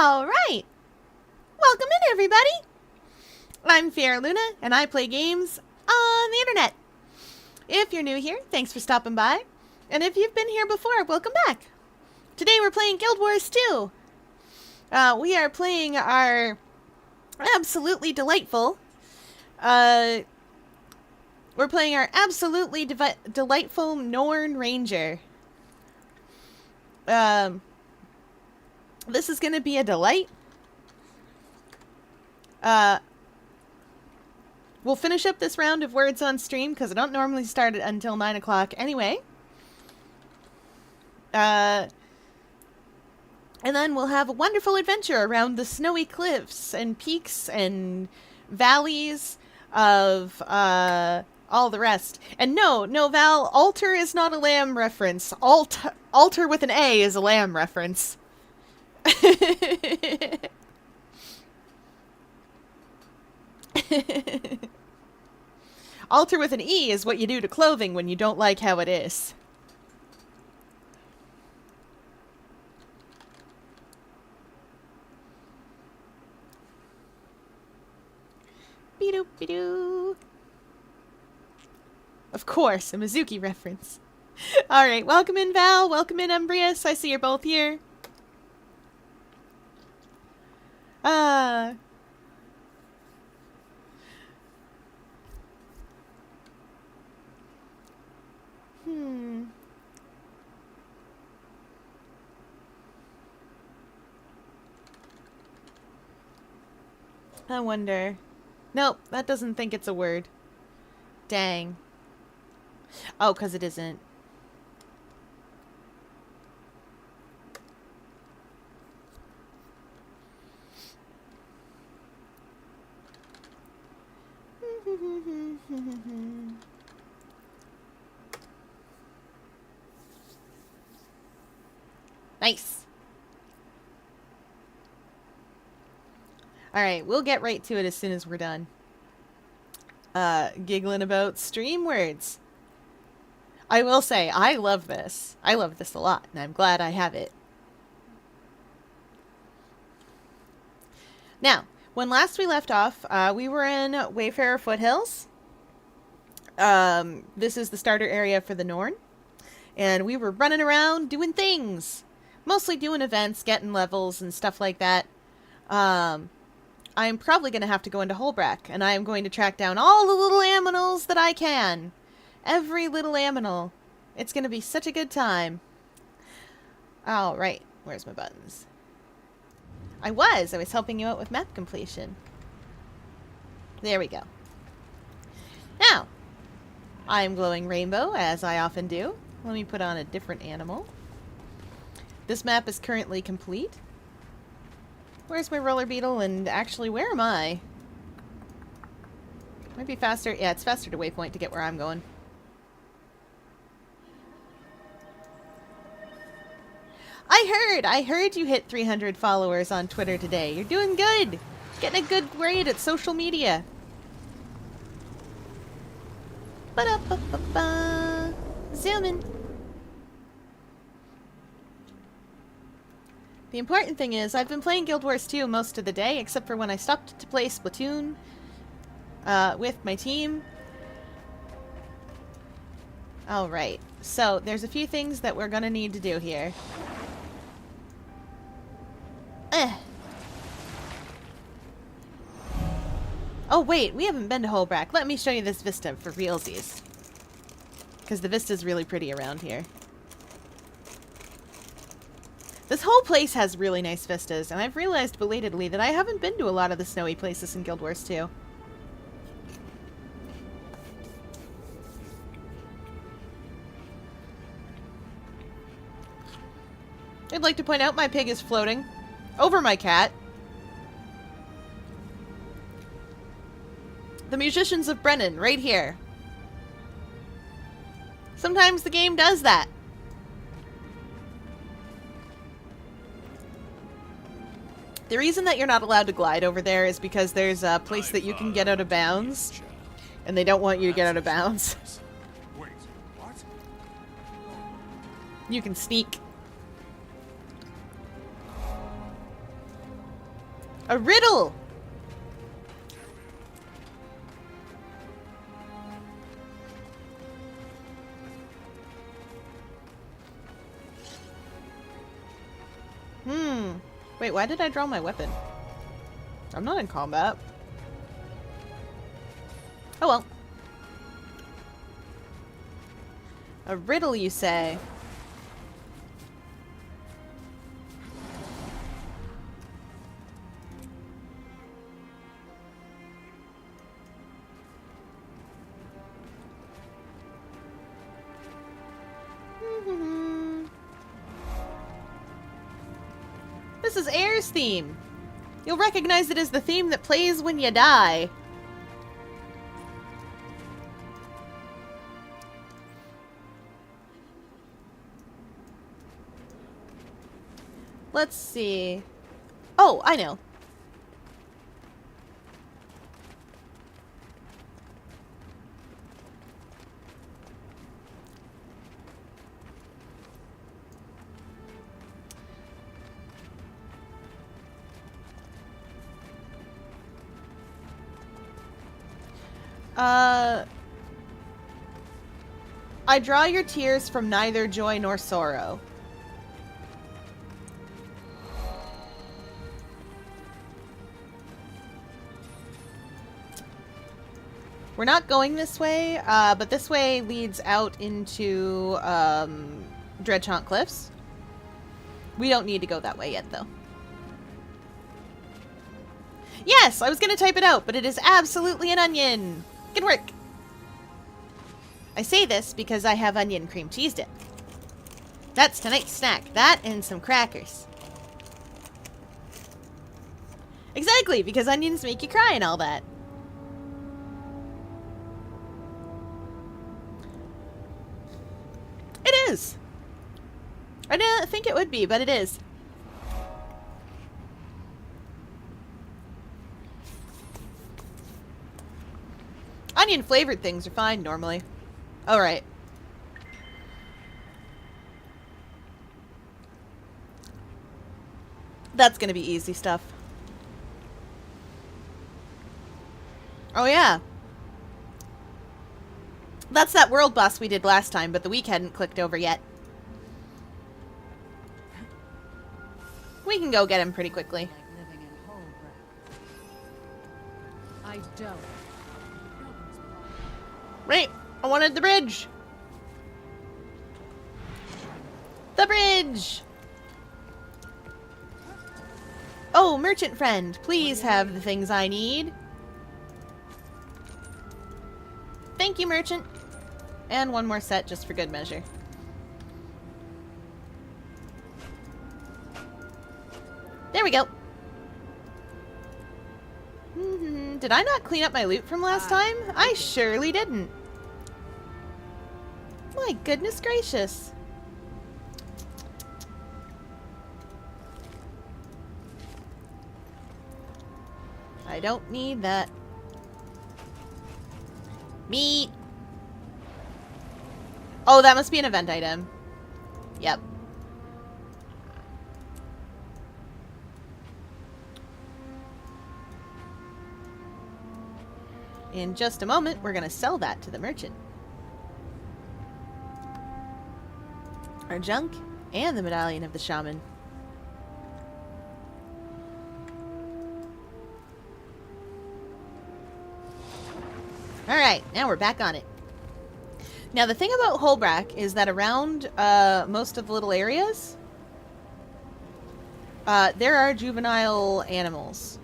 Alright! Welcome in, everybody! I'm Fair Luna, and I play games on the internet. If you're new here, thanks for stopping by. And if you've been here before, welcome back. Today we're playing Guild Wars 2. We are playing our absolutely delightful... we're playing our absolutely delightful Norn Ranger. This is going to be a delight. We'll finish up this round of words on stream because I don't normally start it until 9 o'clock anyway. And then we'll have a wonderful adventure around the snowy cliffs and peaks and valleys of all the rest. And no, Val, altar is not a lamb reference. Altar with an A is a lamb reference. Alter with an E is what you do to clothing when you don't like how it is. Be-doo, be-doo. Of course, a Mizuki reference. Alright, welcome in Val, welcome in Umbrius. I see you're both here. I wonder. Nope, that doesn't think it's a word. Dang. Oh, 'cause it isn't. Nice. Alright, we'll get right to it as soon as we're done. Giggling about stream words. I will say, I love this. I love this a lot, and I'm glad I have it. Now, when last we left off, we were in Wayfarer Foothills. This is the starter area for the Norn. And we were running around doing things. Mostly doing events, getting levels, and stuff like that. I'm probably going to have to go into Holbrack, and I am going to track down all the little aminals that I can. Every little aminal. It's going to be such a good time. Alright, where's my buttons? I was helping you out with map completion. There we go. Now, I'm glowing rainbow, as I often do. Let me put on a different animal. This map is currently complete. Where's my roller beetle? And actually, where am I? Might be faster. Yeah, it's faster to waypoint to get where I'm going. I heard you hit 300 followers on Twitter today. You're doing good. Getting a good grade at social media. Ba-da-ba-ba-ba. Zoom in. The important thing is, I've been playing Guild Wars 2 most of the day, except for when I stopped to play Splatoon with my team. Alright, so there's a few things that we're gonna need to do here. Oh wait, we haven't been to Holbrack. Let me show you this vista for realsies. Because the vista's really pretty around here. This whole place has really nice vistas, and I've realized belatedly that I haven't been to a lot of the snowy places in Guild Wars 2. I'd like to point out my pig is floating over my cat. The Musicians of Brennan, right here. Sometimes the game does that. The reason that you're not allowed to glide over there is because there's a place that you can get out of bounds, and they don't want you to get out of bounds. Wait, what? You can sneak. A riddle! Wait, why did I draw my weapon? I'm not in combat. Oh well. A riddle, you say? This is Air's theme. You'll recognize it as the theme that plays when you die. Let's see. Oh, I know. I draw your tears from neither joy nor sorrow. We're not going this way, but this way leads out into Dreadchaunt Cliffs. We don't need to go that way yet, though. Yes, I was going to type it out, but it is absolutely an onion. Good work. I say this because I have onion cream cheese dip. That's tonight's snack. That and some crackers. Exactly, because onions make you cry and all that. It is. I didn't think it would be, but it is. Onion flavored things are fine normally. Alright. That's gonna be easy stuff. Oh yeah. That's that world boss we did last time, but the week hadn't clicked over yet. We can go get him pretty quickly. I don't. Right. I wanted the bridge. The bridge! Oh, merchant friend, please have the things I need. Thank you, merchant. And one more set just for good measure. There we go. Did I not clean up my loot from last time? I surely didn't. My goodness gracious. I don't need that. Meat. Oh, that must be an event item. Yep. In just a moment, we're going to sell that to the merchant. Our junk and the medallion of the shaman. Alright, now we're back on it. Now the thing about Holbrack is that around most of the little areas, there are juvenile animals.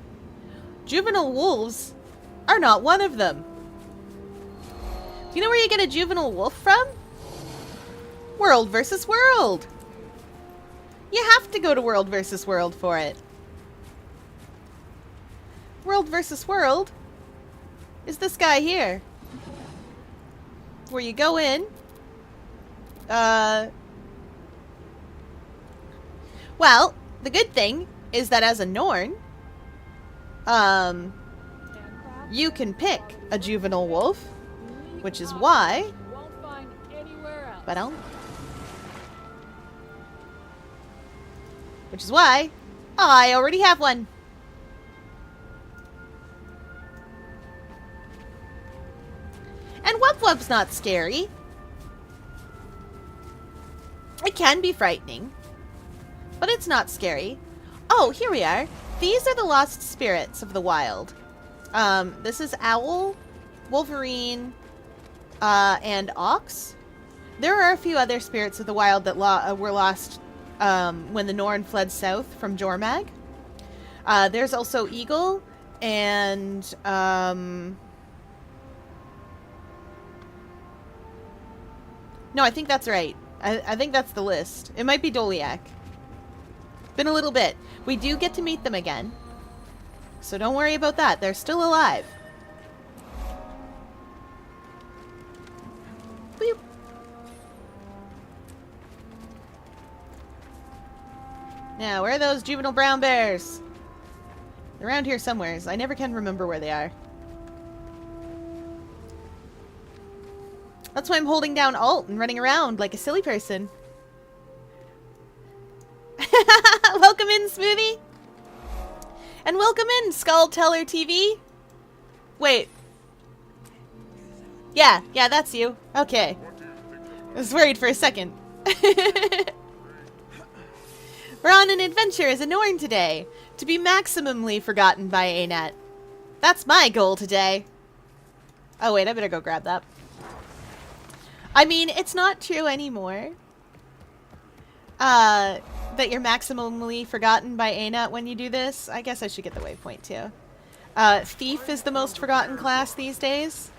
Juvenile wolves are not one of them. Do you know where you get a juvenile wolf from? World versus World. You have to go to World versus World for it. World versus World is this guy here. Where you go in. Well, the good thing is that as a Norn, you can pick a juvenile wolf, which is why. Which is why I already have one. And Wub Wub's not scary. It can be frightening, but it's not scary. Oh, here we are. These are the lost spirits of the wild. This is Owl, Wolverine, and Ox. There are a few other spirits of the wild that were lost when the Norn fled south from Jormag. There's also Eagle and... No, I think that's right. I think that's the list. It might be Doliak. Been a little bit. We do get to meet them again. So don't worry about that. They're still alive. Boop. Now, where are those juvenile brown bears? They're around here somewhere. I never can remember where they are. That's why I'm holding down Alt and running around like a silly person. Welcome in, Smoothie. And welcome in, Skull Teller TV. Wait. Yeah, that's you. Okay. I was worried for a second. We're on an adventure as a Norn today, to be maximally forgotten by Anet. That's my goal today. Oh wait, I better go grab that. I mean, it's not true anymore. That you're maximally forgotten by Anet when you do this. I guess I should get the waypoint too. Thief is the most forgotten class these days.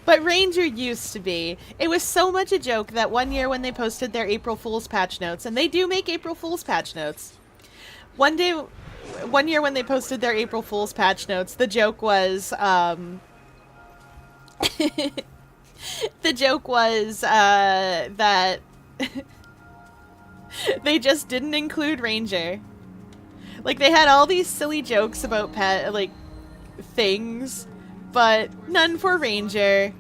But Ranger used to be. It was so much a joke that one year when they posted their April Fool's patch notes, and they do make April Fool's patch notes. One year when they posted their April Fool's patch notes, the joke was, the joke was, that they just didn't include Ranger. Like, they had all these silly jokes about things, but none for Ranger.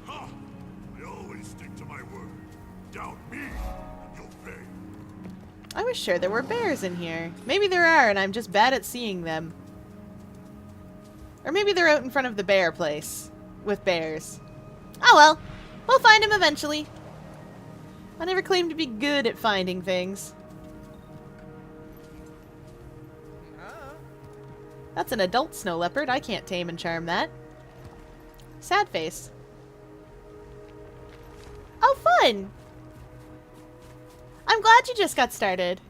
Ha! I always stick to my word. Doubt me, and you'll pay. I was sure there were bears in here. Maybe there are, and I'm just bad at seeing them. Or maybe they're out in front of the bear place with bears. Oh well, we'll find them eventually. I never claimed to be good at finding things. That's an adult snow leopard. I can't tame and charm that. Sad face. Oh, fun! I'm glad you just got started.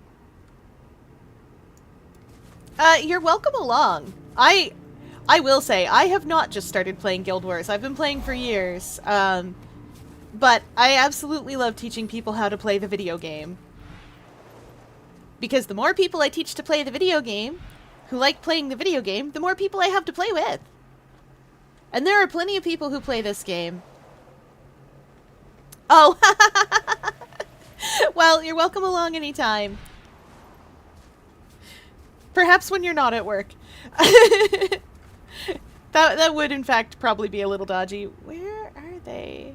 You're welcome along. I will say, I have not just started playing Guild Wars. I've been playing for years. But I absolutely love teaching people how to play the video game. Because the more people I teach to play the video game, who like playing the video game, the more people I have to play with. And there are plenty of people who play this game. Oh! Well, you're welcome along anytime. Perhaps when you're not at work. That would, in fact, probably be a little dodgy. Where are they?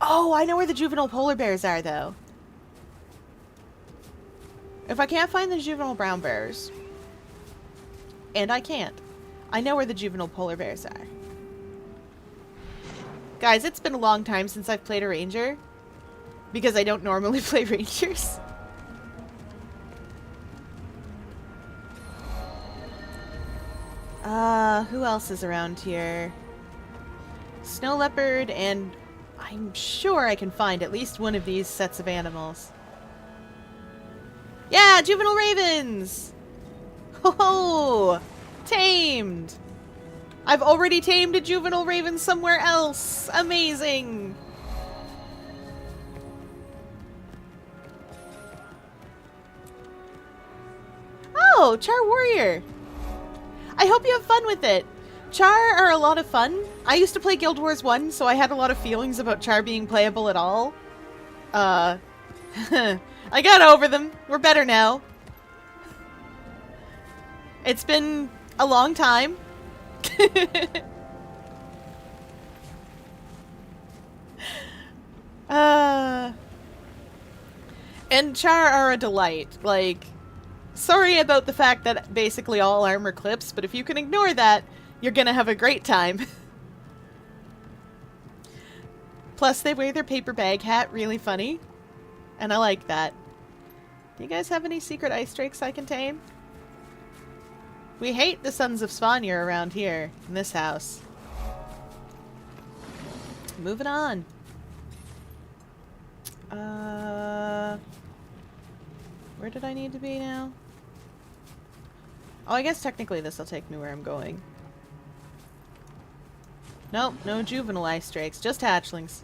Oh, I know where the juvenile polar bears are, though. If I can't find the juvenile brown bears, and I can't, I know where the juvenile polar bears are. Guys, it's been a long time since I've played a ranger, because I don't normally play rangers. Who else is around here? Snow leopard, and I'm sure I can find at least one of these sets of animals. Yeah, juvenile ravens! Ho ho! Tamed! I've already tamed a juvenile raven somewhere else! Amazing! Oh, Char Warrior! I hope you have fun with it. Char are a lot of fun. I used to play Guild Wars 1, so I had a lot of feelings about Char being playable at all. I got over them. We're better now. It's been a long time. And Char are a delight. Like, sorry about the fact that basically all armor clips, but if you can ignore that, you're gonna have a great time. Plus, they wear their paper bag hat really funny. And I like that. Do you guys have any secret ice drakes I can tame? We hate the Sons of Svanir around here, in this house. Moving on. Where did I need to be now? Oh, I guess technically this will take me where I'm going. Nope, no juvenile ice drakes, just hatchlings.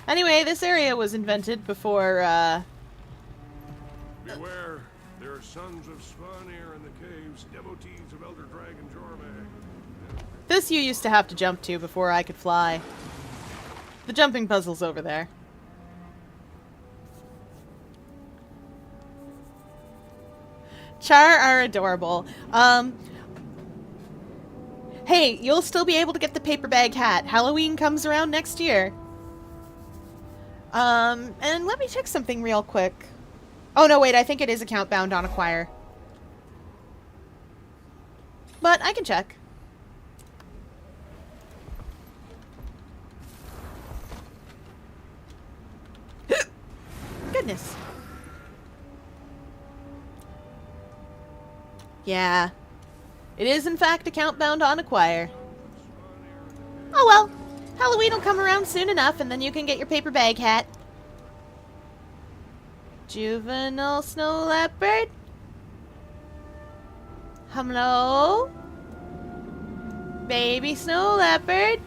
Anyway, this area was invented before, Beware, there are sons of Svanir in the caves, devotees of Elder Dragon Jormag. this you used to have to jump to before I could fly. The jumping puzzle's over there. Char are adorable. Hey, you'll still be able to get the paper bag hat. Halloween comes around next year. And let me check something real quick. Oh, no, wait, I think it is account bound on Acquire. But I can check. Goodness. Yeah. It is, in fact, account bound on Acquire. Oh well. Halloween will come around soon enough, and then you can get your paper bag hat. Juvenile snow leopard? Hello? Baby snow leopard?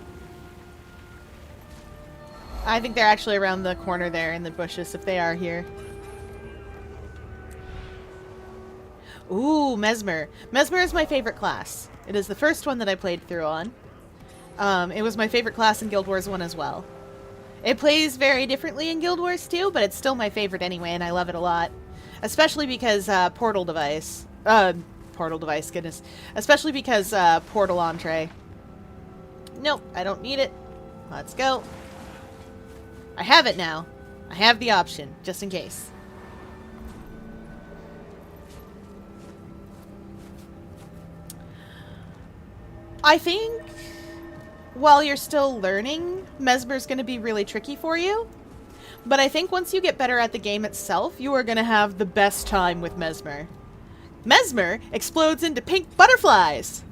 I think they're actually around the corner there in the bushes, if they are here. Ooh, Mesmer. Mesmer is my favorite class. It is the first one that I played through on. It was my favorite class in Guild Wars 1 as well. It plays very differently in Guild Wars 2, but it's still my favorite anyway, and I love it a lot. Especially because, Portal Device. Portal Device, goodness. Especially because, Portal Entree. Nope, I don't need it. Let's go. I have it now. I have the option, just in case. I think while you're still learning, Mesmer's going to be really tricky for you. But I think once you get better at the game itself, you are going to have the best time with Mesmer. Mesmer explodes into pink butterflies!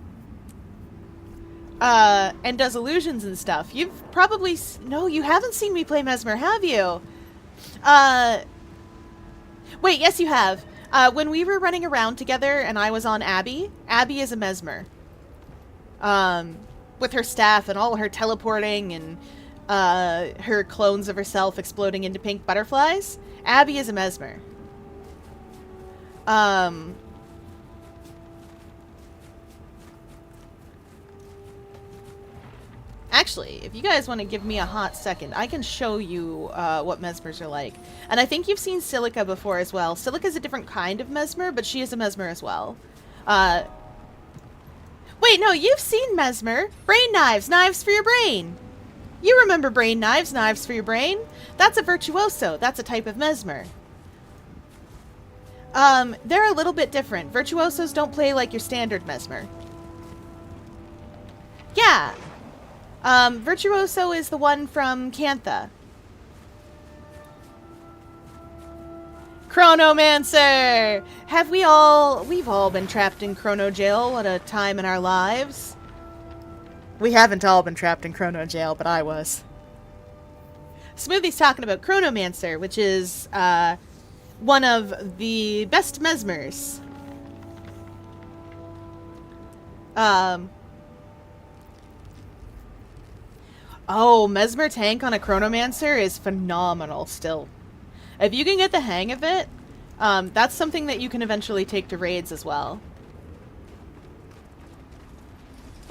And does illusions and stuff. You've probably... No, you haven't seen me play Mesmer, have you? Wait, yes you have. When we were running around together and I was on Abby, Abby is a Mesmer. With her staff and all her teleporting and her clones of herself exploding into pink butterflies. Abby is a Mesmer. Actually, if you guys want to give me a hot second, I can show you what Mesmers are like. And I think you've seen Silica before as well. Silica's a different kind of Mesmer, but she is a Mesmer as well. Wait, no, you've seen Mesmer. Brain knives, knives for your brain. You remember brain knives, knives for your brain? That's a virtuoso. That's a type of Mesmer. They're a little bit different. Virtuosos don't play like your standard Mesmer. Yeah. Virtuoso is the one from Cantha. Chronomancer! We've all been trapped in Chrono Jail at a time in our lives. We haven't all been trapped in Chrono Jail, but I was. Smoothie's talking about Chronomancer, which is, one of the best Mesmers. Oh, Mesmer tank on a Chronomancer is phenomenal still. If you can get the hang of it, that's something that you can eventually take to raids as well.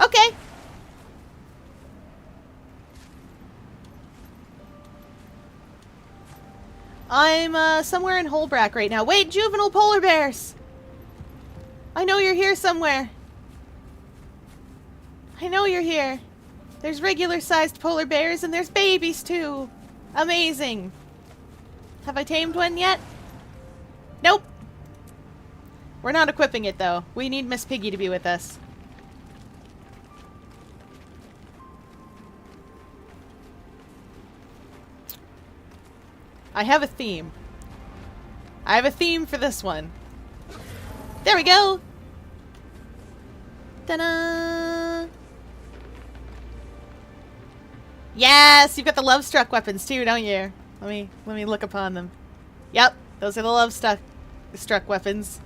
Okay. I'm, somewhere in Holbrack right now. Wait, juvenile polar bears! I know you're here somewhere. I know you're here. There's regular-sized polar bears, and there's babies, too. Amazing. Have I tamed one yet? Nope. We're not equipping it, though. We need Miss Piggy to be with us. I have a theme. I have a theme for this one. There we go! Ta-da! Yes! You've got the love-struck weapons too, don't you? Let me look upon them. Yep, those are the love-struck weapons.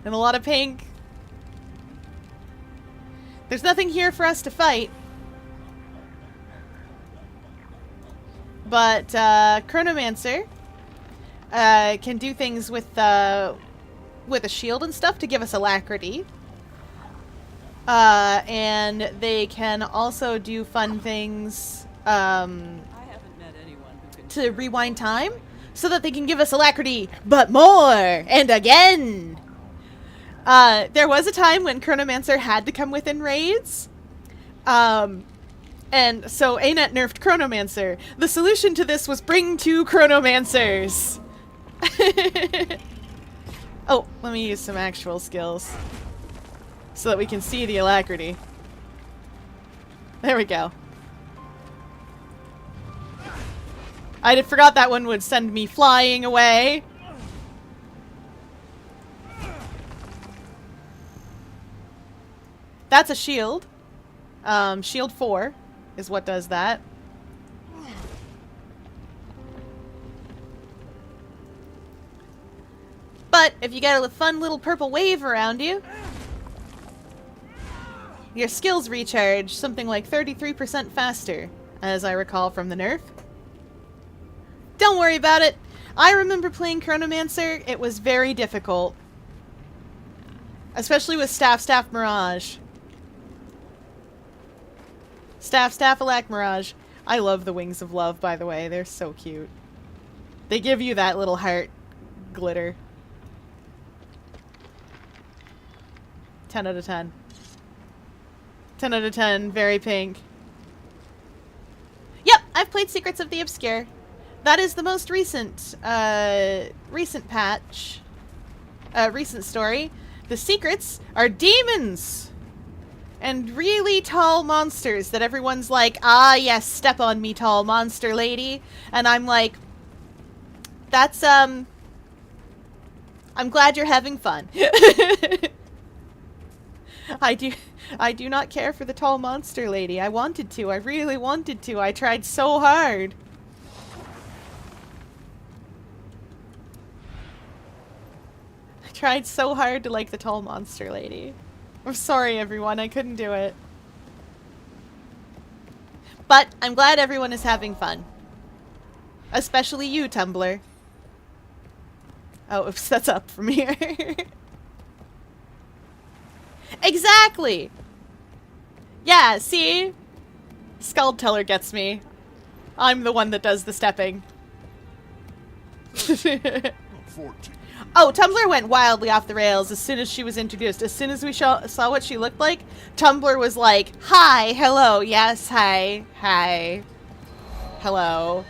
And a lot of pink. There's nothing here for us to fight. But, Chronomancer can do things with a shield and stuff to give us alacrity. And they can also do fun things, I haven't met anyone who can to rewind time so that they can give us alacrity, but more and again. There was a time when Chronomancer had to come within raids. And so Anet nerfed Chronomancer. The solution to this was bring 2 Chronomancers. Oh, let me use some actual skills so that we can see the alacrity. There we go. I forgot that one would send me flying away. That's a shield. Shield 4 is what does that. But if you get a fun little purple wave around you, your skills recharge something like 33% faster, as I recall from the nerf. Don't worry about it. I remember playing Chronomancer. It was very difficult. Especially with Staff Mirage. Staff Alac Mirage. I love the Wings of Love, by the way. They're so cute. They give you that little heart glitter. 10 out of 10. 10 out of 10. Very pink. Yep, I've played Secrets of the Obscure. That is the most recent, recent patch. Recent story. The secrets are demons! And really tall monsters that everyone's like, ah yes, step on me, tall monster lady. And I'm like, that's, I'm glad you're having fun. I do not care for the tall monster lady. I wanted to. I really wanted to. I tried so hard. I tried so hard to like the tall monster lady. I'm sorry, everyone. I couldn't do it. But I'm glad everyone is having fun. Especially you, Tumblr. Oh, oops, that's up from here. Exactly! Yeah, see? Skull Teller gets me. I'm the one that does the stepping. 14. Oh, Tumblr went wildly off the rails as soon as she was introduced. As soon as we saw what she looked like, Tumblr was like, hi, hello, yes, hi, hello.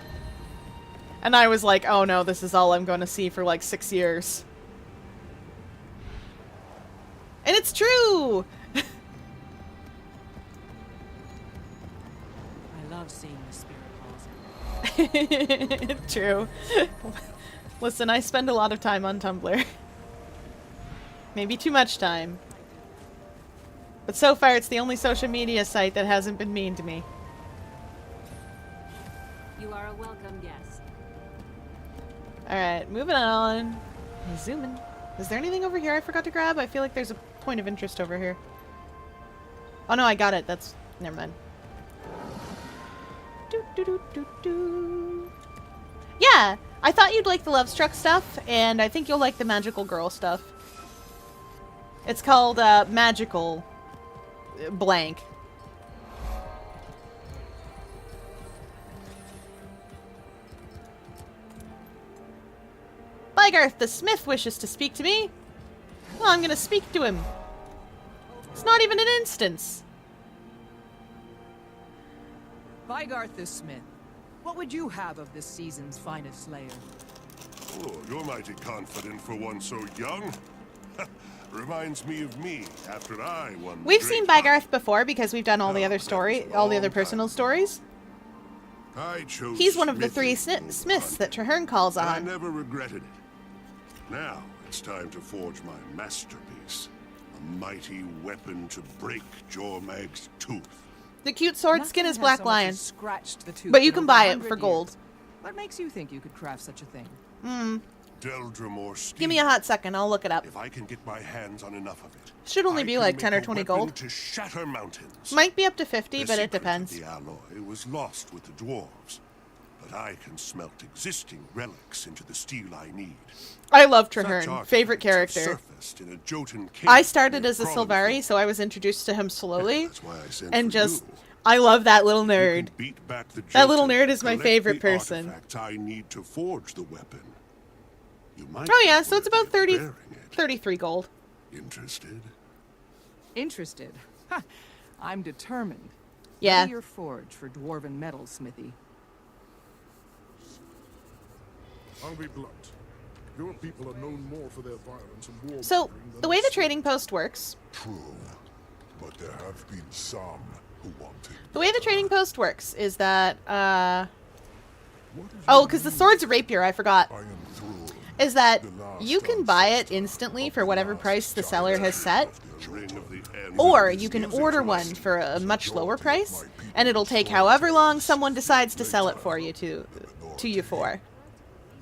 And I was like, oh no, this is all I'm going to see for like 6 years. And it's true! I love seeing the spirit balls. True. Listen, I spend a lot of time on Tumblr. Maybe too much time. But so far, it's the only social media site that hasn't been mean to me. You are a welcome guest. Alright, moving on. Zooming. Is there anything over here I forgot to grab? I feel like there's a point of interest over here. Oh no, I got it. That's... never mind. Yeah! I thought you'd like the Love-Struck stuff, and I think you'll like the Magical Girl stuff. It's called, Magical... blank. Bygarth the Smith wishes to speak to me. Well, I'm gonna speak to him. It's not even an instance. Bygarth the Smith, what would you have of this season's finest slayer? Oh, you're mighty confident for one so young. Reminds me of me after I won. We've seen Bygarth before because we've done all the other story, all the other personal stories. I chose He's one of the smithing three over smiths that hunting. Traherne calls I on. never regretted it. Now it's time to forge my masterpiece. A mighty weapon to break Jormag's tooth. The cute sword skin Nothing is has Black so much Lion. as scratched the tooth But you in can over buy it 100 for gold. years. What makes you think you could craft such a thing? Deldrimore steel. Give me a hot second, I'll look it up. If I can get my hands on enough of it, Should only I be can like make 10 or a 20 weapon gold. to shatter mountains. Might be up to 50, The but it secret of depends. The alloy was lost with the dwarves, but I can smelt existing relics into the steel I need. I love Such Traherne. Favorite artifacts have character. surfaced in a Jotun cave I started near as a Crawling Sylvari, Floor. so I was introduced to him slowly. That's why I sent And for just, you. I love that little You can nerd. beat back the That little Jotun, nerd is my collect favorite the person. artifacts I need to forge the weapon. You might Oh yeah, be so it's worthy about of 30, bearing it. 33 gold. Interested? Interested? Ha! I'm determined. Yeah. Ready your forge for dwarven metal smithy. I'll be blunt. Your people are known more for their violence and war. So, the way the trading post works, True, but there have been some who wanted. the way the trading post works is that, What is oh, your because the name? sword's a rapier, I forgot. I am thrilled. Is that The last you can buy it ancestor instantly of for the whatever last price the giant seller has set, of the Ring of the end. or is you can music order to my one ears. for a much lower price, my people and it'll take destroyed however long those someone decides to sell it later for you to you for.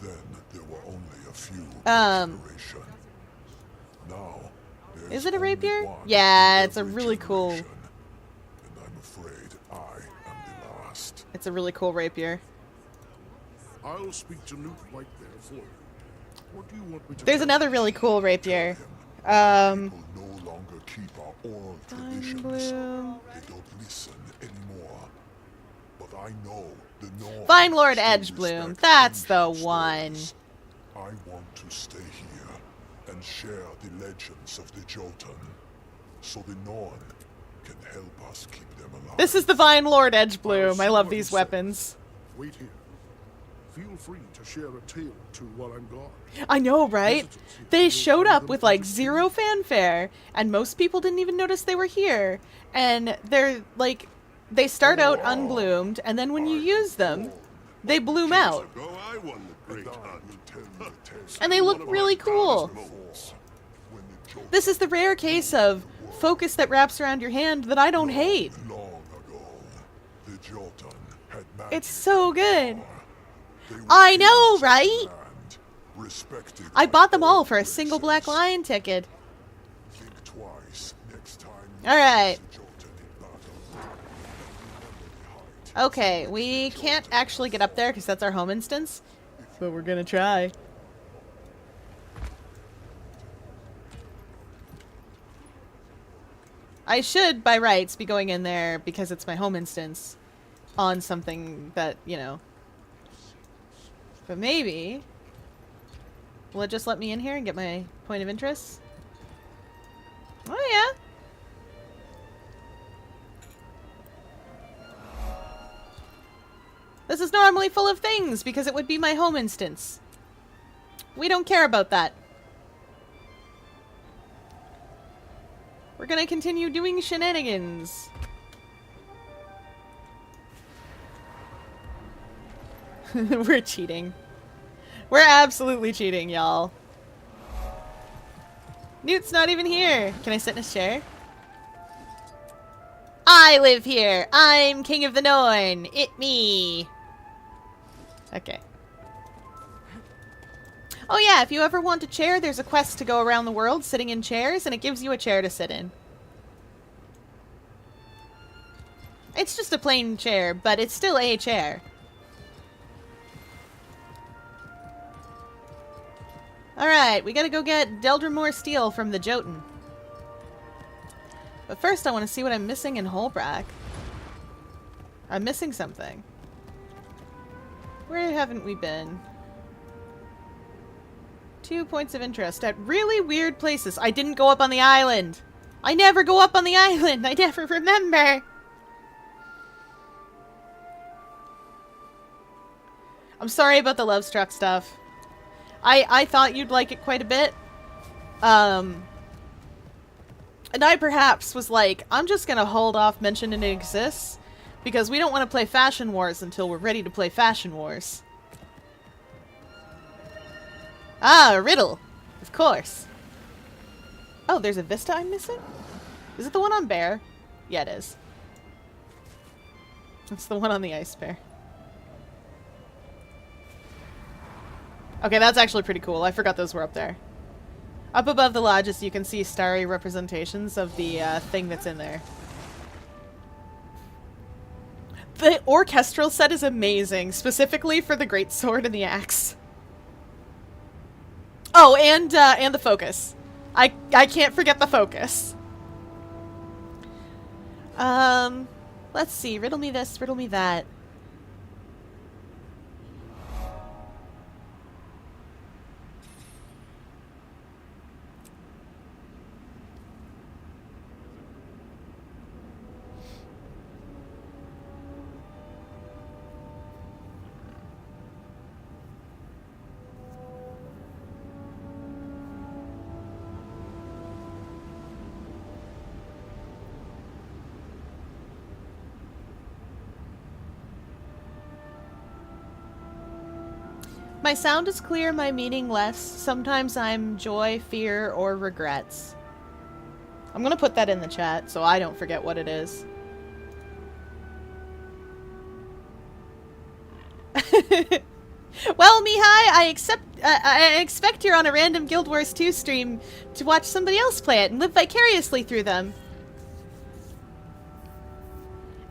Then there were only a few. Um, generation. Now, there's Is it a only rapier? one Yeah, in it's a every really cool. generation. And I'm afraid I am the last. It's a really cool rapier. I'll speak to Newt White there for you. What do you want me to There's tell another him? really cool rapier. Tell him people no longer keep our oral traditions. Bloom. They don't listen anymore. But I know the Norn Vine Lord still Edgebloom. respect That's the ancient one. stories. I want to stay here and share the legends of the Jotun, so the Norn can help us keep them alive. This is the Vine Lord I'll Edgebloom. see I love what he these says. weapons. Wait here. Feel free to share a tale or two while I'm gone. I know, right? Visitors here They will showed find up them with like interesting. zero fanfare, and most people didn't even notice they were here. And they're like, they start out unbloomed, and then when you use them, they bloom Years out. ago, I won the great And I hunt. will tell you the tale. And they look One of my really cool. proudest moments. When the Jotun This is the rare case of focus that wraps around your hand that I don't hate. long ago, the Jotun had magic It's so good. power. They were I know, kings of the right? land, respected I by bought them all for a races. single Black Lion ticket. Think twice next time you All right. face a Jotun in battle. Hide. Okay, we can't actually get up there because that's our home instance, but we're gonna try. I should, by rights, be going in there because it's my home instance on something that, you know. But maybe... Will it just let me in here and get my point of interest? Oh, yeah. This is normally full of things because it would be my home instance. We don't care about that. We're gonna continue doing shenanigans. We're cheating. We're absolutely cheating, y'all. Newt's not even here. Can I sit in his chair? I live here. I'm king of the Norn. It me. Okay. Oh yeah, if you ever want a chair, there's a quest to go around the world sitting in chairs, and it gives you a chair to sit in. It's just a plain chair, but it's still a chair. Alright, we gotta go get Deldrimore steel from the Jotun. But first I want to see what I'm missing in Holbrack. I'm missing something. Where haven't we been? 2 points of interest at really weird places. I didn't go up on the island. I never go up on the island. I never remember. I'm sorry about the Love Struck stuff. I thought you'd like it quite a bit. And I perhaps was like, I'm just gonna hold off mentioning it exists. Because we don't want to play Fashion Wars until we're ready to play Fashion Wars. Ah, a riddle. Of course. Oh, there's a vista I'm missing? Is it the one on Bear? Yeah, it is. It's the one on the Ice Bear. Okay, that's actually pretty cool. I forgot those were up there. Up above the lodges, you can see starry representations of the thing that's in there. The orchestral set is amazing, specifically for the greatsword and the axe. Oh, and the focus. I can't forget the focus. Let's see. Riddle me this, riddle me that. My sound is clear, my meaning less. Sometimes I'm joy, fear, or regrets. I'm gonna put that in the chat so I don't forget what it is. Well, Mihai, I expect you're on a random Guild Wars 2 stream to watch somebody else play it and live vicariously through them.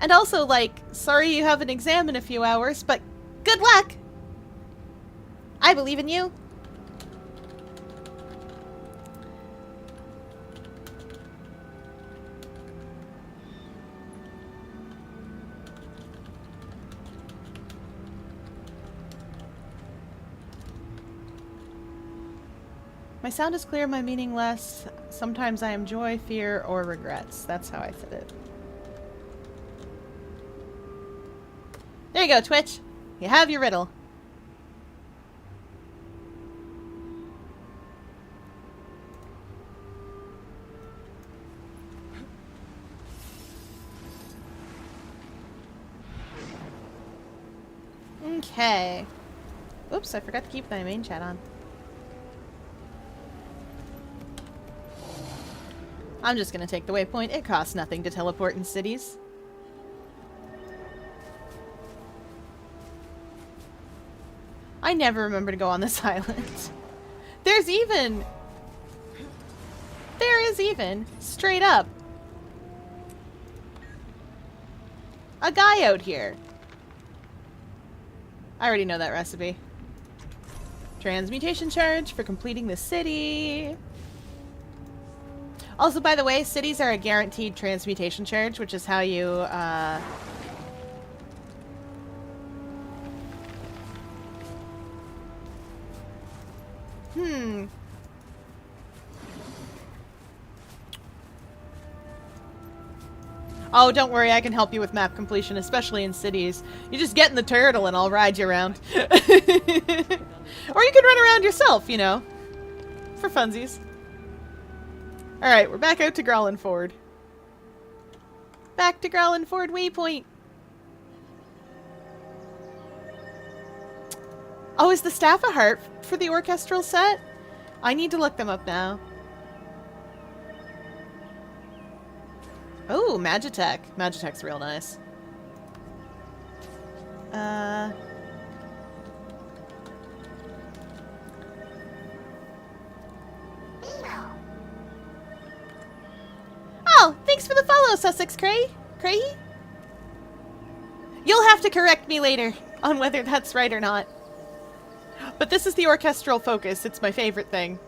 And also, like, sorry you have an exam in a few hours, but good luck! I believe in you. My sound is clear, my meaning less. Sometimes I am joy, fear, or regrets. That's how I said it. There you go, Twitch. You have your riddle. Okay. Oops, I forgot to keep my main chat on. I'm just gonna take the waypoint. It costs nothing to teleport in cities. I never remember to go on this island. There is even, straight up, a guy out here. I already know that recipe. Transmutation charge for completing the city. Also, by the way, cities are a guaranteed transmutation charge, which is how you, Oh, don't worry, I can help you with map completion, especially in cities. You just get in the turtle and I'll ride you around. Or you can run around yourself, you know. For funsies. Alright, we're back out to Growlin Ford. Back to Growlin Ford waypoint. Oh, is the staff a harp for the orchestral set? I need to look them up now. Oh, Magitech. Magitech's real nice. Oh, thanks for the follow, Sussex Cray. Cray? You'll have to correct me later on whether that's right or not. But this is the orchestral focus. It's my favorite thing.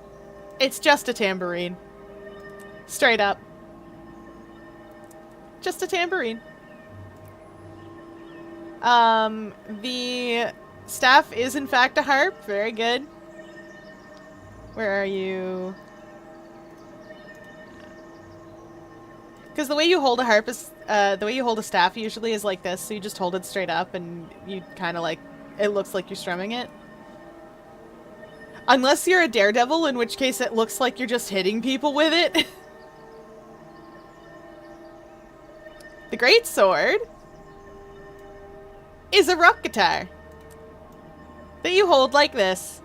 It's just a tambourine. Straight up. Just a tambourine. The staff is in fact a harp. Very good. Where are you? Because the way you hold a harp is, the way you hold a staff usually is like this. So you just hold it straight up and you kind of like, it looks like you're strumming it. Unless you're a daredevil, in which case it looks like you're just hitting people with it. The great sword. is a rock guitar that you hold like this.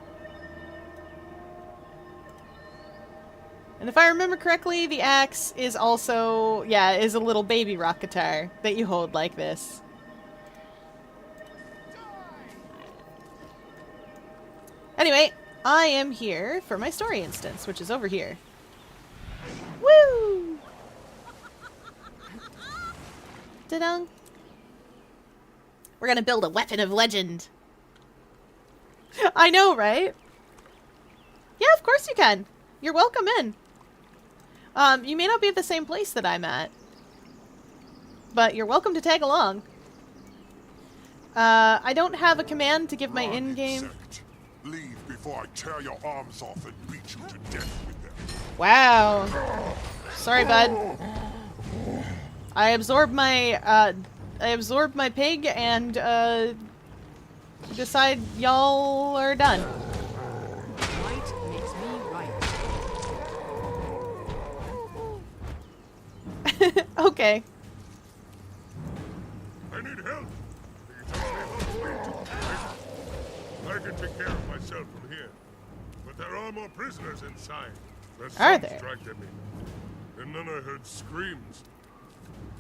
And if I remember correctly, the axe is also, yeah, is a little baby rock guitar that you hold like this. Anyway, I am here for my story instance, which is over here. Woo! Da-dum. We're gonna build a weapon of legend. I know, right? Yeah, of course you can. You're welcome in. You may not be at the same place that I'm at, but you're welcome to tag along. I don't have a command to give my in-game. Insect. Leave before I tear your arms off and beat you to death with them. Wow. Sorry, bud. I absorbed my pig and decide y'all are done. Right makes me right. Okay. I need help. I can take care of myself from here. But there are more prisoners inside. The Are sun there? struck at me. And then I heard screams.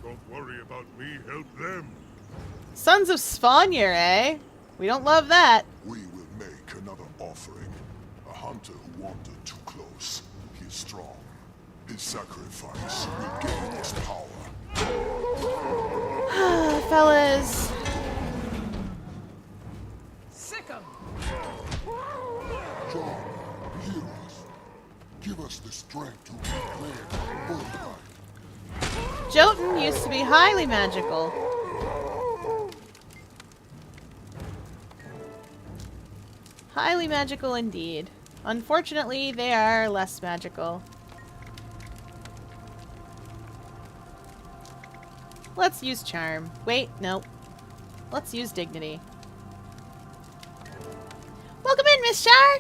Don't worry about me, help them. Sons of Svanir, eh? We don't love that. We will make another offering. A hunter who wandered too close. He is strong. His sacrifice will gain us power. Fellas. Sick 'em! John, hear us. Give us the strength to reclaim our birthright. Jotun used to be highly magical. Highly magical indeed. Unfortunately, they are less magical. Let's use charm. Wait, nope. Let's use dignity. Welcome in, Miss Shar!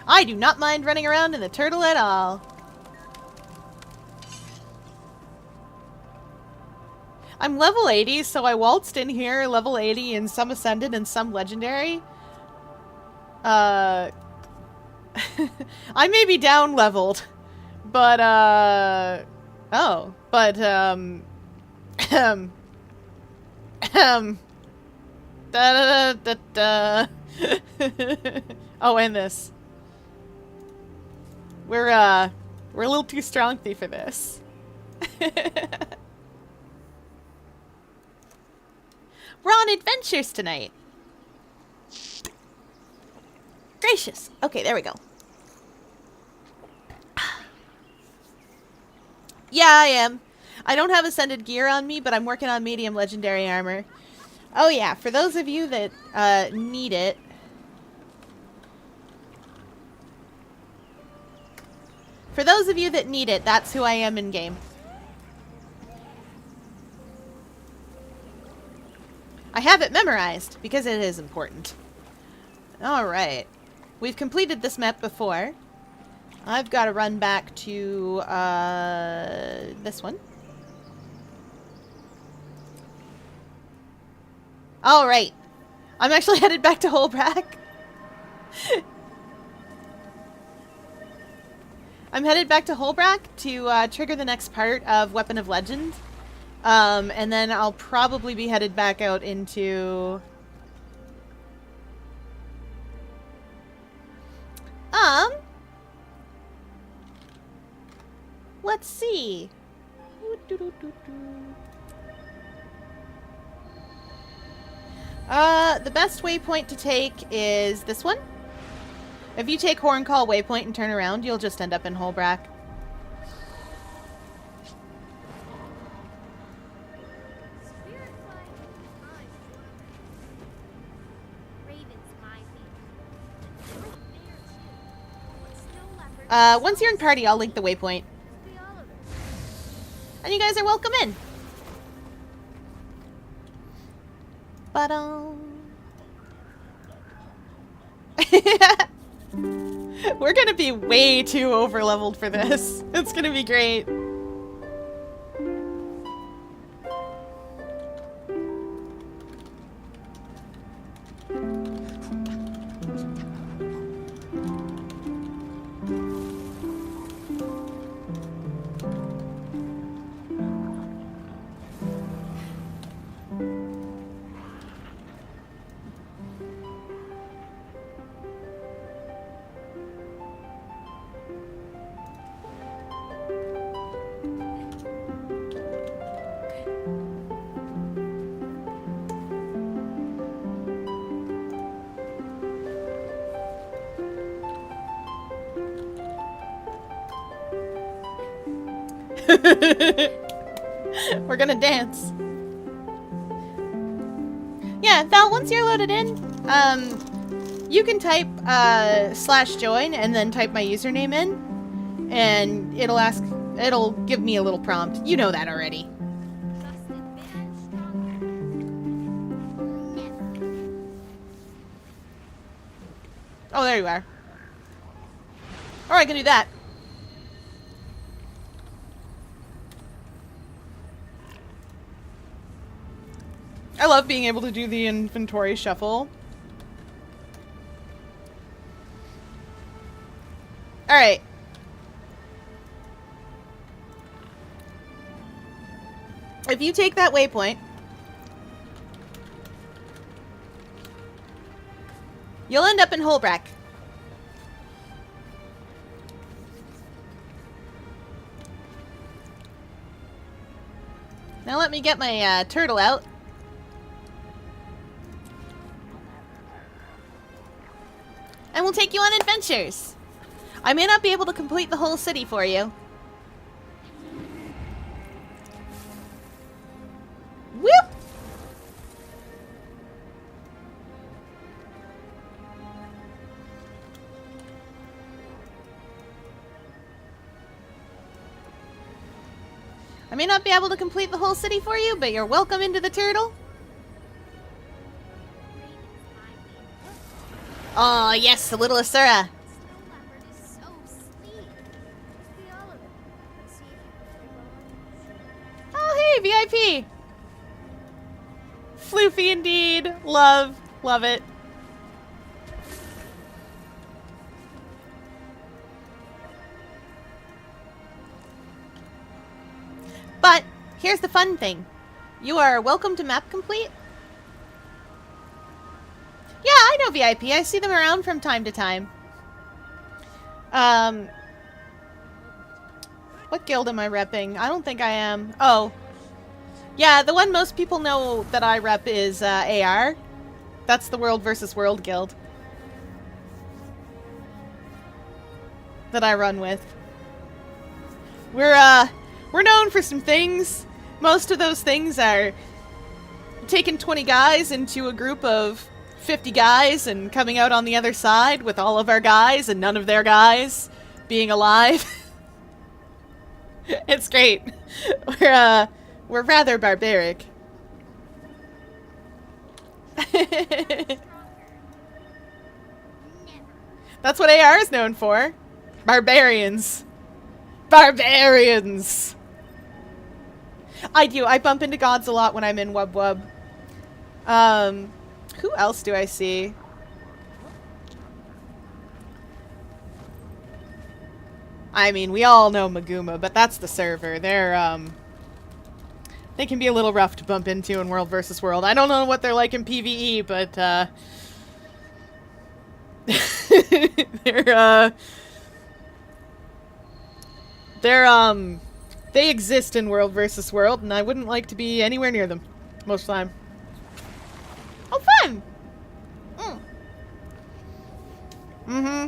I do not mind running around in the turtle at all. I'm level 80, so I waltzed in here level 80 in some Ascended and some Legendary. I may be down leveled, but, oh, but, da da da da. Oh, and this. We're a little too strong-y for this. We're on adventures tonight. Gracious. Okay, there we go. Yeah, I am. I don't have Ascended gear on me, but I'm working on medium legendary armor. Oh yeah, for those of you that need it. For those of you that need it, that's who I am in game. I have it memorized because it is important. Alright. We've completed this map before. I've got to run back to this one. Alright. I'm actually headed back to Holbrack. I'm headed back to Holbrack to trigger the next part of Weapon of Legend. And then I'll probably be headed back out into... Let's see. The best waypoint to take is this one. If you take Horncall Waypoint and turn around, you'll just end up in Holbrack. Once you're in party, I'll link the waypoint. And you guys are welcome in. We're gonna be way too over-leveled for this. It's gonna be great. We're gonna dance. Yeah, Val, once you're loaded in, you can type /join and then type my username in, and it'll give me a little prompt. You know that already. Oh, there you are. Or I can do that. I love being able to do the inventory shuffle. Alright. If you take that waypoint, you'll end up in Holbrack. Now let me get my turtle out. And we'll take you on adventures. I may not be able to complete the whole city for you. Whoop! I may not be able to complete the whole city for you, but you're welcome into the turtle. Oh, yes, the little Asura. Oh, hey, VIP. Floofy indeed. Love it. But here's the fun thing. You are welcome to map complete. Yeah, I know VIP. I see them around from time to time. What guild am I repping? I don't think I am. Oh. Yeah, the one most people know that I rep is AR. That's the World versus World guild that I run with. We're known for some things. Most of those things are taking 20 guys into a group of 50 guys and coming out on the other side with all of our guys and none of their guys being alive. It's great. We're rather barbaric. That's what AR is known for. Barbarians. Barbarians! I do. I bump into gods a lot when I'm in Wub Wub. Who else do I see? I mean, we all know Maguma, but that's the server. They can be a little rough to bump into in World versus World. I don't know what they're like in PvE, but, they exist in World versus World, and I wouldn't like to be anywhere near them most of the time. Oh, fun! Mm-hmm.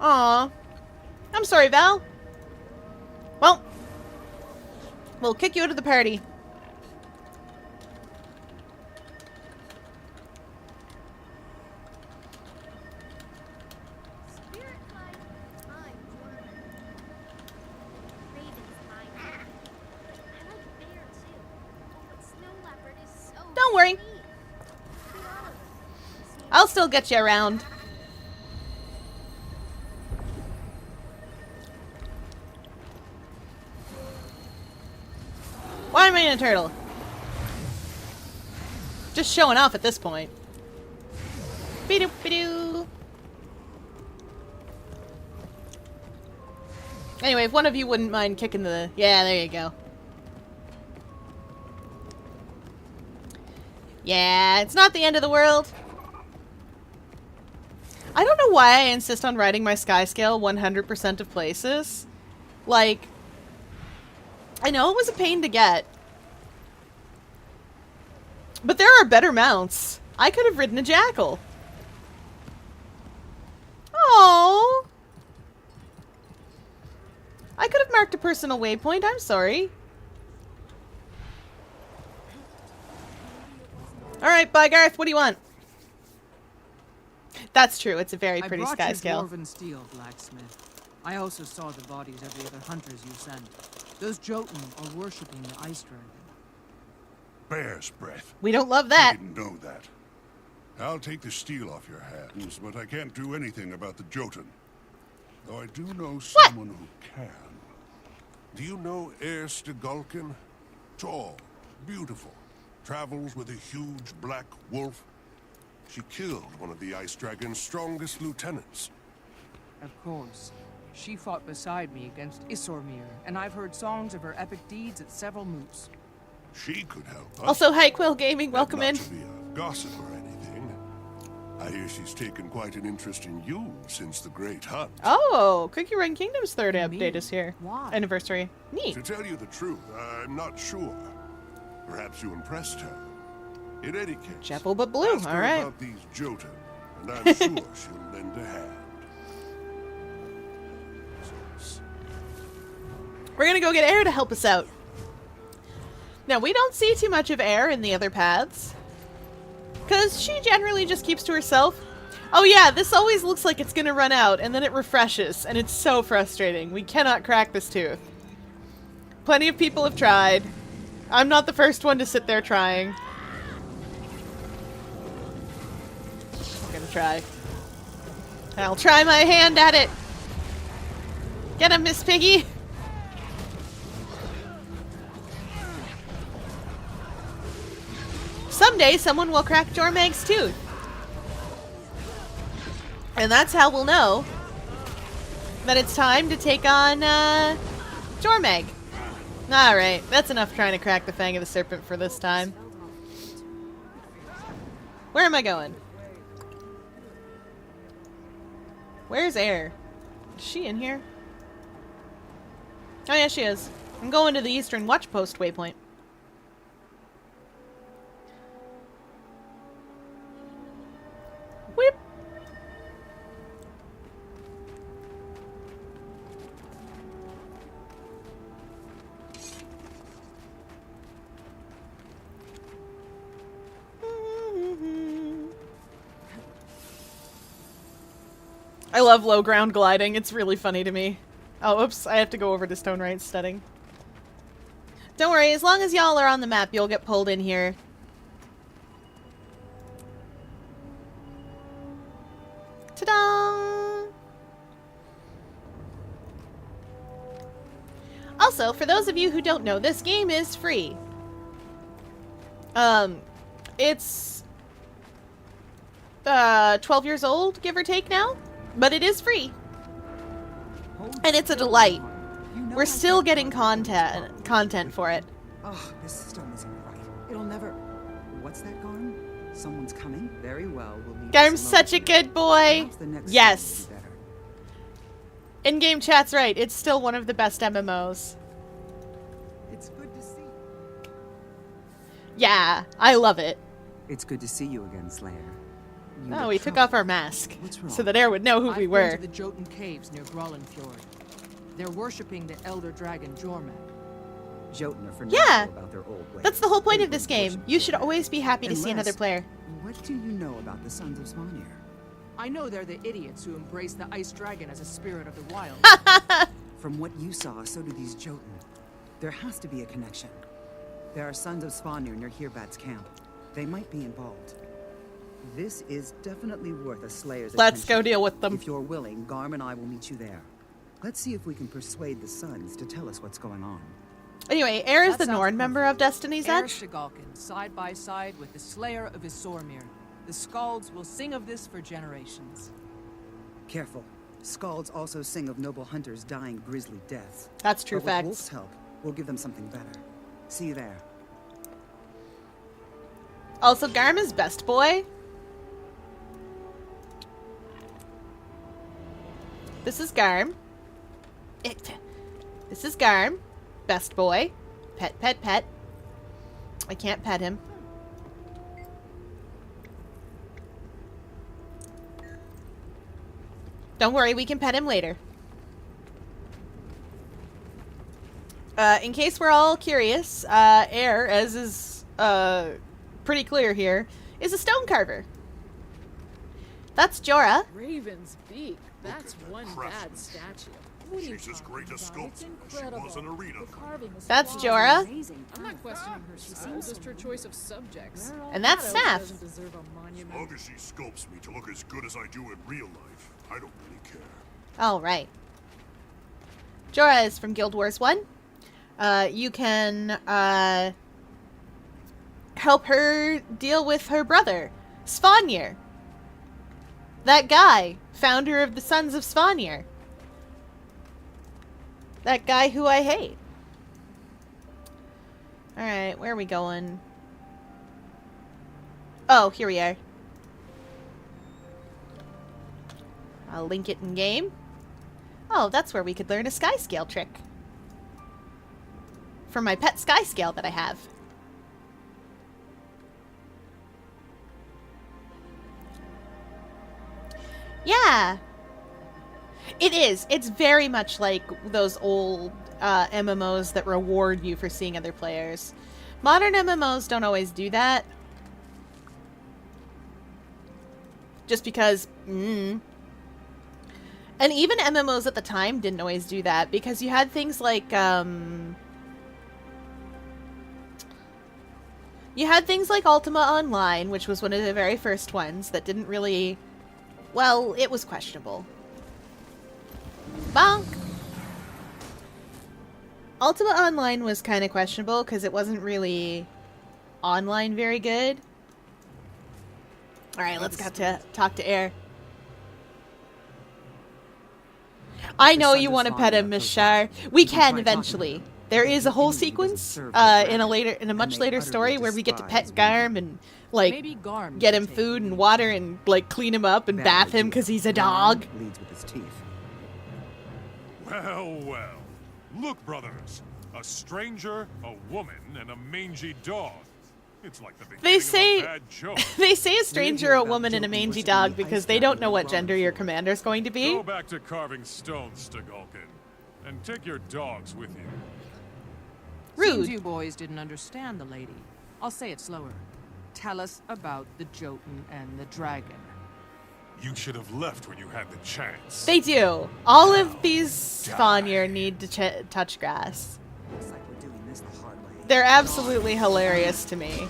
Aw. I'm sorry, Val. Well, we'll kick you out of the party. Don't worry. I'll still get you around. Why am I in a turtle? Just showing off at this point. Be-doo, be-doo. Anyway, if one of you wouldn't mind kicking the... Yeah, there you go. Yeah, it's not the end of the world. I don't know why I insist on riding my sky scale 100% of places. Like, I know it was a pain to get. But there are better mounts. I could have ridden a jackal. Oh. personal waypoint. I'm sorry. Alright, bye Garth, what do you want? That's true, it's a very pretty I brought sky you scale. dwarven steel, blacksmith. I also saw the bodies of the other hunters you sent. Those Jotun are worshipping the ice dragon. Bear's breath. We don't love I that. didn't know that. I'll take the steel off your hands, but I can't do anything about the Jotun. Though I do know someone who can. Do you know Air Stegulkin? Tall, beautiful, travels with a huge black wolf. She killed one of the ice dragon's strongest lieutenants. Of course. She fought beside me against Isormir, and I've heard songs of her epic deeds at several moots. She could help us. Also, hi Quill Gaming, welcome Not in. to be a gossip or anything. I hear she's taken quite an interest in you since the Great Hunt. Oh, Cookie Run Kingdom's third Me? update is here. Why? Anniversary. Neat. To tell you the truth, I'm not sure. Perhaps you impressed her. In any case, Chapel but blue, ask her alright. about these Jotun, and I'm sure she'll lend a hand. We're gonna go get Air to help us out. Now, we don't see too much of Air in the other paths. Because she generally just keeps to herself. Oh yeah, this always looks like it's gonna run out, and then it refreshes, and it's so frustrating. We cannot crack this tooth. Plenty of people have tried. I'm not the first one to sit there trying. I'm gonna try. I'll try my hand at it. Get him, Miss Piggy! Someday, someone will crack Jormag's tooth. And that's how we'll know that it's time to take on, Jormag. Alright, that's enough trying to crack the Fang of the Serpent for this time. Where am I going? Where's Air? Is she in here? Oh yeah, she is. I'm going to the Eastern Watch Post waypoint. Whip. I love low ground gliding. It's really funny to me. Oh, oops. I have to go over to Stone Right Studding. Don't worry. As long as y'all are on the map, you'll get pulled in here. Ta-da! Also, for those of you who don't know, this game is free. It's 12 years old, give or take now, but it is free. And it's a delight. We're still getting content for it. Oh, this system isn't right. It'll never... What's that, Garm? Someone's coming? Very well, we'll leave Garm's this alone. such a good boy. Perhaps the next Yes. one will be better. In-game chat's right. It's still one of the best MMOs. It's good to see. Yeah, I love it. It's good to see you again, Slayer. You Oh, look we took troubled. off our mask. What's wrong? So that Air would know who I've we been were. to the Jotun caves near Grollenfjord. They're worshipping the elder dragon Jormag. Jotun are Yeah. fanatical about their old ways. That's the whole point They of this won't game. worship You should Jormag. always be happy to see another Unless- player. What do you know about the Sons of Svanir? I know they're the idiots who embrace the ice dragon as a spirit of the wild. From what you saw, so do these Jotun. There has to be a connection. There are Sons of Svanir near Hirbat's camp. They might be involved. This is definitely worth a Slayer's Let's go attention. deal with them. If you're willing, Garm and I will meet you there. Let's see if we can persuade the Sons to tell us what's going on. Anyway, Air is That the sounds Norn member of Destiny's Air Edge. Stegulkin, side by side with the slayer of Isormir. The Skalds will sing of this for generations. Careful. Scalds also sing of noble hunters dying grisly deaths. That's true But with facts. Wolf's help, we'll give them something better. See you there. Also, Garm is best boy. This is Garm. This is Garm. Best boy. Pet, pet, pet. I can't pet him. Don't worry, we can pet him later. in case we're all curious, Air, as is pretty clear here, is a stone carver. That's Jorah. Raven's beak. That's at that one craftsmanship. bad statue. She's as great a sculptor as she was an arena fighter. That's Jorah. I'm not questioning her style, just her choice of subjects. And that's That elf Snaf. doesn't deserve a As monument. long as she sculpts me to look as good as I do in real life, I don't really care. All right. Jorah is from Guild Wars 1. You can help her deal with her brother, Svanir. That guy, founder of the Sons of Svanir. That guy who I hate. Alright, where are we going? Oh, here we are. I'll link it in game. Oh, that's where we could learn a sky scale trick. For my pet sky scale that I have. Yeah. It is. It's very much like those old MMOs that reward you for seeing other players. Modern MMOs don't always do that. Just because... And even MMOs at the time didn't always do that, because you had things like, you had things like Ultima Online, which was one of the very first ones that didn't really... Well, it was questionable. Bonk! Ultima Online was kind of questionable because it wasn't really online very good. Alright, let's go to talk to Air. I know you want to pet him, Miss Shar. We can eventually. There is a whole sequence in a much later story where we get to pet Garm and like Maybe Garm get should him take food the and lead. water and like clean him up and Bad bath him idea. because he's a dog. Leads with his teeth. Well, well. Look, brothers. A stranger, a woman, and a mangy dog. It's like the beginning They say of a bad joke. they say a stranger, a about woman, and a Joe mangy Wilson dog in the because ice they don't bath know what with gender Ron your Ford. commander's going to be. Go back to carving stones, Stagulkin. And take your dogs with you. Rude. Seems you boys didn't understand the lady. I'll say it slower. Tell us about the Jotun and the dragon. You should have left when you had the chance. They do. All of these Svanir need to touch grass. Looks like we're doing this the hard way. They're absolutely hilarious to me.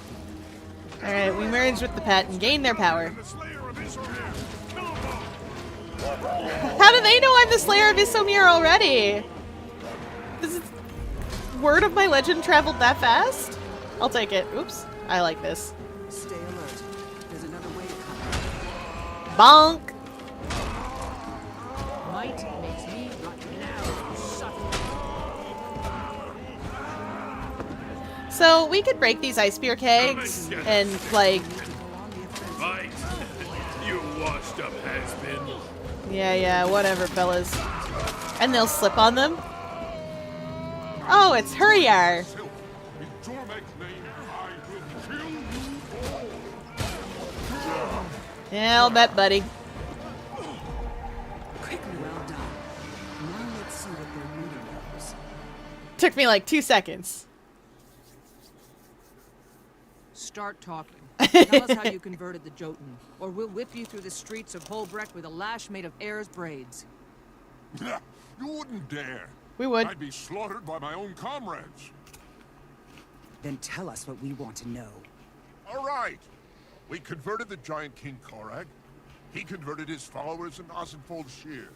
Alright, we merge with the pet and gain their power. The Slayer of Isomir! Kill them all! How do they know I'm the Slayer of Isomir already? This is... Word of my legend traveled that fast? I'll take it. Oops. I like this. Stay alert. There's another way to come. Bonk! Might makes me like now. So, we could break these ice beer kegs and, like... Fight! You washed up has-been. Yeah, whatever, fellas. And they'll slip on them? Oh, it's Hurryar! In Jormek's name, I will kill you all! Yeah, I'll bet, buddy. Well done. Now let's see what their leader knows. Took me like 2 seconds. Start talking. Tell us how you converted the Jotun, or we'll whip you through the streets of Holbrecht with a lash made of Air's braids. You wouldn't dare. We would. I'd be slaughtered by my own comrades. Then tell us what we want to know. All right. We converted the giant King Korag. He converted his followers in Osenfold Shear.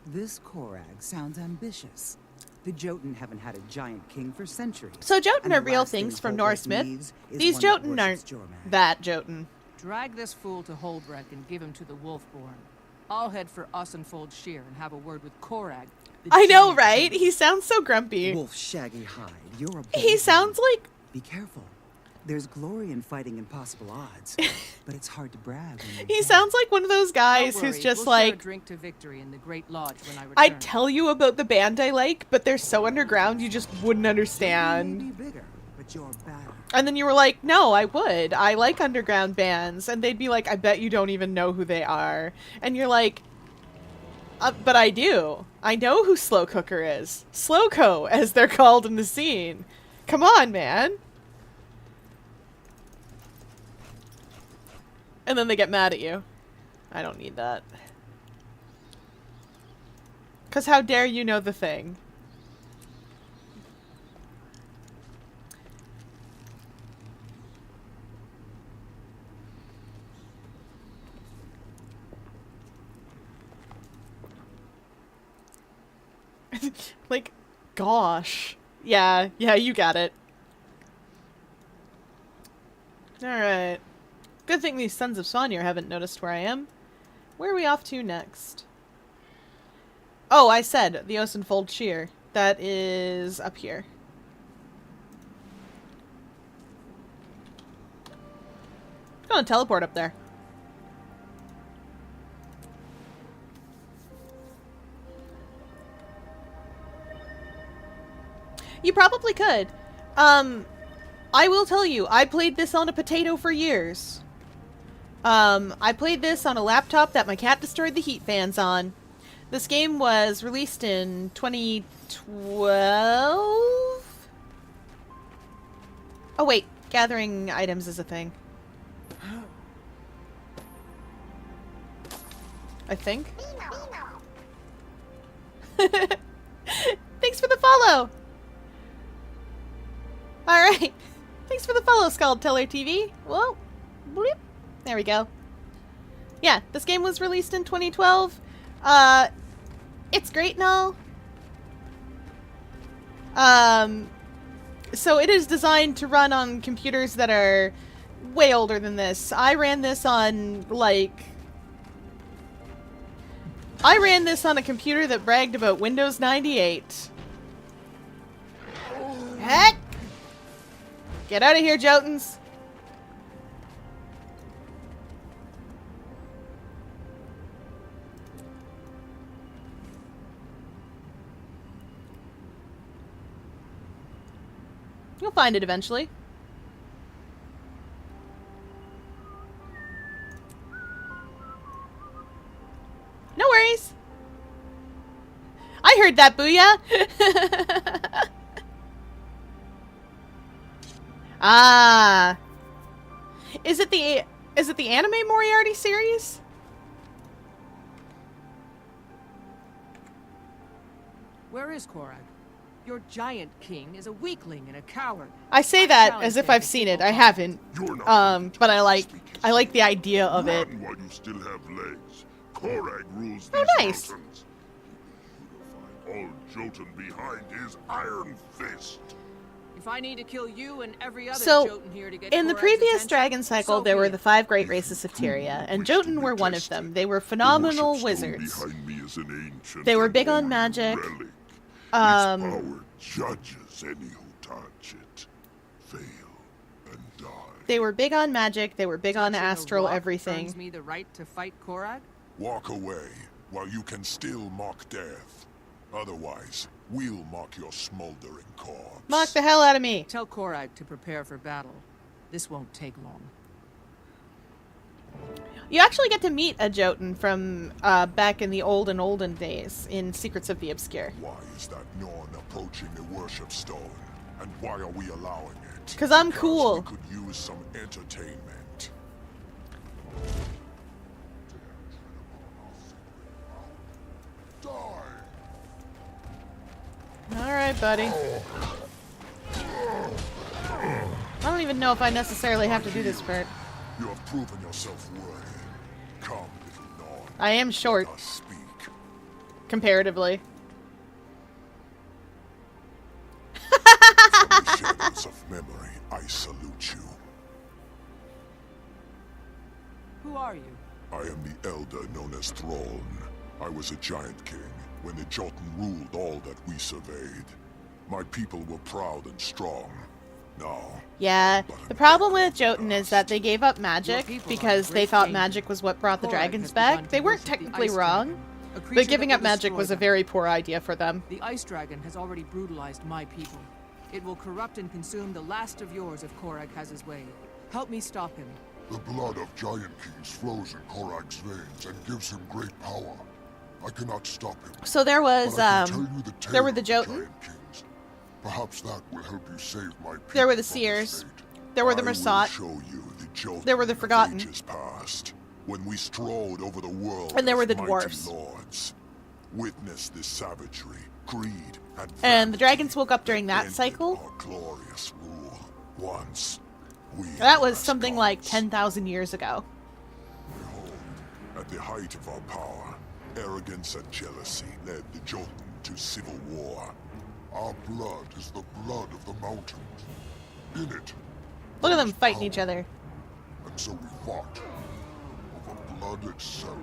This Korag sounds ambitious. The Jotun haven't had a giant king for centuries. So Jotun and are the real last thing things from Holbrecht Norse myth. needs is These one that Jotun aren't worships Jormungandr. that Jotun. Drag this fool to Holbrecht and give him to the Wolfborn. I'll head for Osenfold Shear and have a word with Korag. the I know, giant right? king. He sounds so grumpy. Wolf shaggy hide. You're a bold He man. sounds like... Be careful. There's glory in fighting impossible odds, but it's hard to brag. When you're He dead. sounds like one of those Don't guys worry, who's just we'll share a like... drink to victory in the Great Lodge when I return. I'd tell you about the band I like, but they're so underground you just wouldn't You may understand. be bigger, but you're better. And then you were like, no, I would. I like underground bands. And they'd be like, I bet you don't even know who they are. And you're like, But I do. I know who Slow Cooker is. Slowco, as they're called in the scene. Come on, man. And then they get mad at you. I don't need that. 'Cause how dare you know the thing? Like, gosh. Yeah, you got it. Alright. Good thing these Sons of Sonya haven't noticed where I am. Where are we off to next? Oh, I said the Osenfold Shear. That is up here. I'm gonna teleport up there. You probably could. I will tell you, I played this on a potato for years. I played this on a laptop that my cat destroyed the heat fans on. This game was released in 2012? Oh wait, gathering items is a thing. I think. Thanks for the follow! Alright. Thanks for the follow, Scald Teller TV. Whoa. Bloop. There we go. Yeah, this game was released in 2012. It's great and all. So it is designed to run on computers that are way older than this. I ran this on, like... I ran this on a computer that bragged about Windows 98. Heck! Get out of here, Jotuns! You'll find it eventually. No worries. I heard that, booyah! Ah. Is it the anime Moriarty series? Where is Korag? Your giant king is a weakling and a coward. I say that as if I've seen it. I haven't. You're not But I like the idea of it. Run while you still have legs. Korag rules Oh, these nice. mountains. Unify all Jotun behind his iron fist. If I need to kill you and every other So, Jotun here to get in the Korag's previous attention, Dragon Cycle, so there be were it. the 5 great races of Tyria, and Jotun were one of them. They were phenomenal The worship stone wizards. behind me is an ancient They were and big on holy magic. relic. Its power judges any who touch it, fail, and die. They were big on magic, they were big on Touching a astral rock everything. earns me the right to fight Korag? Walk away, while you can still mock death. Otherwise, we'll mock your smoldering corpse. Mock the hell out of me! Tell Korag to prepare for battle. This won't take long. You actually get to meet a Jotun from back in the olden days in Secrets of the Obscure. Why is that Norn approaching the worship stone? And why are we allowing it? 'Cause I'm Because cool. we could use some entertainment. Die! Alright, buddy. I don't even know if I necessarily have to do this part. You have proven yourself worthy. Come, little Norn. I am short, Let us speak. comparatively. From the shadows of memory, I salute you. Who are you? I am the elder known as Thrall. I was a giant king when the Jotun ruled all that we surveyed. My people were proud and strong. Now, Yeah, the problem with Jotun is that they gave up magic because they thought magic was what brought the dragons back. They weren't technically wrong, but giving up magic was a very poor idea for them. The ice dragon has already brutalized my people. It will corrupt and consume the last of yours if Korag has his way. Help me stop him. the blood of giant kings flows in Korag's veins and gives him great power. I cannot stop him. So there was, But I can tell you the tale there were the of Jotun. Giant Kings. Perhaps that will help you save my people. There were the from Seers. fate. There were the I will Mersat. show you the Jotun There were the of Forgotten. ages past, when we strode over the world And there were as the mighty dwarfs. lords. Witness the savagery, greed, and And the vanity dragons woke up during that ended cycle. Our glorious rule. Once we That was as something like gods. 10,000 years ago. Behold, at the height of our power, arrogance and jealousy led the Jotun to civil war. Our blood is the blood of the mountains. In it, Look at them there is fighting each power. other. And so we fought over blood itself.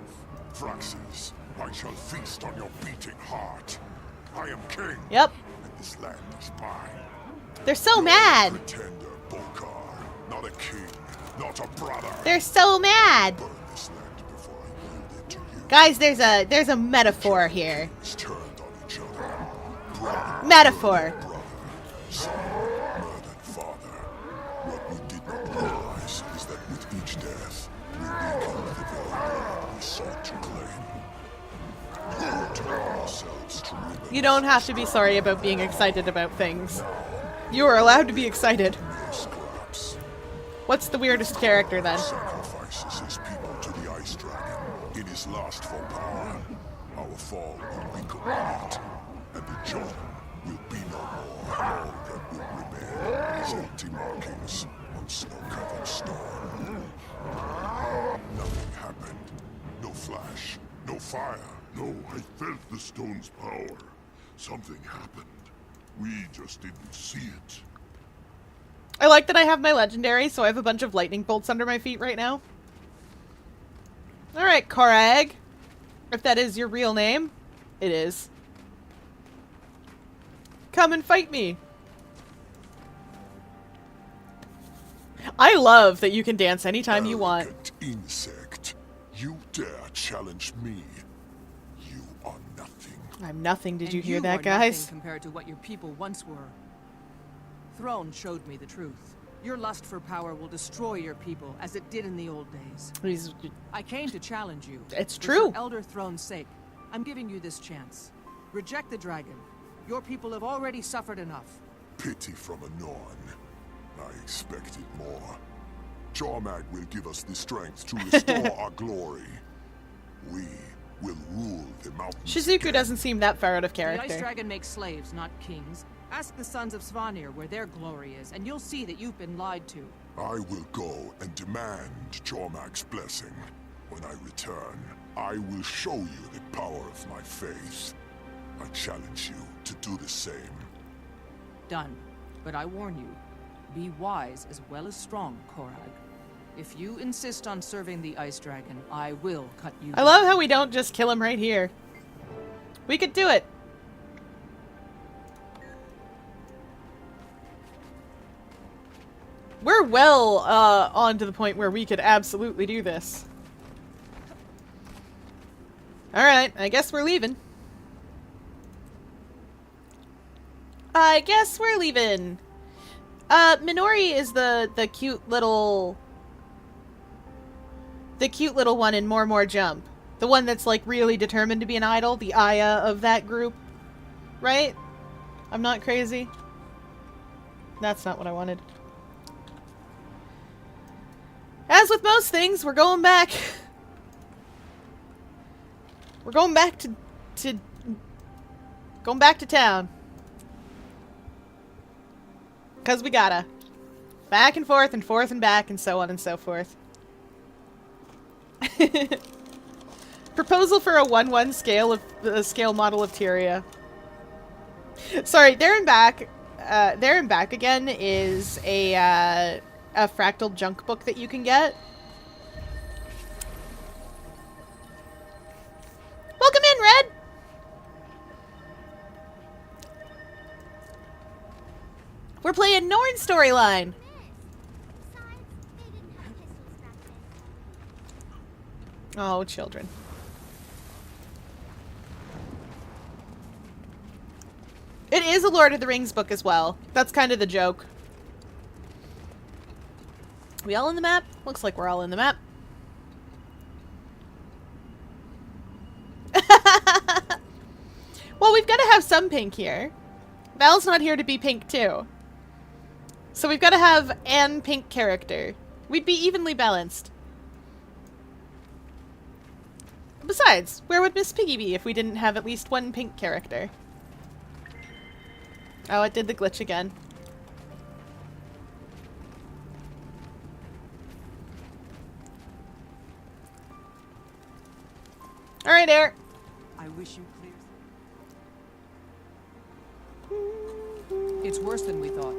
Thraxes, I shall feast on your beating heart. I am king. Yep. And this land is mine. They're so mad. Pretender, Bolkar. Not a king, not a brother. They're so mad. Burn this land before I yield it to you. Guys, there's a metaphor here. Kings turned on each other. Brother, Metaphor. brother, son, murdered father. What we did not realize is that with each death, we weakened the very blood we sought to claim. We turned ourselves to ribbons. You don't have to be sorry about being excited about things. You are allowed to be excited. Mere scraps. What's the weirdest character then? Sacrifices his people to the Ice Dragon in his lust for power. Our fall will be complete, and the Jotun will be no more. All that will remain is empty markings on snow-covered stone. Nothing happened. No flash, no fire. No, I felt the stone's power. Something happened. We just didn't see it. I like that I have my legendary, so I have a bunch of lightning bolts under my feet right now. Alright, Korag. If that is your real name, it is. Come and fight me. I love that you can dance anytime you want. Arrogant insect. You dare challenge me. You are nothing. I'm nothing. Did And you hear are that, nothing guys? compared to what your people once were. Throne showed me the truth. Your lust for power will destroy your people, as it did in the old days. He's, I came to challenge you. It's For true. your Elder Throne's sake, I'm giving you this chance. Reject the dragon. Your people have already suffered enough. Pity from a Norn. I expected more. Jormag will give us the strength to restore our glory. We will rule the mountains. Shizuku again. doesn't seem that far out of The Ice character. Dragon makes slaves, not kings. Ask the sons of Svanir where their glory is, and you'll see that you've been lied to. I will go and demand Jormag's blessing. When I return, I will show you the power of my faith. I challenge you to do the same. Done. But I warn you, be wise as well as strong, Korag. If you insist on serving the Ice Dragon, I will cut you I love how we don't just kill him right here. We could do it. We're well on to the point where we could absolutely do this. Alright, I guess we're leaving. I guess we're leaving. Minori is the cute little... The cute little one in More Jump. The one that's like really determined to be an idol. The Aya of that group. Right? I'm not crazy. That's not what I wanted. As with most things, we're going back. We're going back to going back to town. 'Cause we gotta. Back and forth and back and so on and so forth. Proposal for a 1-1 scale model of Tyria. Sorry, there and back again is a fractal junk book that you can get. Welcome in, Red. We're playing Norn storyline. Oh, children. It is a Lord of the Rings book as well. That's kind of the joke. We all in the map? Looks like we're all in the map. Well, we've got to have some pink here. Val's not here to be pink, too. So we've got to have an pink character. We'd be evenly balanced. Besides, where would Miss Piggy be if we didn't have at least one pink character? Oh, it did the glitch again. Alright, Air. I wish you It's worse than we thought.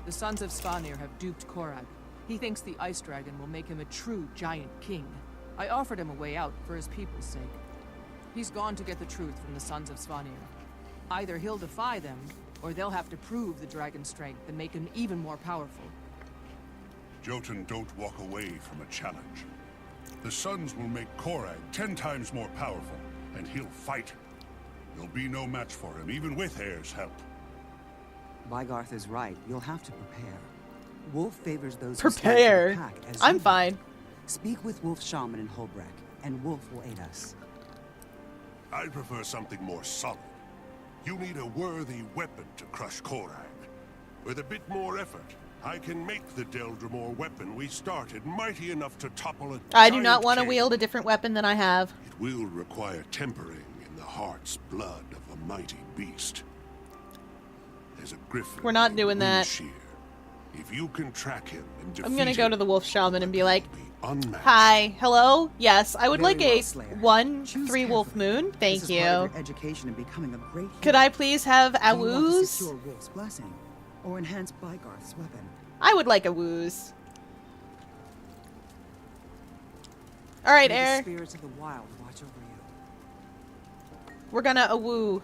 The Sons of Svanir have duped Korag. He thinks the Ice Dragon will make him a true giant king. I offered him a way out for his people's sake. He's gone to get the truth from the Sons of Svanir. Either he'll defy them, or they'll have to prove the dragon's strength and make him even more powerful. Jotun don't walk away from a challenge. The Sons will make Korag 10 times more powerful, and he'll fight him. There'll be no match for him, even with Heir's help. Bygarth is right. You'll have to prepare. Wolf favors those Prepare. who stand for the pack as I'm you do. fine. Speak with Wolf Shaman in Holbreck, and Wolf will aid us. I'd prefer something more solid. You need a worthy weapon to crush Korag. With a bit more effort, I can make the Deldrimor weapon we started mighty enough to topple a I do not giant want to king. wield a different weapon than I have. It will require tempering in the heart's blood of a mighty beast. There's a griffin. We're not named doing that. Moonshear. If you can track him and defeat I'm gonna go him, to the Wolf Shaman and be like, he'll be unmatched. hi, hello, yes, I would Very like well, a Slayer. 1-3 Choose wolf carefully. moon. This Thank is you. part of your education in becoming a great Could hero. I please have a Do you want to woos? secure Wolf's blessing, or enhance Bygarth's weapon? I would like a woos. Alright, May the Air. spirits of the wild watch over you. We're gonna a woo.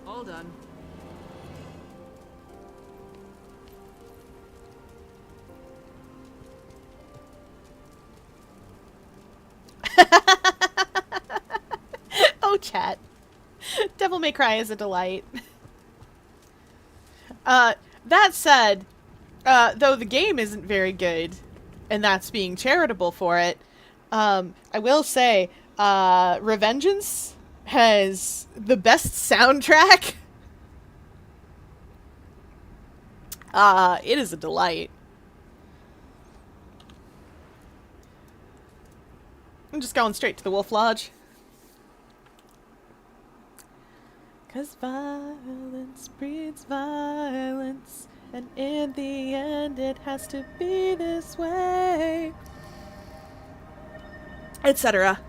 All done. Oh, chat. Devil May Cry is a delight. That said, though the game isn't very good, and that's being charitable for it, I will say, Revengeance has the best soundtrack. It is a delight. I'm just going straight to the Wolf Lodge. 'Cause violence breeds violence, and in the end it has to be this way. Etc.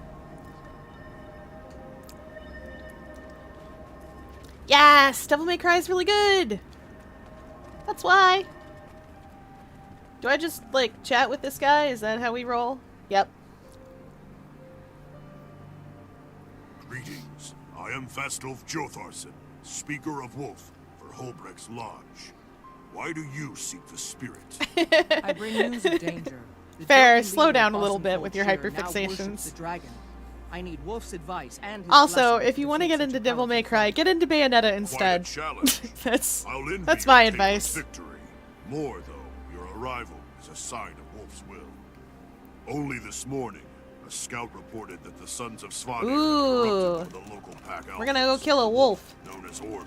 Yes! Devil May Cry is really good! That's why. Do I just, like, chat with this guy? Is that how we roll? Yep. Greetings. I am Fastolf Jotharson, Speaker of Wolf for Holbrecht's Lodge. Why do you seek the spirit? I bring news of danger. The Fair, Jotun slow leader, down a little Bosun bit with your Folcheer, now hyperfixations. worships the dragon. I need Wolf's advice and his Also, blessing if you want to defeat get such into a Devil May powerful Cry, foe. get into Bayonetta instead. Quiet challenge. That's I'll envy that's your my painless advice. Victory. More though, your arrival is a sign of Wolf's will. Only this morning, a scout reported that the Sons of Svanir Ooh. have corrupted one of the local pack We're gonna go alphas, kill a wolf. known as Orby.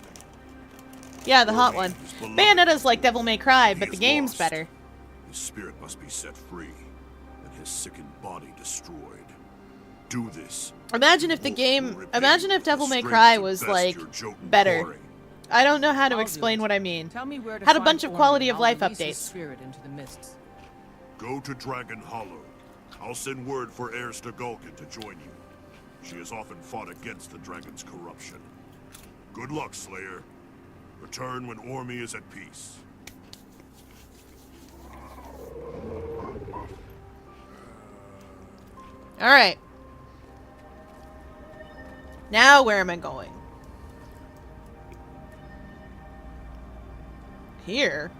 Yeah, the hot Orby one. is beloved. Bayonetta's like Devil May Cry, He but the is game's lost. better. His spirit must be set free, and his sickened body destroyed. Do this. Imagine if the Wolf game. will repay Imagine you if Devil the May strength Cry to was best like your Jotun better. quarry. I don't know how to I'll do explain it. what I mean. Tell me where to Had a find bunch of Orm, quality and of I'll life release his updates. spirit into the mists. Go to Dragon Hollow. I'll send word for heirs to Gulkin to join you. She has often fought against the dragon's corruption. Good luck, Slayer. Return when Ormy is at peace. Alright. Now where am I going? Here?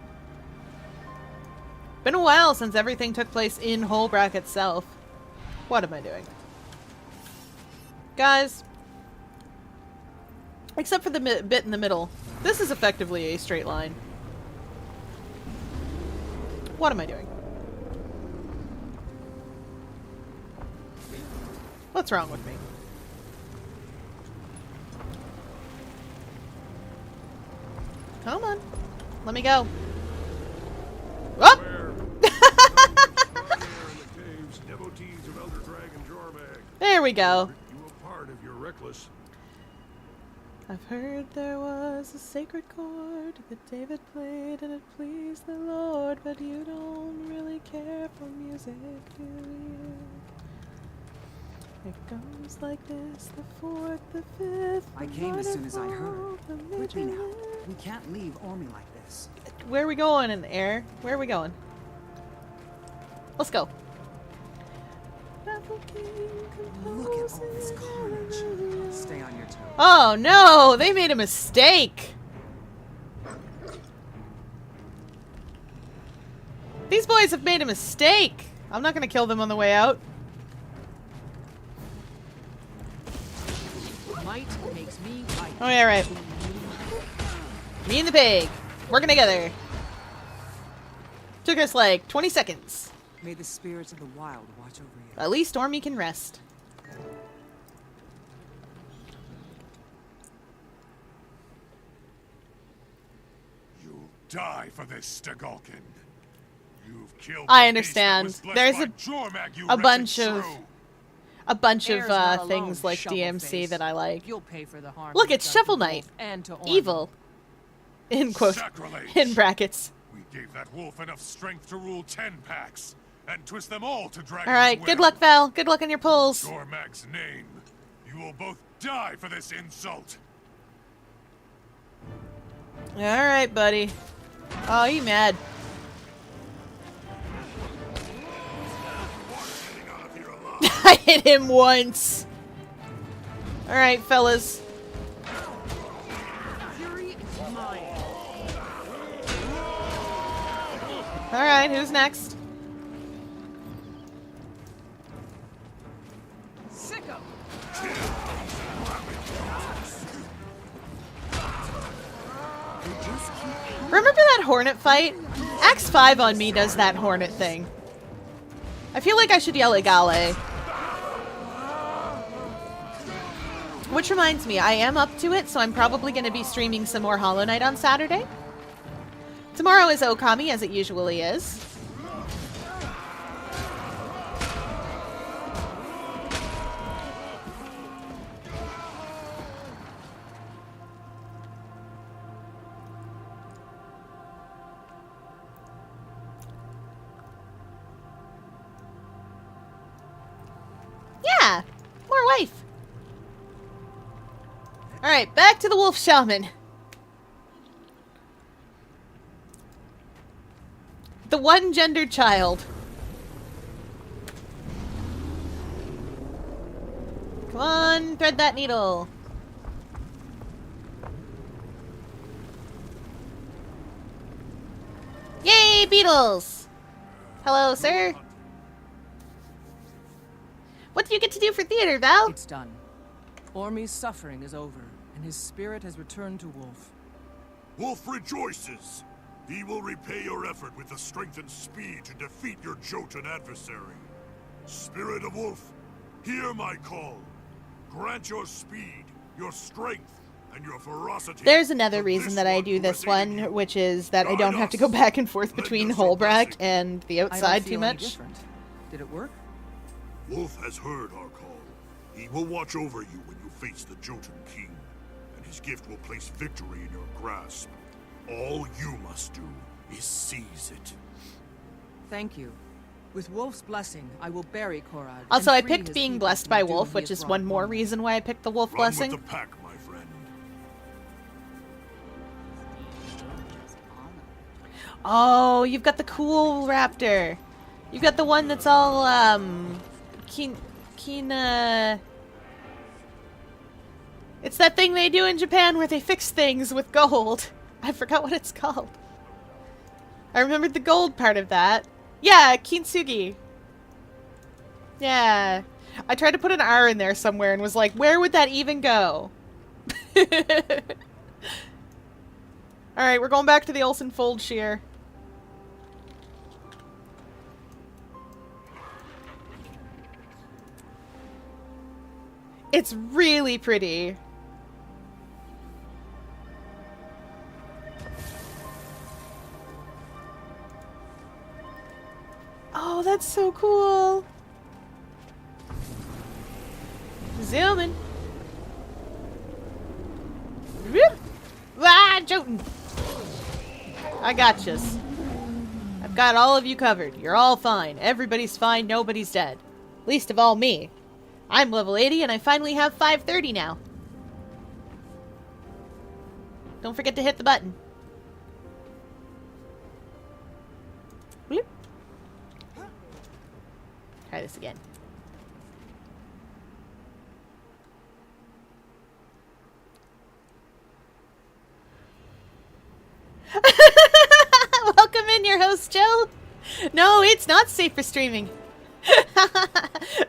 Been a while since everything took place in Holbrook itself. What am I doing? Guys. Except for the bit in the middle. This is effectively a straight line. What am I doing? What's wrong with me? Come on. Let me go. Whoop! Devotees of Elder Dragon Jormag. There we go. You a part of your reckless. I've heard there was a sacred chord that David played and it pleased the Lord, but you don't really care for music, do you? It goes like this, the fourth, the fifth. I came as soon as I heard. With me now. We can't leave Ormy like this. Where are we going in the air? Where are we going? Let's go. Look at all this carnage. Stay on your toes. Oh no, they made a mistake. These boys have made a mistake. I'm not gonna kill them on the way out. Might makes me right. Oh yeah, right. Me and the pig, working together. Took us like 20 seconds. May the spirits of the wild watch over you. At least Stormy can rest. You'll die for this, Stagolkin. You've killed I the understand. beast that was There's blessed by Jormag, you a bunch wretched of- shrew. A bunch Heir's not of alone, things like shovel DMC face. that I like. You'll pay for the harm. Look, you've it's done to Shovel Wolf Knight. and to Ormy. Evil. In quotes. Sacrilege. In brackets. We gave that wolf enough strength to rule 10 packs and twist them all to Dragon's Alright, good will. luck, Val. Good luck on your pulls. Jormag's name. You will both die for this insult. Alright, buddy. Oh, you mad. I hit him once. Alright, fellas. Fury is mine. Alright, who's next? Sicko. Remember that Hornet fight? Axe 5 on me does that Hornet thing. I feel like I should yell at Gale. Which reminds me, I am up to it, so I'm probably going to be streaming some more Hollow Knight on Saturday. Tomorrow is Okami, as it usually is. Yeah, more wife. Alright, back to the wolf shaman. The one gendered child. Come on, thread that needle. Yay, beetles! Hello, sir. What do you get to do for theater, Val? It's done. Ormy's suffering is over, and his spirit has returned to Wolf. Wolf rejoices. He will repay your effort with the strength and speed to defeat your Jotun adversary. Spirit of Wolf, hear my call. Grant your speed, your strength, and your ferocity. There's another to reason this that I one do who this has aided one, you. which is that I Guide don't have to us. go back and forth Lend between us your Holbrack blessing. and the I don't outside feel too any much. different. Did it work? Wolf has heard our call. He will watch over you when you face the Jotun King, and his gift will place victory in your grasp. All you must do is seize it. Thank you. With Wolf's blessing, I will bury Korad. Also, and I free picked his being people blessed from by the doom Wolf, he which has is brought one more upon them. reason why I picked the Wolf Run blessing. with the pack, my friend. Oh, you've got the cool raptor. You've got the one that's all, It's that thing they do in Japan where they fix things with gold. I forgot what it's called. I remembered the gold part of that. Yeah, Kintsugi. Yeah. I tried to put an R in there somewhere and was like, where would that even go? Alright, we're going back to the Olsen Fold Shear. It's really pretty. Oh, that's so cool. Zooming. Whoop. Ah, Jotun. I got yous. I've got all of you covered. You're all fine. Everybody's fine. Nobody's dead. Least of all me. I'm level 80 and I finally have 530 now. Don't forget to hit the button. Bloop. Try this again. Welcome in, your host, Joe. No, it's not safe for streaming.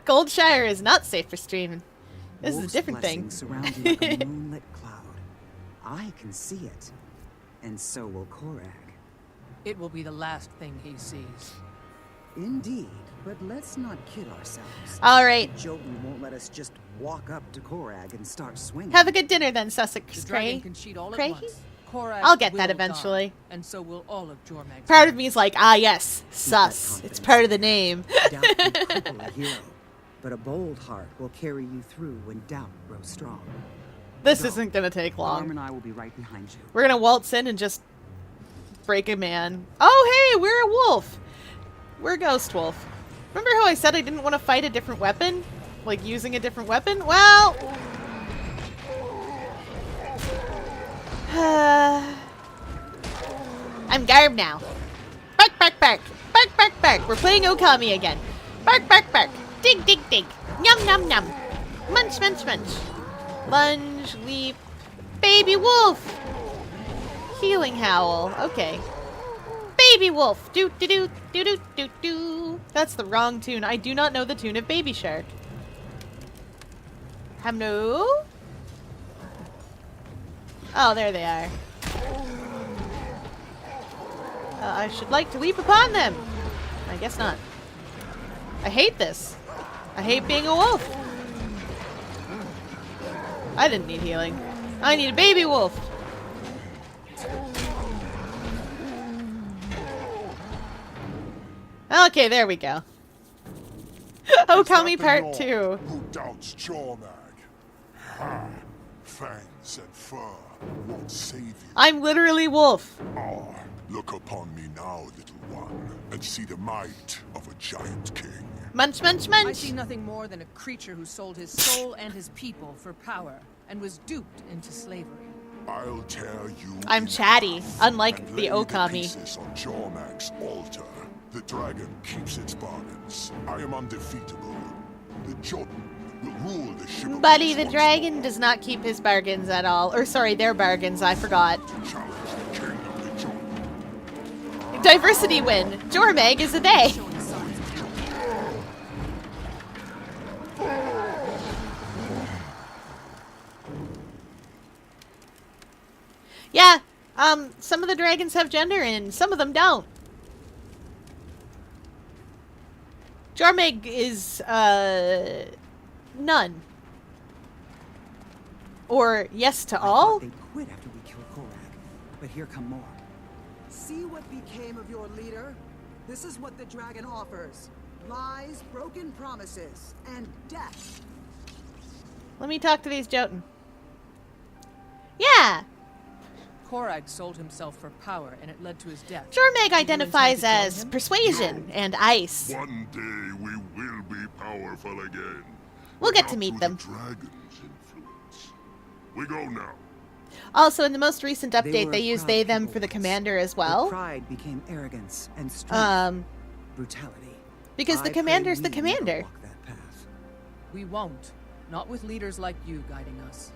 Goldshire is not safe for streaming. This is a different thing. Surround you like a moonlit cloud. I can see it, and so will Korag. It will be the last thing he sees. Indeed, but let's not kid ourselves. All right. Jotun won't let us just walk up to Korag and start swinging. Have a good dinner then, Sussex The dragon Cray. can cheat all Cray? at once. Korag I'll get that will eventually. die, and so will all of Jormag's. Part of me is like, ah, yes, sus. confidence. It's part of the name. Doubt can cripple a hero, but a bold heart will carry you through when doubt grows strong. This Go. isn't gonna take Arm long. and I will be right behind you. We're gonna waltz in and just break a man. Oh, hey, we're a wolf. We're a ghost wolf. Remember how I said I didn't want to fight a different weapon? Like, using a different weapon? Well... I'm Garb now. Bark, bark, bark. Bark, bark, bark. We're playing Okami again. Bark, bark, bark. Dig, dig, dig. Yum, yum, yum. Munch, munch, munch. Lunge, leap. Baby wolf. Healing howl. Okay. Baby wolf. Doo, doo, doo, doo, doo, doo, doo. That's the wrong tune. I do not know the tune of Baby Shark. Hello? Oh, there they are. I should like to leap upon them. I guess not. I hate this. I hate being a wolf. I didn't need healing. I need a baby wolf. Okay, there we go. Okami Part 2. Who doubts Jormag? Ha! Fangs and fur won't save you. I'm literally wolf. Ah, look upon me now, little one, and see the might of a giant king. Munch, munch, I munch. see nothing more than a creature who sold his soul and his people for power, and was duped into slavery. I'll tear you. I'm in chatty, half unlike and the lay Okami. pieces on Jormag's altar. The dragon keeps its bargains. I am undefeatable. The Jotun will rule the ship. Buddy the dragon does not keep his bargains at all. Or sorry, their bargains, I forgot. Challenge the king of the Jotun. Diversity win. Jormag is a they. Yeah, some of the dragons have gender and some of them don't. Jormag is, none. Or yes to I all? thought they'd quit after we killed Korag, but here come more. See what became of your leader? This is what the dragon offers. Lies, broken promises, and death. Let me talk to these Jotun. Yeah, Korag sold himself for power, and it led to his death. Jormag Do you identifies intend to join as him? persuasion and ice. One day we will be powerful again. We'll but get not to meet through them. The dragon's influence. We go now. Also, in the most recent They update, were they a used proud they, them people for the once. commander as Their well. pride became arrogance and strength, brutality. Because the I pray commander's the we never commander. walk that path. We won't. Not with leaders like you guiding us.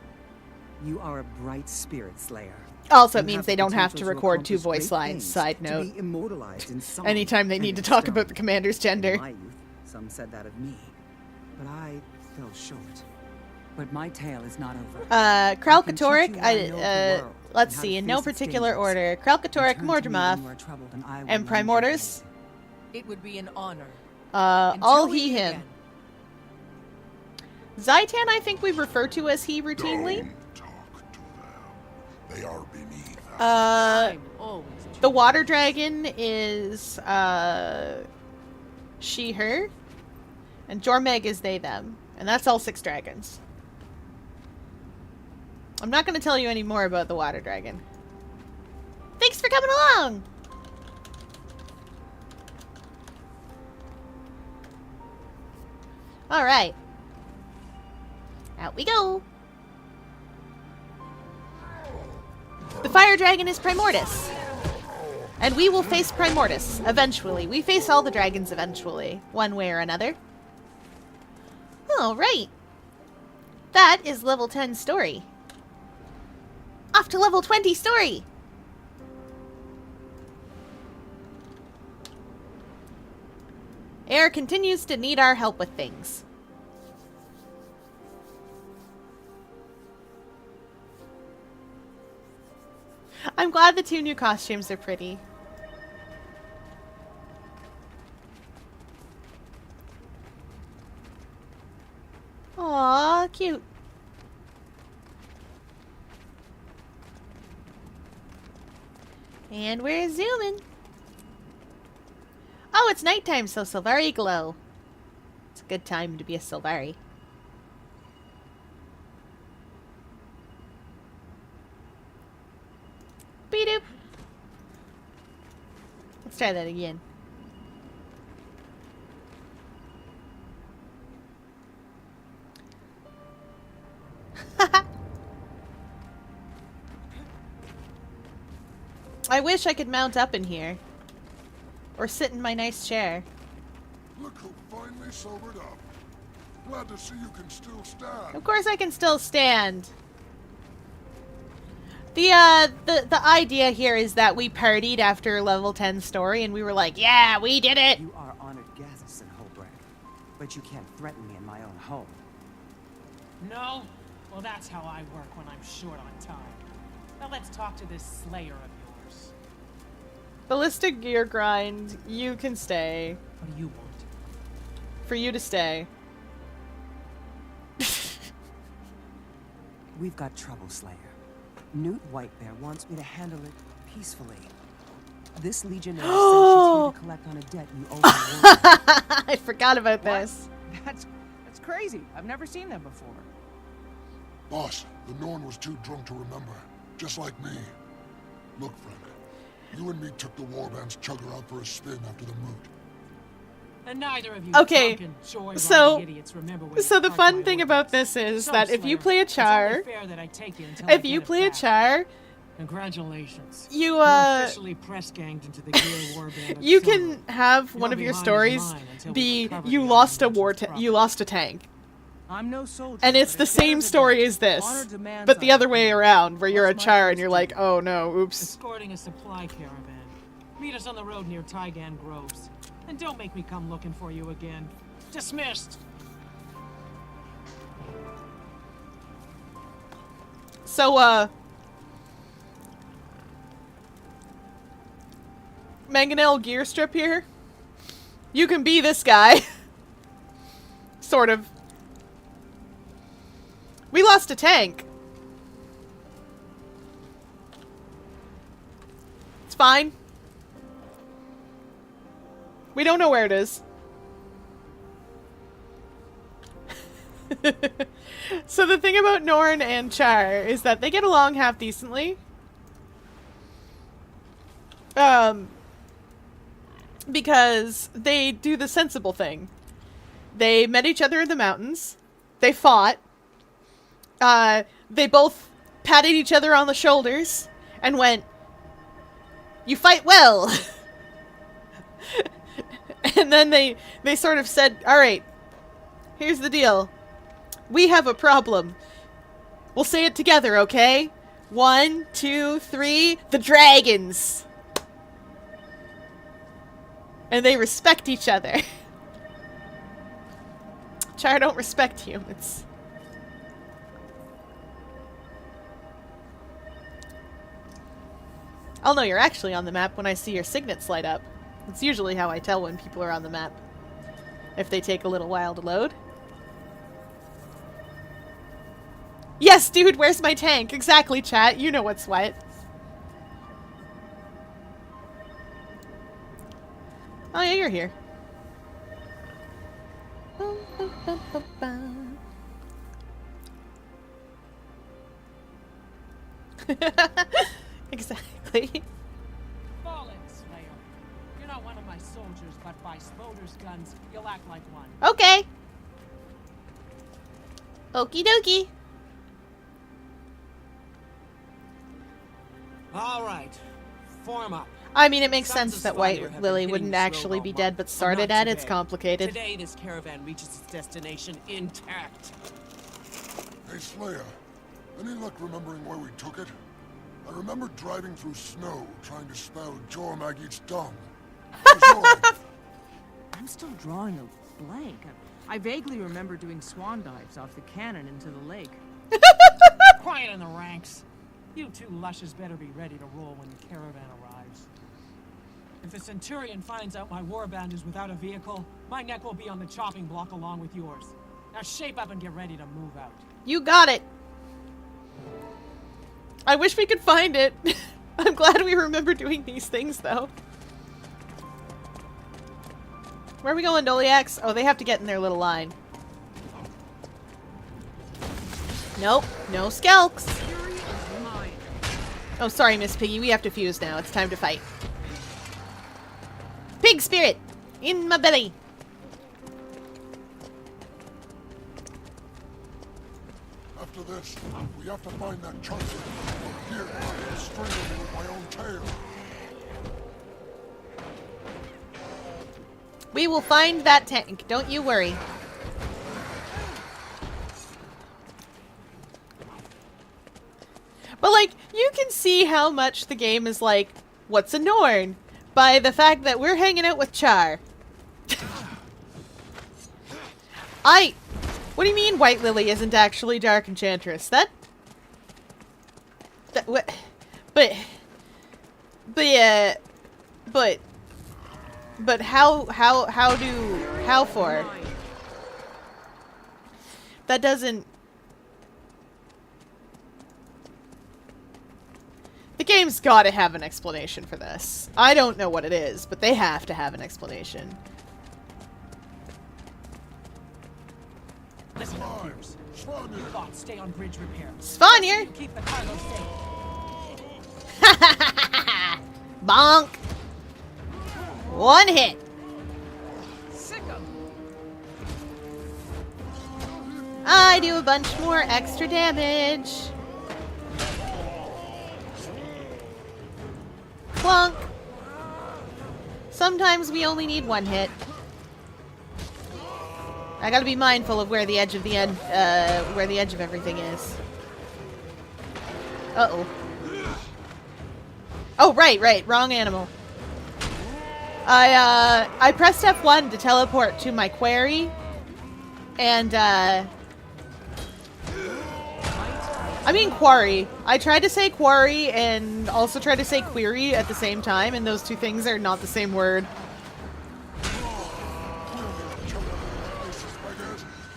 You are a bright spirit, Slayer. Also, it You means have they the don't have to potential record two accomplish voice great lines. things, Side to note. be immortalized in song Anytime they and need to in talk stone. about the commander's gender. In my youth, some said that of me, but I fell short. But my tale is not over. Kralkatorrik, I can teach you what I know of the world let's and how see, to in no face its particular dangers. order. Kralkatorrik, Return to me when Mordremoth, you are troubled, and I will and lend you Primordus. It would be an honor. All Until we he, meet him. again. Zaitan, I think we refer to as he routinely. Don't talk to them. They are beneath us. I'm always The water dragon is, she, her. And Jormeg is they, them. And that's all 6 dragons. I'm not going to tell you any more about the water dragon. Thanks for coming along! Alright. Out we go! The fire dragon is Primordius. And we will face Primordius, eventually. We face all the dragons eventually, one way or another. Alright. That is level 10 story. Off to level 20 story! Air continues to need our help with things. I'm glad the 2 new costumes are pretty. Aww, cute. And we're zooming. Oh, it's nighttime, so Sylvari glow. It's a good time to be a Sylvari. Beep-doop. Let's try that again. I wish I could mount up in here. Or sit in my nice chair. Look who finally sobered up. Glad to see you can still stand. Of course I can still stand. The idea here is that we partied after level 10 story and we were like, yeah, we did it! You are honored guests in Holbrook, but you can't threaten me in my own home. No? Well, that's how I work when I'm short on time. Now let's talk to this slayer of yours. Ballistic gear grind, you can stay. What do you want? For you to stay. We've got trouble, Slayer. Newt Whitebear wants me to handle it peacefully. This legionnaire says she's here to collect on a debt you owe the world. I forgot about What? this. That's crazy. I've never seen them before. Boss, the Norn was too drunk to remember. Just like me. Look, friend. You and me took the warbands chugger out for a spin after the moot. And neither of you Okay, drunken, joy-riding so- idiots remember where So you the parked fun my thing orders. about this is So, that if you Slayer, play a it's only char, fair that I take you until I if you get it play a back. char, Congratulations. you You're officially press ganged into the gear warband of you Silver. can have one Your of your behind is stories mine until we be recover you the lost a Iron war Merchant's property. you lost a tank. I'm no soldier. And it's but the if same there's a story debt, as this, honor demands but the I other way pay. around, where you're a What's my char and first you're like, duty? oh no, oops. Escorting a supply caravan. Meet us on the road near Tygan Groves. And don't make me come looking for you again. Dismissed. So, Mangonel gear strip here. You can be this guy. Sort of. We lost a tank. It's fine. We don't know where it is. So the thing about Norn and Char is that they get along half decently. Because they do the sensible thing. They met each other in the mountains. They fought. They both patted each other on the shoulders and went, "You fight well." And then they sort of said, "All right, here's the deal. We have a problem. We'll say it together, okay? 1, 2, 3, the dragons." And they respect each other. Char don't respect humans. I'll know you're actually on the map when I see your signets light up. That's usually how I tell when people are on the map. If they take a little while to load. Yes, dude, where's my tank? Exactly, chat. You know what's what. Oh, yeah, you're here. Exactly. Fallen Slayer. You're not one of my soldiers, but by Spoder's guns, you'll act like one. Okay. Okie dokie. All right. Form up. I mean, it makes Sons sense of that Svanir White have been Lily hitting wouldn't the actually Slowball be mark, dead, but but started not at. It's today. complicated. Today, this caravan reaches its destination intact. Hey, Slayer. Any luck remembering where we took it? I remember driving through snow, trying to spell Jormagit's dung. I'm still drawing a blank. I vaguely remember doing swan dives off the cannon into the lake. Quiet in the ranks. You two lushes better be ready to roll when the caravan arrives. If the Centurion finds out my warband is without a vehicle, my neck will be on the chopping block along with yours. Now shape up and get ready to move out. You got it. I wish we could find it. I'm glad we remember doing these things, though. Where are we going, Doliax? Oh, they have to get in their little line. Nope. No Skelks. Oh, sorry, Miss Piggy. We have to fuse now. It's time to fight. Pig spirit! In my belly! After this, we have to find that chunk. Here, I'll strangle you with my own tail. We will find that tank. Don't you worry. But, like, you can see how much the game is like, what's a Norn? By the fact that we're hanging out with Char. What do you mean White Lily isn't actually Dark Enchantress? What? But how for? That doesn't... The game's gotta have an explanation for this. I don't know what it is, but they have to have an explanation. Listen up, Pierce. You thoughts stay on bridge repair. Svanir! Keep the cargo safe. Bonk! One hit! Sick 'em. I do a bunch more extra damage. Clunk! Sometimes we only need one hit. I gotta be mindful of where the edge of the end, where the edge of everything is. Uh-oh. Oh, right, wrong animal. I pressed F1 to teleport to my quarry, and, I mean quarry. I tried to say quarry and also tried to say query at the same time, and those two things are not the same word.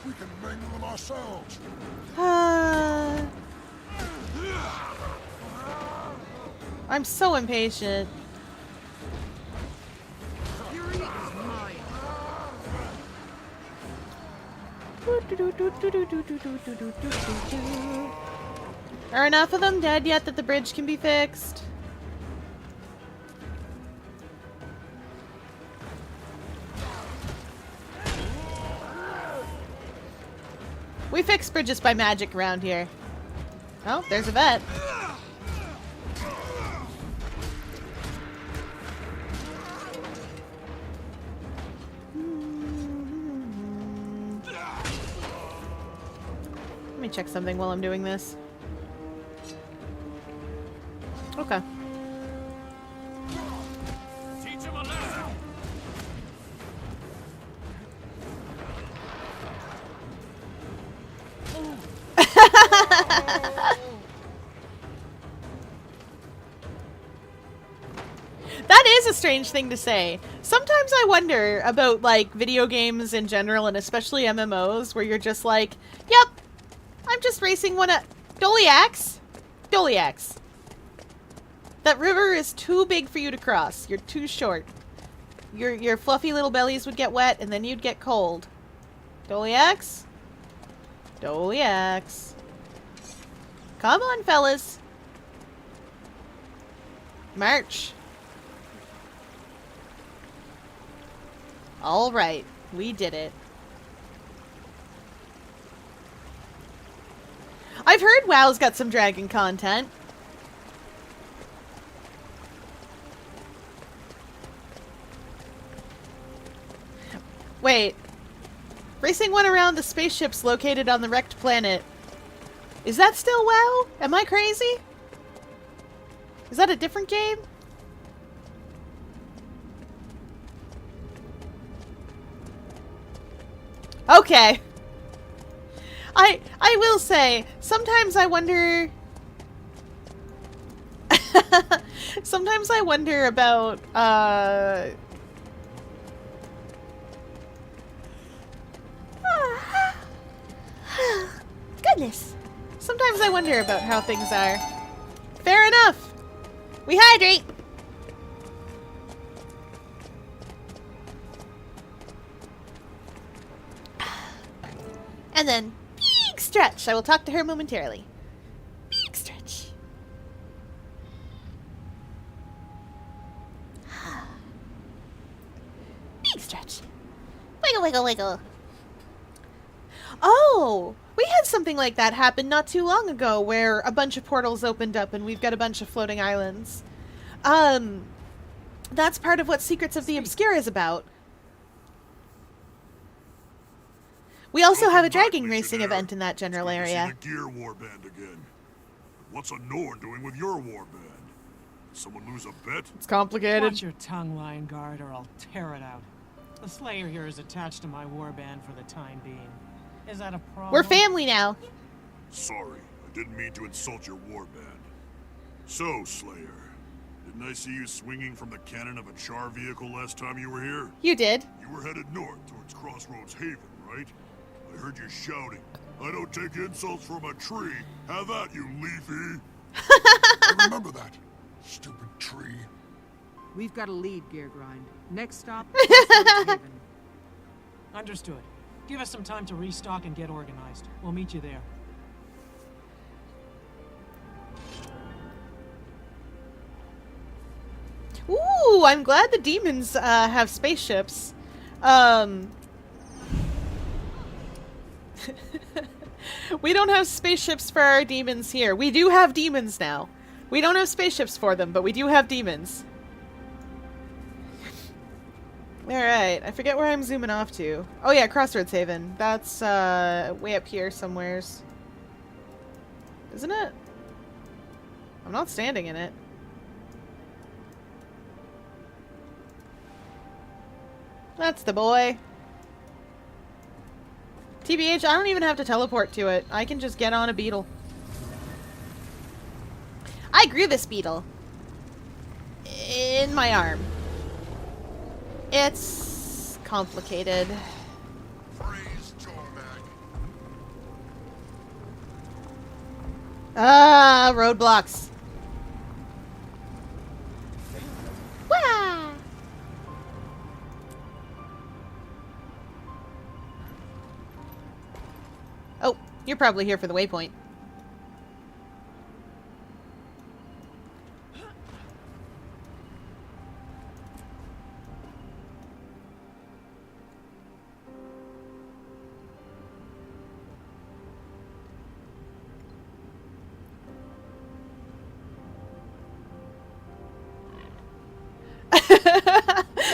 We can mangle them ourselves. I'm so impatient. Are enough of them dead yet that the bridge can be fixed? We fix bridges by magic around here. Oh, there's a vet. Let me check something while I'm doing this. Okay. Teach him a lesson. That is a strange thing to say. Sometimes I wonder about, like, video games in general, and especially MMOs, where you're just like, yep, I'm just racing one of... Doliax? Doliax. That river is too big for you to cross. You're too short. Your fluffy little bellies would get wet, and then you'd get cold. Doliax? Doliax. Come on, fellas. March. All right. We did it. I've heard WoW's got some dragon content. Wait. Racing one around the spaceships located on the wrecked planet. Is that still WoW? Am I crazy? Is that a different game? Okay. I will say, sometimes I wonder... sometimes I wonder about, Goodness. Sometimes I wonder about how things are. Fair enough. We hydrate. And then, big stretch. I will talk to her momentarily. Big stretch. Big stretch. Wiggle, wiggle, wiggle. Oh! We had something like that happen not too long ago where a bunch of portals opened up and we've got a bunch of floating islands. That's part of what Secrets of the Obscure is about. We also have a dragon racing event in that general area. The gear warband again. What's a Norn doing with your warband? Someone lose a bet? It's complicated. Watch your tongue, Lion Guard, or I'll tear it out. The Slayer here is attached to my warband for the time being. Is that a problem? We're family now. Sorry, I didn't mean to insult your warband. So, Slayer, didn't I see you swinging from the cannon of a char vehicle last time you were here? You did. You were headed north towards Crossroads Haven, right? I heard you shouting, "I don't take insults from a tree. Have at you, Leafy." I remember that. Stupid tree. We've got a lead, Gear Grind. Next stop, Crossroads Haven. Understood. Give us some time to restock and get organized. We'll meet you there. Ooh, I'm glad the demons have spaceships. We don't have spaceships for our demons here. We do have demons now. We don't have spaceships for them, but we do have demons. Alright, I forget where I'm zooming off to. Oh yeah, Crossroads Haven. That's way up here somewheres. Isn't it? I'm not standing in it. That's the boy. TBH, I don't even have to teleport to it. I can just get on a beetle. I grew this beetle. In my arm. It's complicated. Praise Tormag. Ah, roadblocks. Wah! Oh, you're probably here for the waypoint.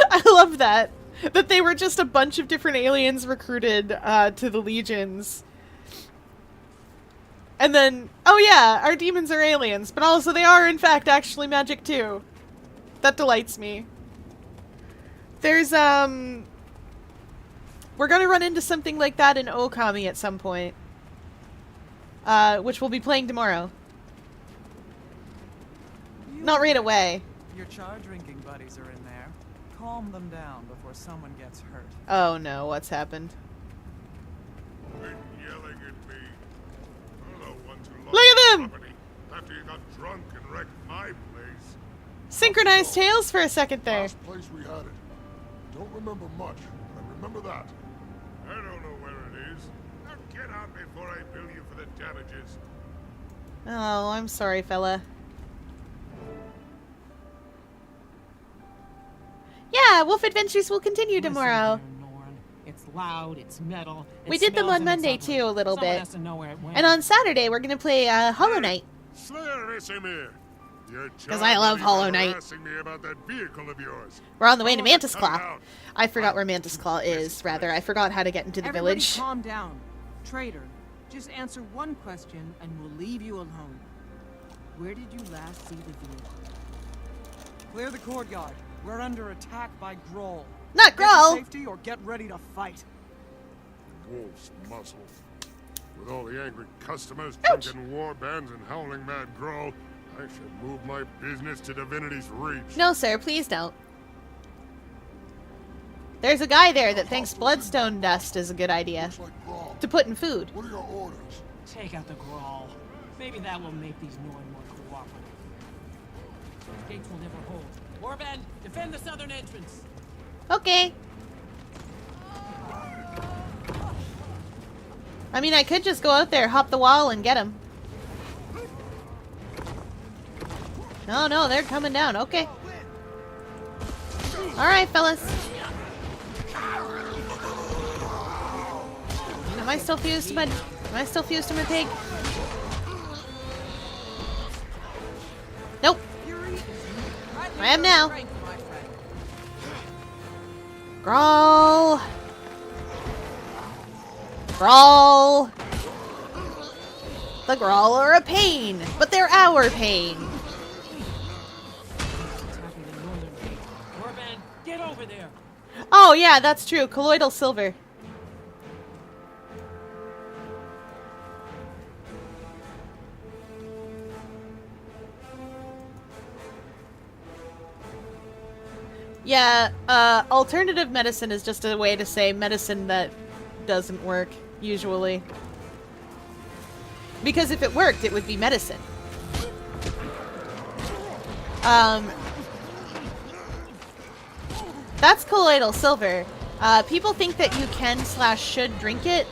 I love that. That they were just a bunch of different aliens recruited to the legions. And then, oh yeah, our demons are aliens, but also they are in fact actually magic too. That delights me. There's, we're gonna run into something like that in Okami at some point. Which we'll be playing tomorrow. Not right away. Your char drinking buddies are in there. Calm them down before someone gets hurt. Oh no, what's happened? Been yelling at me. him! property after you got drunk and wrecked my place. Synchronized tails for a second there. Last place we had it. Don't remember much, but I remember that. I don't know where it is. Now get out before I bill you for the damages. Oh, I'm sorry, fella. Yeah, Wolf Adventures will continue tomorrow. Listen here, Norn. It's loud, it's metal. We did them smells on and it's Monday ugly. too, a little Someone bit. has to know where it went. And on Saturday, we're gonna play Hollow Knight. Slayer Vesemir, Because I love Hollow Knight. Asking me about that vehicle of yours. We're on the way to Tell him Mantis cut it Claw. out. I forgot where Mantis Claw is, rather. I forgot how to get into the Everybody village. calm down. Traitor, just answer one question and we'll leave you alone. Where did you last see the vehicle? Clear the courtyard. We're under attack by Groll. Not Get to Grawl! safety or get ready to fight. Wolf's muscle. With all the angry customers, Ouch. drunken war bands, and howling mad growl, I should move my business to Divinity's reach. No, sir, please don't. There's a guy there that thinks bloodstone dust is a good idea Looks like Brawl. to put in food. What are your orders? Take out the Grawl. Maybe that will make these Norn more cooperative. Those gates will never hold. Warband, defend the southern entrance. Okay. I mean, I could just go out there, hop the wall, and get him. No, no, they're coming down. Okay. Alright, fellas. Am I still fused to my... Am I still fused to my pig? Nope. I am now. Grawl. Grawl. The Grawl are a pain, but they're our pain. Attacking the northern gate. Warband, get over there. Oh yeah, that's true. Colloidal silver. Yeah, alternative medicine is just a way to say medicine that doesn't work, usually. Because if it worked, it would be medicine. That's colloidal silver. People think that you can / should drink it.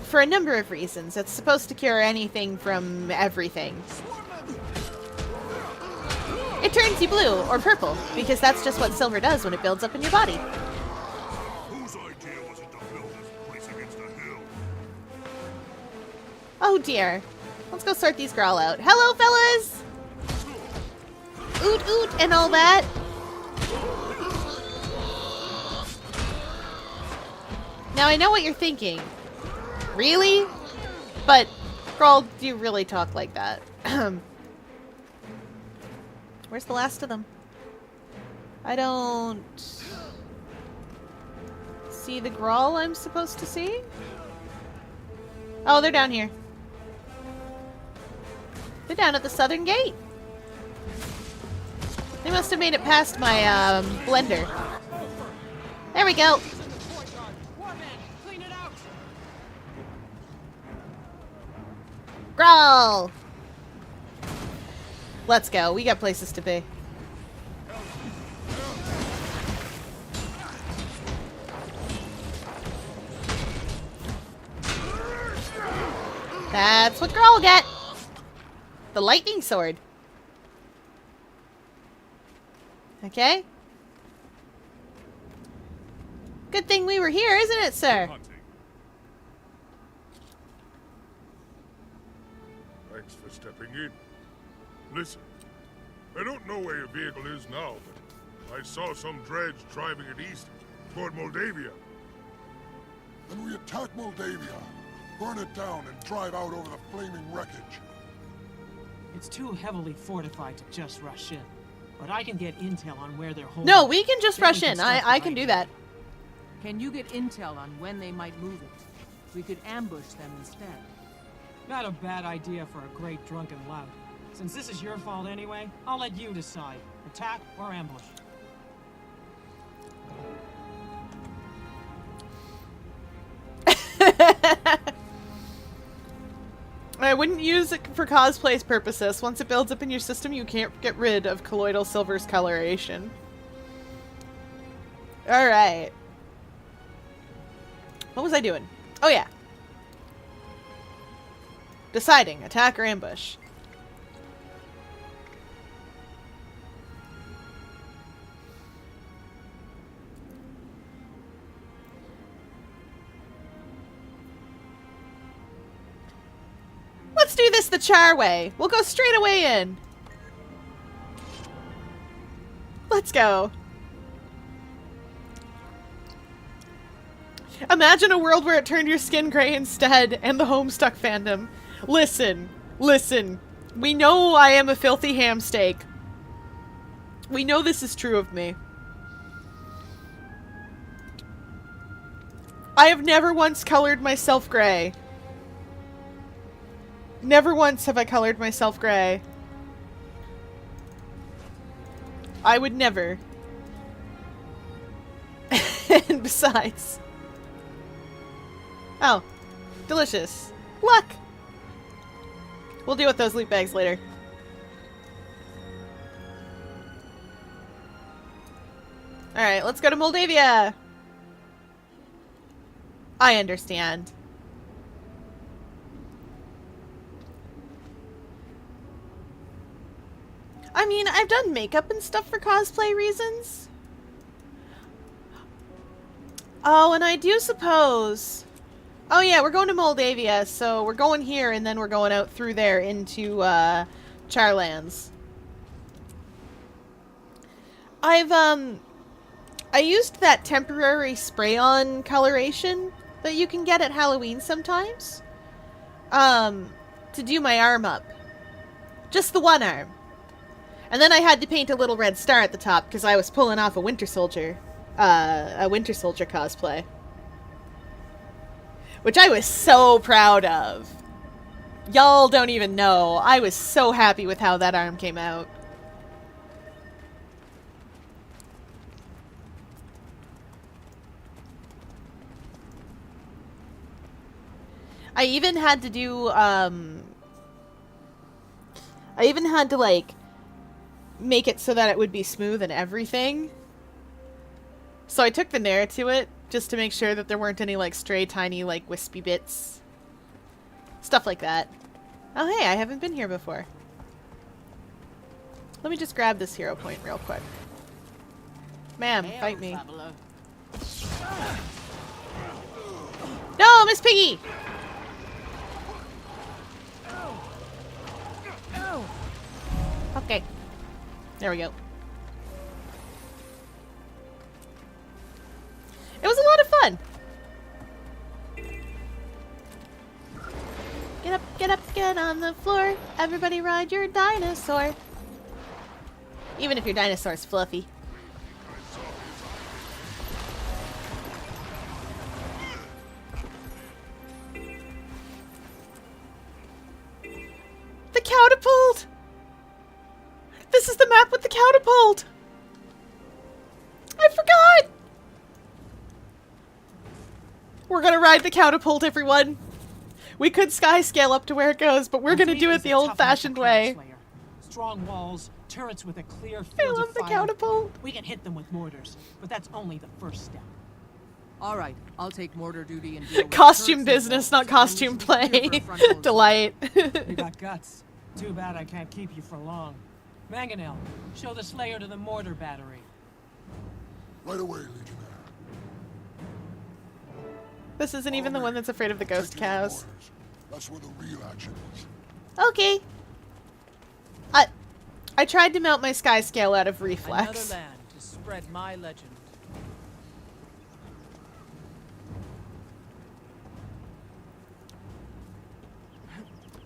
For a number of reasons. It's supposed to cure anything from everything. It turns you blue or purple, because that's just what silver does when it builds up in your body. Whose idea was it to build this place against a hill? Oh dear. Let's go sort these Grawl out. Hello, fellas! Oot oot and all that. Now I know what you're thinking. Really? But, Grawl, do you really talk like that? Where's the last of them? I don't see the Grawl I'm supposed to see. Oh, they're down here. They're down at the southern gate. They must have made it past my blender. There we go. Warband, clean it out. Grawl! Let's go. We got places to be. That's what Grawl get. The lightning sword. Okay. Good thing we were here, isn't it, sir? Hunting. Thanks for stepping in. Listen, I don't know where your vehicle is now, but I saw some dredge driving it east toward Moldavia. Then we attack Moldavia, burn it down, and drive out over the flaming wreckage. It's too heavily fortified to just rush in. But I can get intel on where they're holding. No, we can just Then we rush can in. start I can fighting. do that. Can you get intel on when they might move it? We could ambush them instead. Not a bad idea for a great drunken lout. Since this is your fault anyway, I'll let you decide. Attack or ambush. I wouldn't use it for cosplay purposes. Once it builds up in your system, you can't get rid of colloidal silver's coloration. Alright. What was I doing? Oh yeah. Deciding, attack or ambush. Let's do this the Char way. We'll go straight away in. Let's go. Imagine a world where it turned your skin gray instead and the Homestuck fandom. Listen, listen. We know I am a filthy ham steak. We know this is true of me. I have never once colored myself gray. Never once have I colored myself gray. I would never. And besides... Oh. Delicious. Luck! We'll deal with those loot bags later. Alright, let's go to Moldavia! I understand. I mean, I've done makeup and stuff for cosplay reasons. Oh, and I do suppose... Oh yeah, we're going to Moldavia, so we're going here and then we're going out through there into, Charlands. I used that temporary spray-on coloration that you can get at Halloween sometimes, to do my arm up. Just the one arm. And then I had to paint a little red star at the top because I was pulling off a Winter Soldier cosplay. Which I was so proud of. Y'all don't even know. I was so happy with how that arm came out. I even had to do, like, make it so that it would be smooth and everything. So I took the Nair to it, just to make sure that there weren't any, like, stray, tiny, like, wispy bits. Stuff like that. Oh, hey, I haven't been here before. Let me just grab this hero point real quick. Ma'am, fight me. No, Miss Piggy! Okay. There we go. It was a lot of fun. Get up, get on the floor. Everybody ride your dinosaur. Even if your dinosaur's fluffy. The catapult! This is the map with the catapult! I forgot! We're gonna ride the catapult, everyone. We could sky scale up to where it goes, but we're gonna do it the old-fashioned way. Strong walls, turrets with a clear I field love of the fire. catapult. We can hit them with mortars, but that's only the first step. All right, I'll take mortar duty and deal with Costume turrets and business, walls. not costume And play. leave you for a frontal Delight. You got guts. Too bad I can't keep you for long. Mangonel, show the Slayer to the mortar battery. Right away, Legionnaire. This isn't even the one that's afraid of the ghost Take your cows. orders. That's where the real action is. Okay. I tried to mount my sky scale out of reflex. Another land to spread my legend.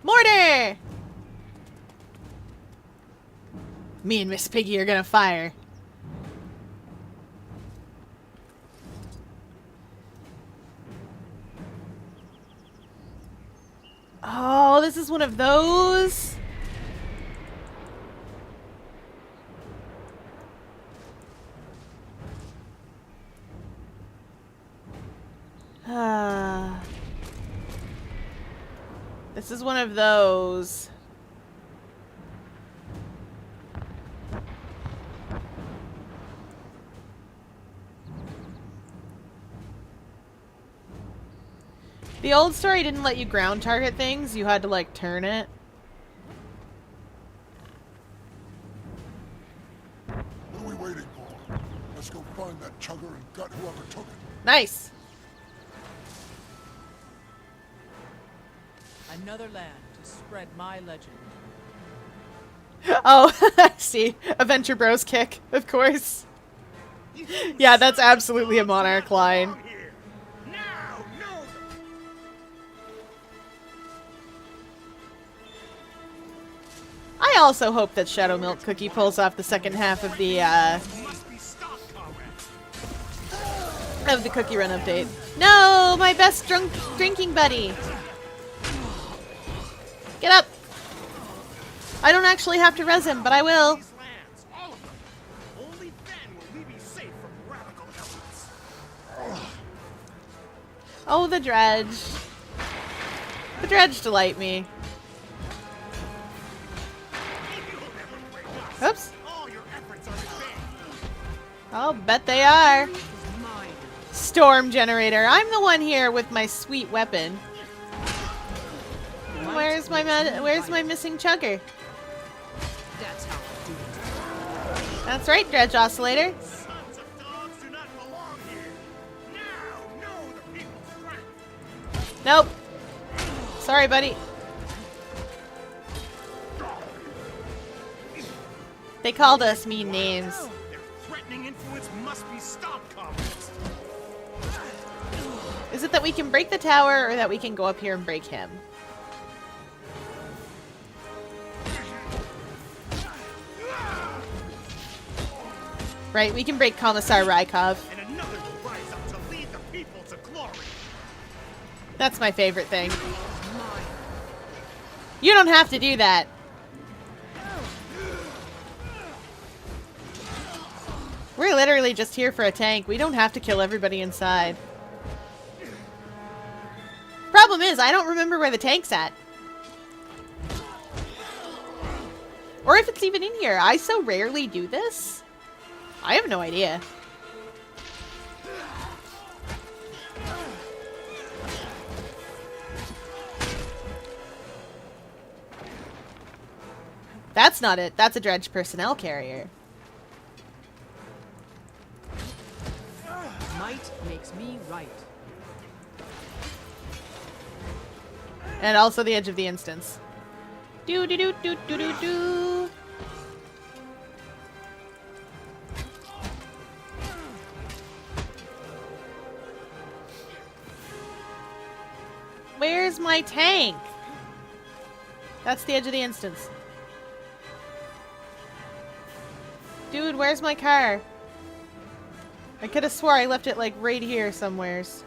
Mortar! Me and Miss Piggy are gonna fire. Oh, this is one of those. This is one of those. The old story didn't let you ground target things. You had to, like, turn it. What are we waiting for? Let's go find that chugger and gut whoever took it. Nice. Another land to spread my legend. Oh, I see. Adventure Bros kick, of course. Yeah, that's absolutely a Monarch line. I also hope that Shadow Milk Cookie pulls off the second half of the Cookie Run update. No, my best drinking buddy. Get up. I don't actually have to res him, but I will. Oh, the dredge. The dredge delight me. Oops. I'll bet they are. Storm generator. I'm the one here with my sweet weapon. Where's my missing chugger? That's how I do it. That's right, Dredge Oscillator. Nope. Sorry, buddy. They called us mean names. Their threatening influence must be stopped, comrades. Is it that we can break the tower or that we can go up here and break him? Right, we can break Commissar Rykov. And another will rise up to lead the people to glory. That's my favorite thing. You don't have to do that. We're literally just here for a tank. We don't have to kill everybody inside. Problem is, I don't remember where the tank's at. Or if it's even in here. I so rarely do this. I have no idea. That's not it. That's a dredge personnel carrier. Might makes me right. And also the edge of the instance. Do do do do do do do. Where's my tank? That's the edge of the instance. Dude, where's my car? I could have swore I left it like right here somewheres.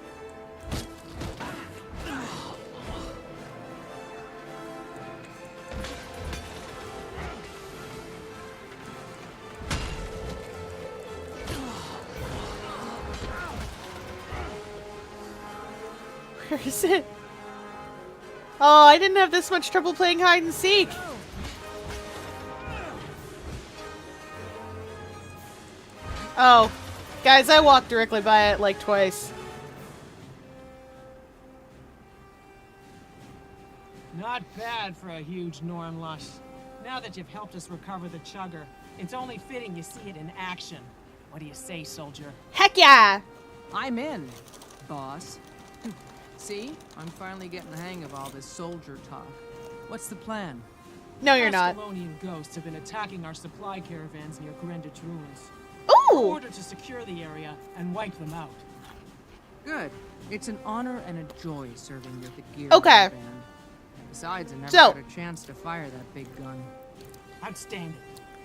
Where is it? Oh, I didn't have this much trouble playing hide and seek. Oh, guys, I walked directly by it like twice. Not bad for a huge Norn lush. Now that you've helped us recover the chugger, it's only fitting you see it in action. What do you say, soldier? Heck yeah! I'm in, boss. See? I'm finally getting the hang of all this soldier talk. What's the plan? No, you're not. Ascalonian ghosts have been attacking our supply caravans near Grendich ruins. Ooh! Order to secure the area and wipe them out. Good. It's an honor and a joy serving with the gear Okay. of the band. Besides, I never So- got a chance to fire that big gun. Outstanding.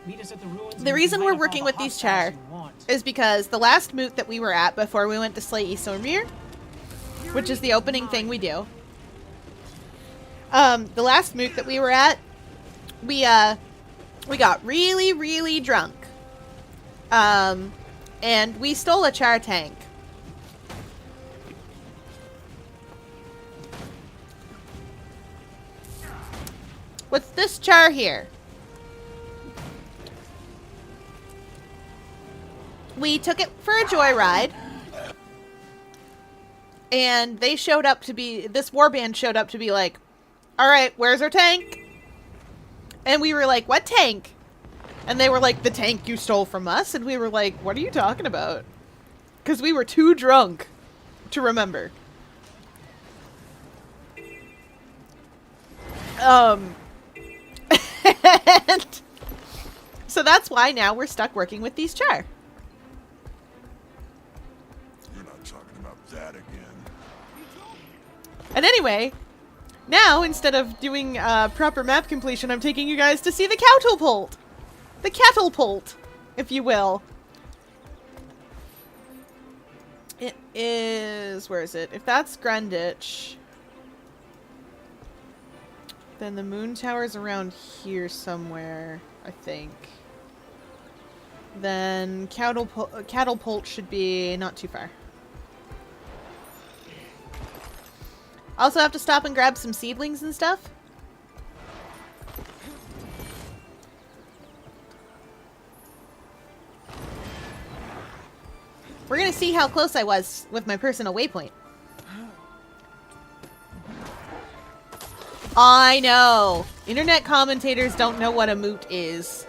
Meet us at the ruins. and The you reason can we're light up all working the with these hostiles char you want. is because the last moot that we were at before we went to slay Isomir, which is the opening thing we do. The last moot that we were at, we got really, really drunk. And we stole a char tank. What's this char here? We took it for a joyride. And they showed up to be... This warband showed up to be like, alright, where's our tank? And we were like, what tank? And they were like, the tank you stole from us. And we were like, what are you talking about? Because we were too drunk to remember. And so that's why now we're stuck working with these char. You're not talking about that again. And anyway, now instead of doing proper map completion, I'm taking you guys to see the catapult. The catapult, if you will. It is... Where is it? If that's Greenwich, then the moon tower's around here somewhere, I think. Then catapult should be not too far. Also have to stop and grab some seedlings and stuff. We're gonna see how close I was with my personal waypoint. I know. Internet commentators don't know what a moot is.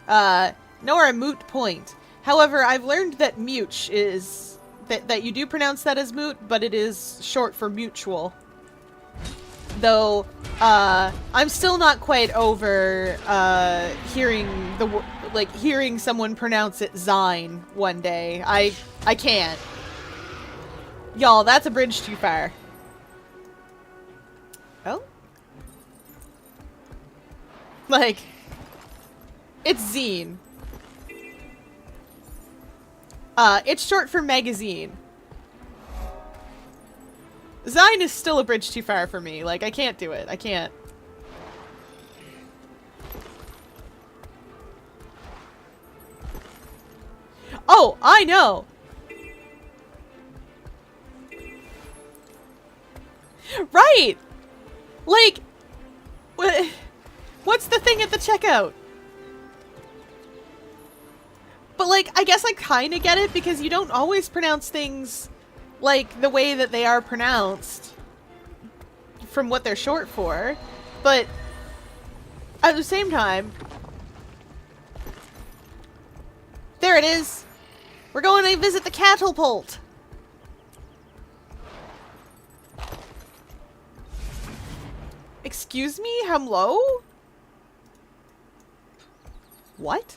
Nor a moot point. However, I've learned that mute is... That you do pronounce that as moot, but it is short for mutual. Though, I'm still not quite over, hearing someone pronounce it Zine one day. I can't. Y'all, that's a bridge too far. Oh? Like, it's zine. It's short for magazine. Zine is still a bridge too far for me. Like, I can't do it. I can't. Oh, I know! Right! Like, what's the thing at the checkout? But, like, I guess I kind of get it because you don't always pronounce things, like, the way that they are pronounced from what they're short for. But, at the same time, there it is. We're going to visit the catapult. Excuse me? Hello? What?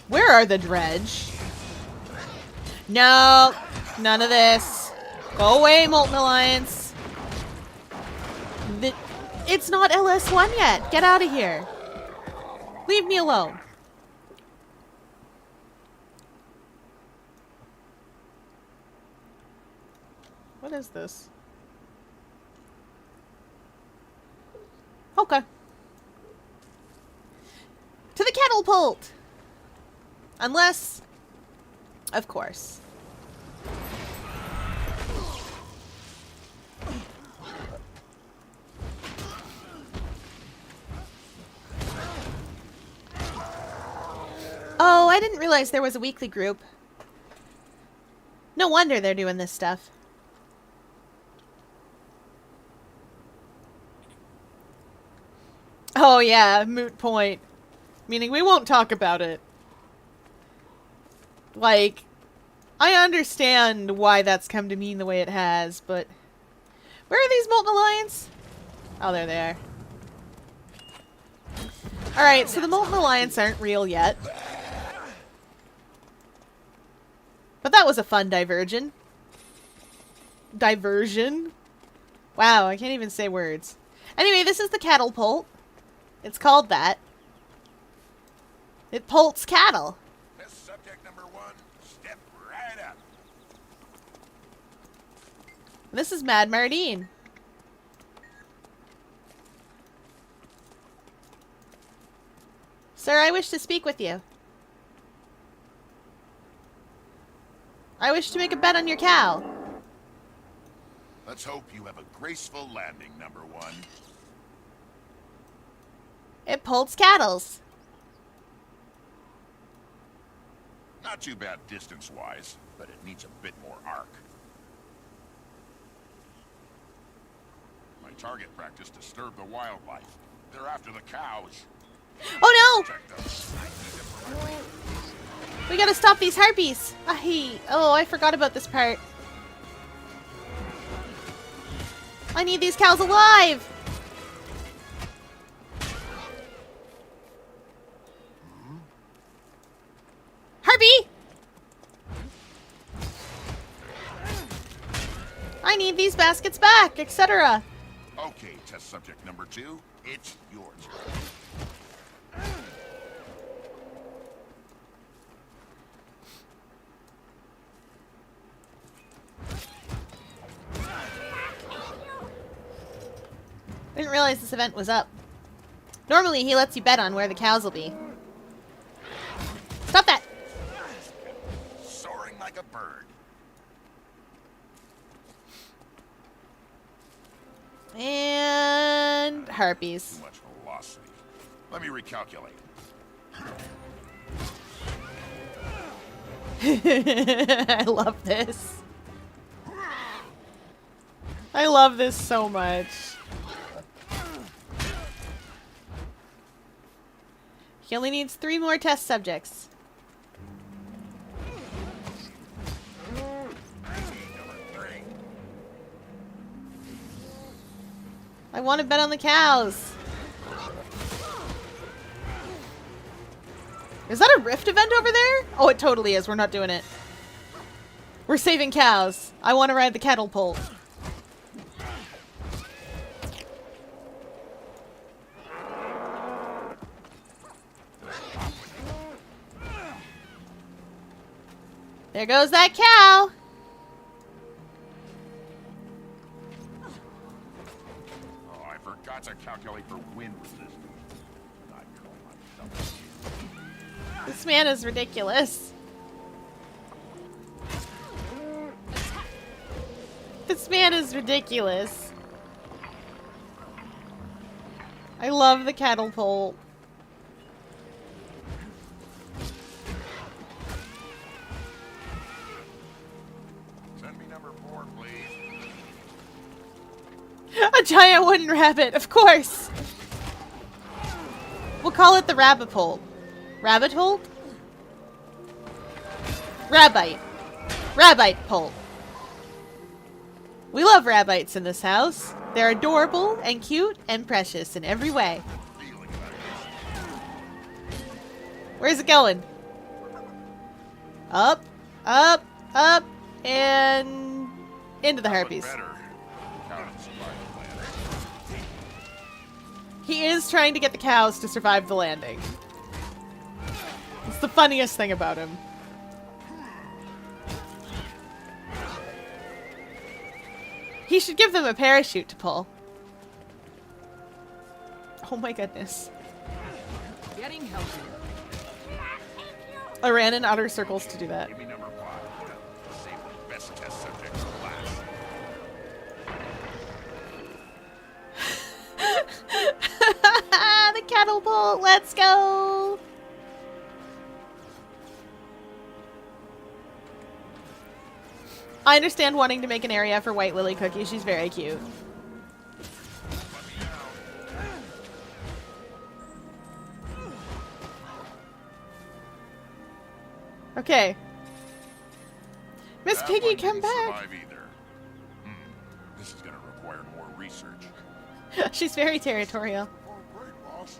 Where are the dredge? No, none of this. Go away, Molten Alliance. It's not LS1 yet. Get out of here. Leave me alone. What is this? Okay. To the catapult! Unless, of course. Oh, I didn't realize there was a weekly group. No wonder they're doing this stuff. Oh yeah, moot point. Meaning we won't talk about it. Like, I understand why that's come to mean the way it has, but... Where are these Molten Alliance? Oh, there they are. Alright, so the Molten Alliance aren't real yet. But that was a fun diversion. Diversion? Wow, I can't even say words. Anyway, this is the catapult. It's called that. It pults cattle. That's subject number 1. Step right up. This is Mad Mardine. Sir, I wish to speak with you. I wish to make a bet on your cow. Let's hope you have a graceful landing, number one. It pulled cattles. Not too bad distance-wise, but it needs a bit more arc. My target practice disturbed the wildlife. They're after the cows. Oh no! Check them. I need them for my race. We gotta stop these harpies. Oh, I forgot about this part. I need these cows alive. Harpy! I need these baskets back, etc. Okay, test subject number 2, it's your turn. I didn't realize this event was up. Normally, he lets you bet on where the cows will be. Stop that! Soaring like a bird. And harpies. Too much velocity. Let me recalculate. I love this. I love this so much. He only needs 3 more test subjects. I want to bet on the cows. Is that a rift event over there? Oh, it totally is. We're not doing it. We're saving cows. I want to ride the cattle pole. There goes that cow. Oh, I forgot to calculate for wind resistance. Not curling myself. This man is ridiculous. This man is ridiculous. I love the cattle pole. Send me number 4, please. A giant wooden rabbit, of course. We'll call it the rabbit hole. Rabbit hole? Rabbite. Rabbite pole. We love rabbites in this house. They're adorable and cute and precious in every way. Feeling about Where's it going? Up, up, up, and into the harpies. better. Count and survive the land. He is trying to get the cows to survive the landing. It's the funniest thing about him. He should give them a parachute to pull. Oh my goodness. Getting healthier. I ran in outer circles to do that. Give me number 5. Save the best test subject for last. The catapult, let's go! I understand wanting to make an area for White Lily Cookie. She's very cute. Okay. Miss That Piggy, one come didn't back. survive either. This is gonna require more research. She's very territorial. Oh, great, boss.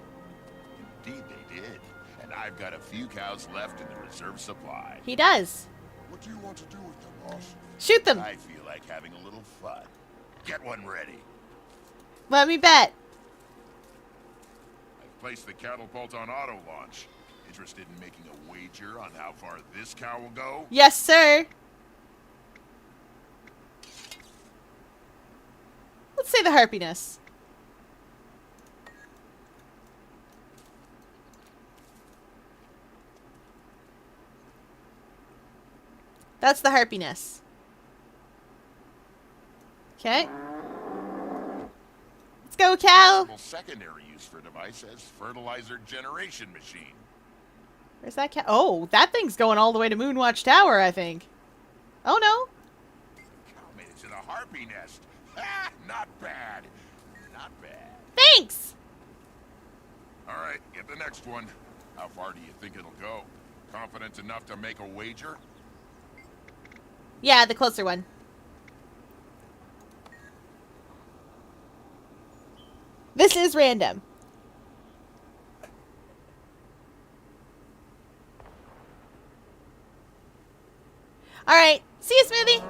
Indeed they did. And I've got a few cows left in the reserve supply. He does. What do you want to do with them, boss? Shoot them. I feel like having a little fun. Get one ready. Let me bet. I've placed the catapult on auto launch. Interested in making a wager on how far this cow will go? Yes, sir. Let's say the harpiness. That's the harpiness. Okay. Let's go, Cal. Secondary use for device as fertilizer generation machine. Where's that cat? Oh, that thing's going all the way to Moonwatch Tower, I think. Oh, no. Cow made it to the harpy nest. Ah, not bad. Not bad. Thanks. All right, get the next one. How far do you think it'll go? Confident enough to make a wager? Yeah, the closer one. This is random. All right. See you, Smoothie.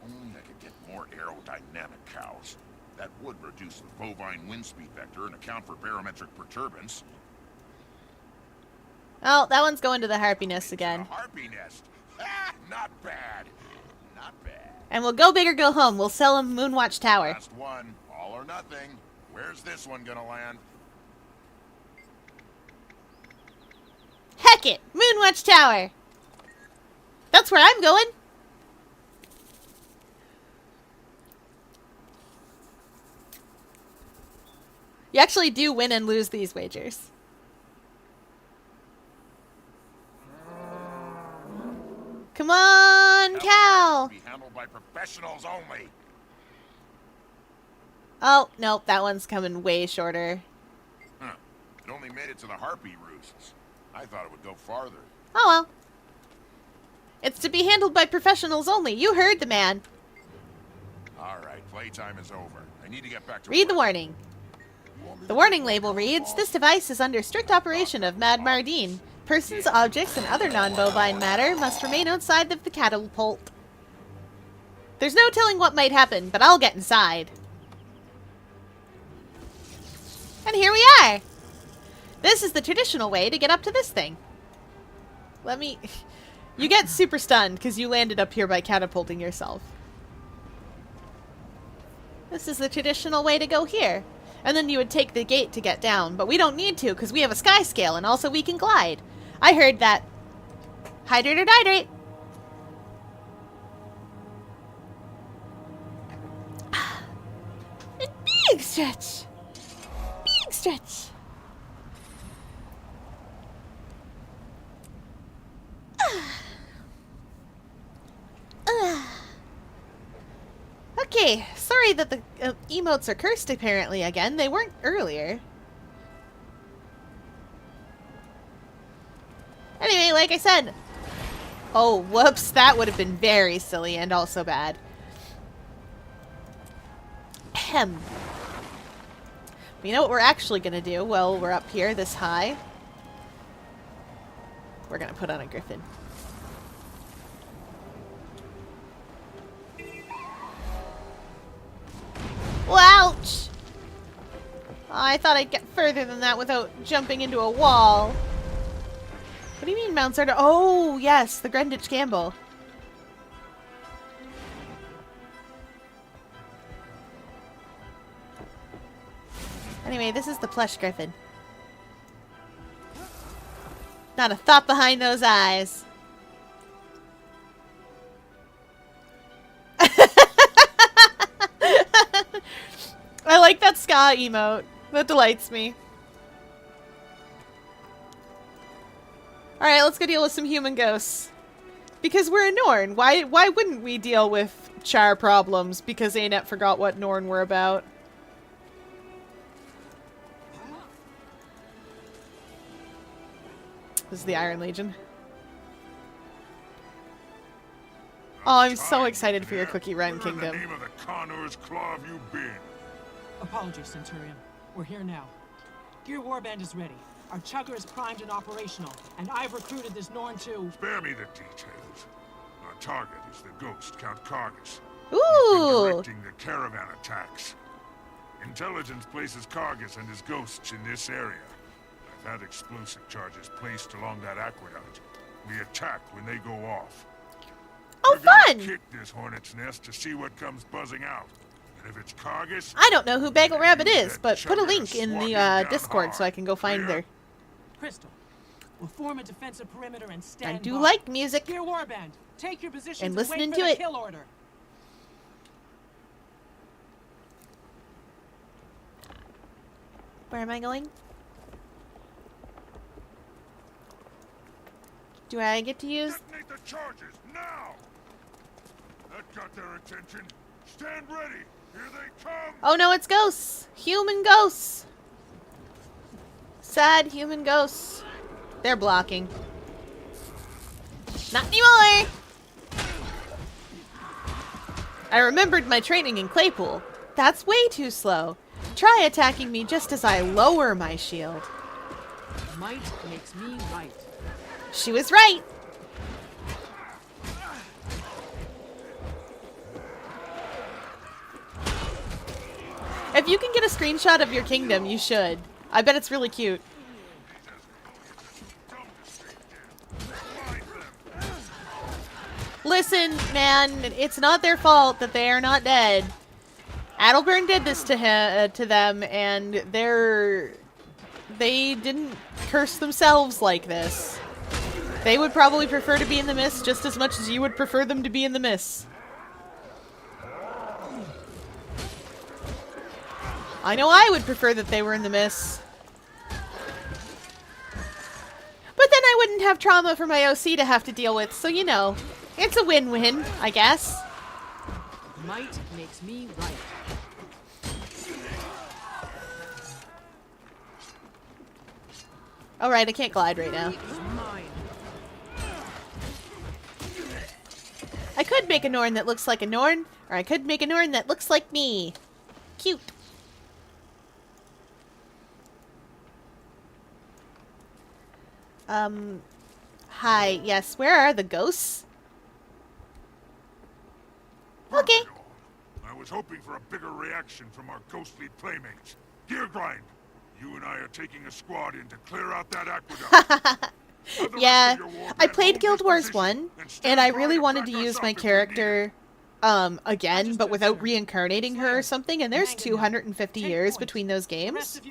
Only I could get more aerodynamic cows. That would reduce the bovine wind speed vector and account for barometric perturbance. Oh, that one's going to the harpy nest again. Harpy nest. Ah, not bad. Not bad. And we'll go big or go home. We'll sell him Moonwatch Tower. Last one. All or nothing. Where's this one gonna land? Heck it! Moonwatch Tower! That's where I'm going! You actually do win and lose these wagers. Come on, Cal! Be handled by professionals only. Oh, nope, that one's coming way shorter. Huh. It only made it to the harpy roosts. I thought it would go farther. Oh well. It's to be handled by professionals only. You heard the man. All right, playtime is over. I need to get back to Read the work. warning. The warning label reads, "This device is under strict operation of Mad Mardine. Persons, objects, and other non-bovine matter must remain outside of the catapult." There's no telling what might happen, but I'll get inside. And here we are! This is the traditional way to get up to this thing. Let me... You get super stunned because you landed up here by catapulting yourself. This is the traditional way to go here. And then you would take the gate to get down, but we don't need to because we have a sky scale and also we can glide. I heard that. Hydrate or dihydrate. Big stretch. Big stretch. Okay, sorry that the emotes are cursed apparently again. They weren't earlier. Anyway, like I said... Oh, whoops. That would have been very silly and also bad. Ahem. But you know what we're actually going to do? Well, we're up here this high. We're going to put on a griffin. Ouch! Oh, I thought I'd get further than that without jumping into a wall. What do you mean, Mount Sarda? Oh, yes, the Greenwich Gamble. Anyway, this is the plush griffin. Not a thought behind those eyes. I like that ska emote. That delights me. Alright, let's go deal with some human ghosts. Because we're a Norn. Why wouldn't we deal with char problems because Anet forgot what Norn were about? This is the Iron Legion. Oh, I'm so excited for your Cookie Run Kingdom. Where in the name of the Connor's Claw have you been? Apologies, Centurion. We're here now. Gear Warband is ready. Our chugger is primed and operational, and I've recruited this Norn to... Spare me the details. Our target is the ghost, Count Kargus. Ooh! He's been directing the caravan attacks. Intelligence places Kargus and his ghosts in this area. I've had explosive charges placed along that aqueduct. We attack when they go off. Oh, We're gonna fun! kick this hornet's nest to see what comes buzzing out. And if it's Kargus... I don't know who Bagel Rabbit is, but put a link in the Discord so I can go find her. Crystal, we'll form a defensive perimeter and stand I do by. like music. Gear Warband, take your position And and wait listening for to the it. kill order. Where am I going? Do I get to use... Detonate the charges, now! That got their attention. Stand ready! Here they come! Oh no, it's ghosts! Human ghosts! Sad human ghosts. They're blocking. Not anymore! I remembered my training in Claypool. That's way too slow. Try attacking me just as I lower my shield. Might makes me right. She was right. If you can get a screenshot of your kingdom, you should. I bet it's really cute. Listen, man, it's not their fault that they are not dead. Adelburn did this to them, and they didn't curse themselves like this. They would probably prefer to be in the mist just as much as you would prefer them to be in the mist. I know I would prefer that they were in the mist. But then I wouldn't have trauma for my OC to have to deal with, so you know, it's a win-win, I guess. Might makes me right. Alright, I can't glide right now. I could make a Norn that looks like a Norn, or I could make a Norn that looks like me. Cute. Hi, yes, where are the ghosts? Okay. I was hoping for a bigger reaction from our ghostly playmates. Geargrind, you and I are taking a squad in to clear out that aqueduct. Yeah, I played Guild Wars 1, and I really wanted to use my character, again, but without reincarnating her or something, and there's 250 years between those games.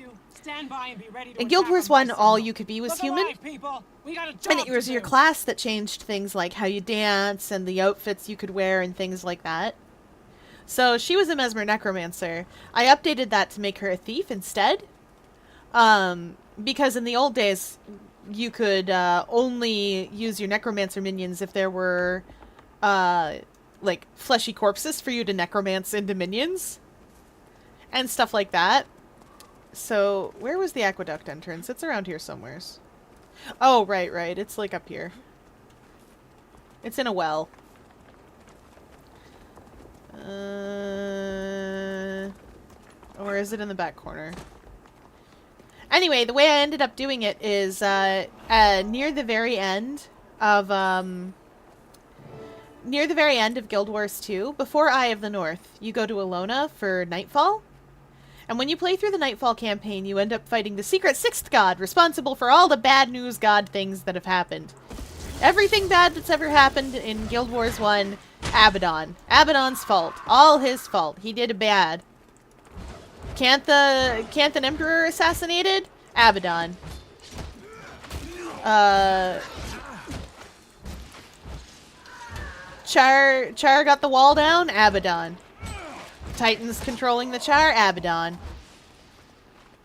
In Guild Wars 1, all you could be was human, and it was your class that changed things like how you dance and the outfits you could wear and things like that. So she was a Mesmer Necromancer. I updated that to make her a thief instead, because in the old days, you could only use your Necromancer minions if there were, like, fleshy corpses for you to necromance into minions, and stuff like that. So, where was the aqueduct entrance? It's around here somewheres. Oh, right, right. It's, like, up here. It's in a well. Or is it in the back corner? Anyway, the way I ended up doing it is, near the very end of Guild Wars 2, before Eye of the North, you go to Alona for Nightfall. And when you play through the Nightfall campaign, you end up fighting the secret 6th god, responsible for all the bad news god things that have happened. Everything bad that's ever happened in Guild Wars 1, Abaddon. Abaddon's fault. All his fault. He did bad. Can't an emperor assassinated? Abaddon. Char got the wall down? Abaddon. Titans controlling the Char? Abaddon.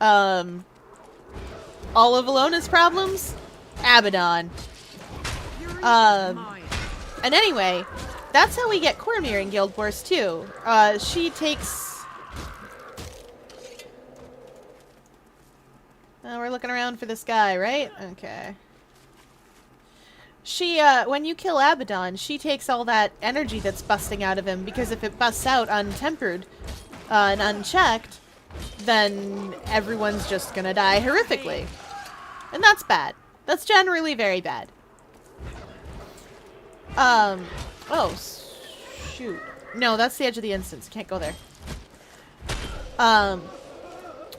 All of Alona's problems? Abaddon. And anyway, that's how we get Cormyr in Guild Wars 2. She takes... we're looking around for this guy, right? Okay. She, when you kill Abaddon, she takes all that energy that's busting out of him, because if it busts out untempered and unchecked, then everyone's just gonna die horrifically. And that's bad. That's generally very bad. Oh, shoot. No, that's the edge of the instance. Can't go there.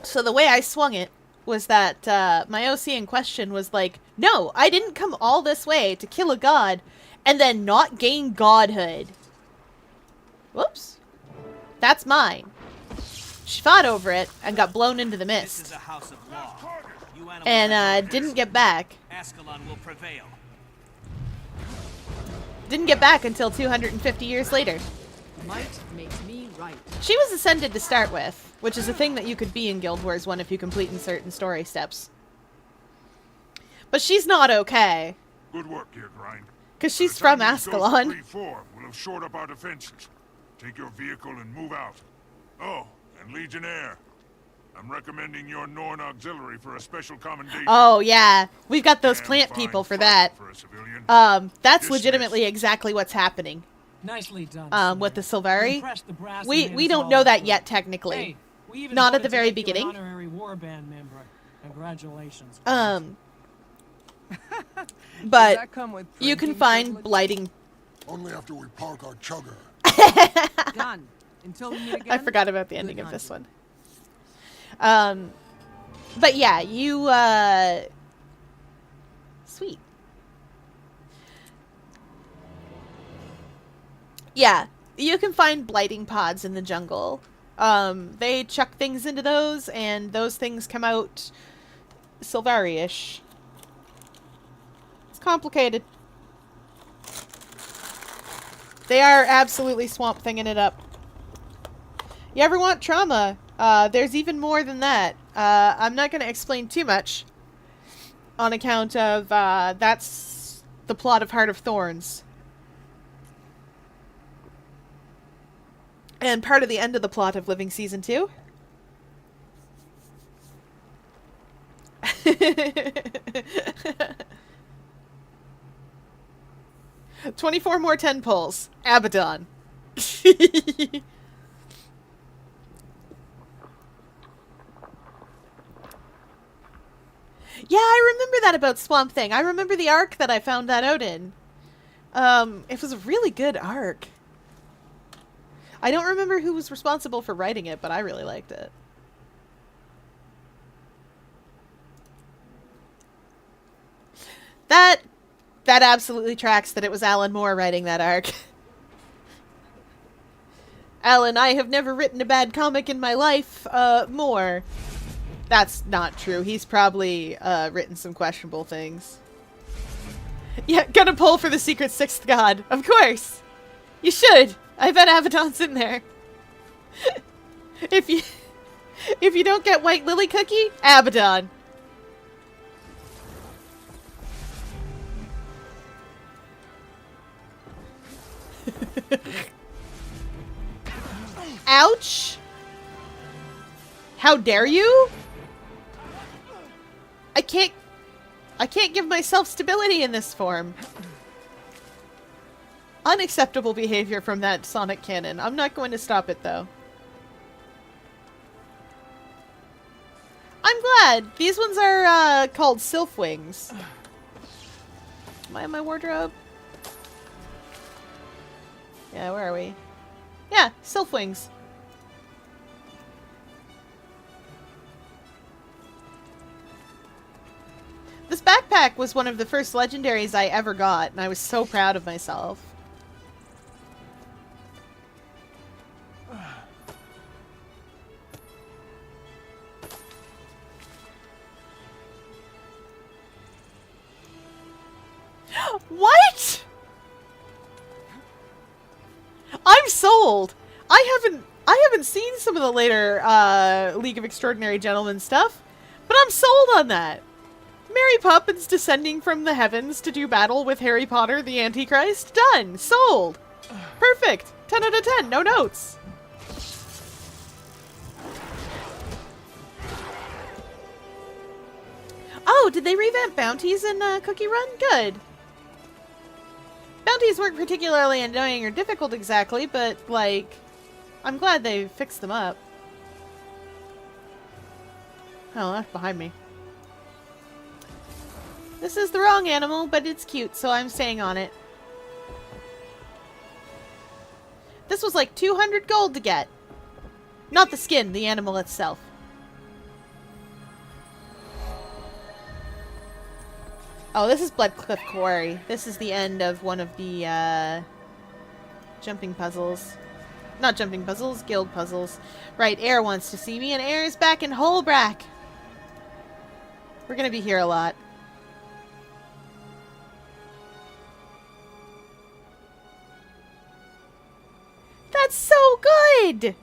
So the way I swung it was that my OC in question was like, no, I didn't come all this way to kill a god and then not gain godhood. Whoops. That's mine. She fought over it and got blown into the mist. This is a house of law. And didn't get back. Ascalon will prevail. Didn't get back until 250 years later. Might makes me right. She was ascended to start with. which is a thing that you could be in Guild Wars 1 if you complete in certain story steps. But she's not okay. Good work here, Grind. Because she's from Ascalon. 3-4, we'll have shored up our defenses. Take your vehicle and move out. Oh, and Legionnaire. I'm recommending your Norn auxiliary for a special commendation. Oh, yeah. We've got those And plant fine people for fight that. for a civilian. That's Dismissed. legitimately exactly what's happening. Nicely done. With the Slayer. Silvari. You impressed the brass and We made us don't all know that look yet, good. technically. Hey, we even Not at voted the to very make you an beginning. honorary warband member. Congratulations. But that come with you can drinking find privilege? blighting. Only after we park our chugger. Done. Until we meet again. I forgot about the ending Good of this hunting. one. But yeah, you, sweet. Yeah, you can find blighting pods in the jungle. They chuck things into those, and those things come out Silvari-ish. It's complicated. They are absolutely swamp thinging it up. You ever want trauma? There's even more than that. I'm not going to explain too much on account of, that's the plot of Heart of Thorns. And part of the end of the plot of Living Season 2. 24 more 10 pulls. Abaddon. Yeah, I remember that about Swamp Thing. I remember the arc that I found that out in. It was a really good arc. I don't remember who was responsible for writing it, but I really liked it. That absolutely tracks that it was Alan Moore writing that arc. Alan, I have never written a bad comic in my life, Moore. That's not true. He's probably, written some questionable things. Yeah, gonna pull for the secret sixth god. Of course! You should! I bet Abaddon's in there. If you don't get White Lily Cookie, Abaddon. Ouch! How dare you? I can't give myself stability in this form. Unacceptable behavior from that sonic cannon. I'm not going to stop it, though. I'm glad. These ones are, called Sylph Wings. Am I in my wardrobe? Yeah, where are we? Yeah, Sylph Wings. This backpack was one of the first legendaries I ever got, and I was so proud of myself. What? I'm sold. I haven't seen some of the later League of Extraordinary Gentlemen stuff, but I'm sold on that. Mary Poppins descending from the heavens to do battle with Harry Potter the Antichrist. Done. Sold. Perfect. 10 out of 10. No notes. Oh, did they revamp bounties in Cookie Run? Good. Bounties weren't particularly annoying or difficult exactly, but, like, I'm glad they fixed them up. Oh, that's behind me. This is the wrong animal, but it's cute, so I'm staying on it. This was like 200 gold to get. Not the skin, the animal itself. Oh, this is Bloodcliff Quarry. This is the end of one of the, jumping puzzles. Not jumping puzzles, guild puzzles. Right, Air wants to see me, and Air is back in Holbrack. We're gonna be here a lot. That's so good!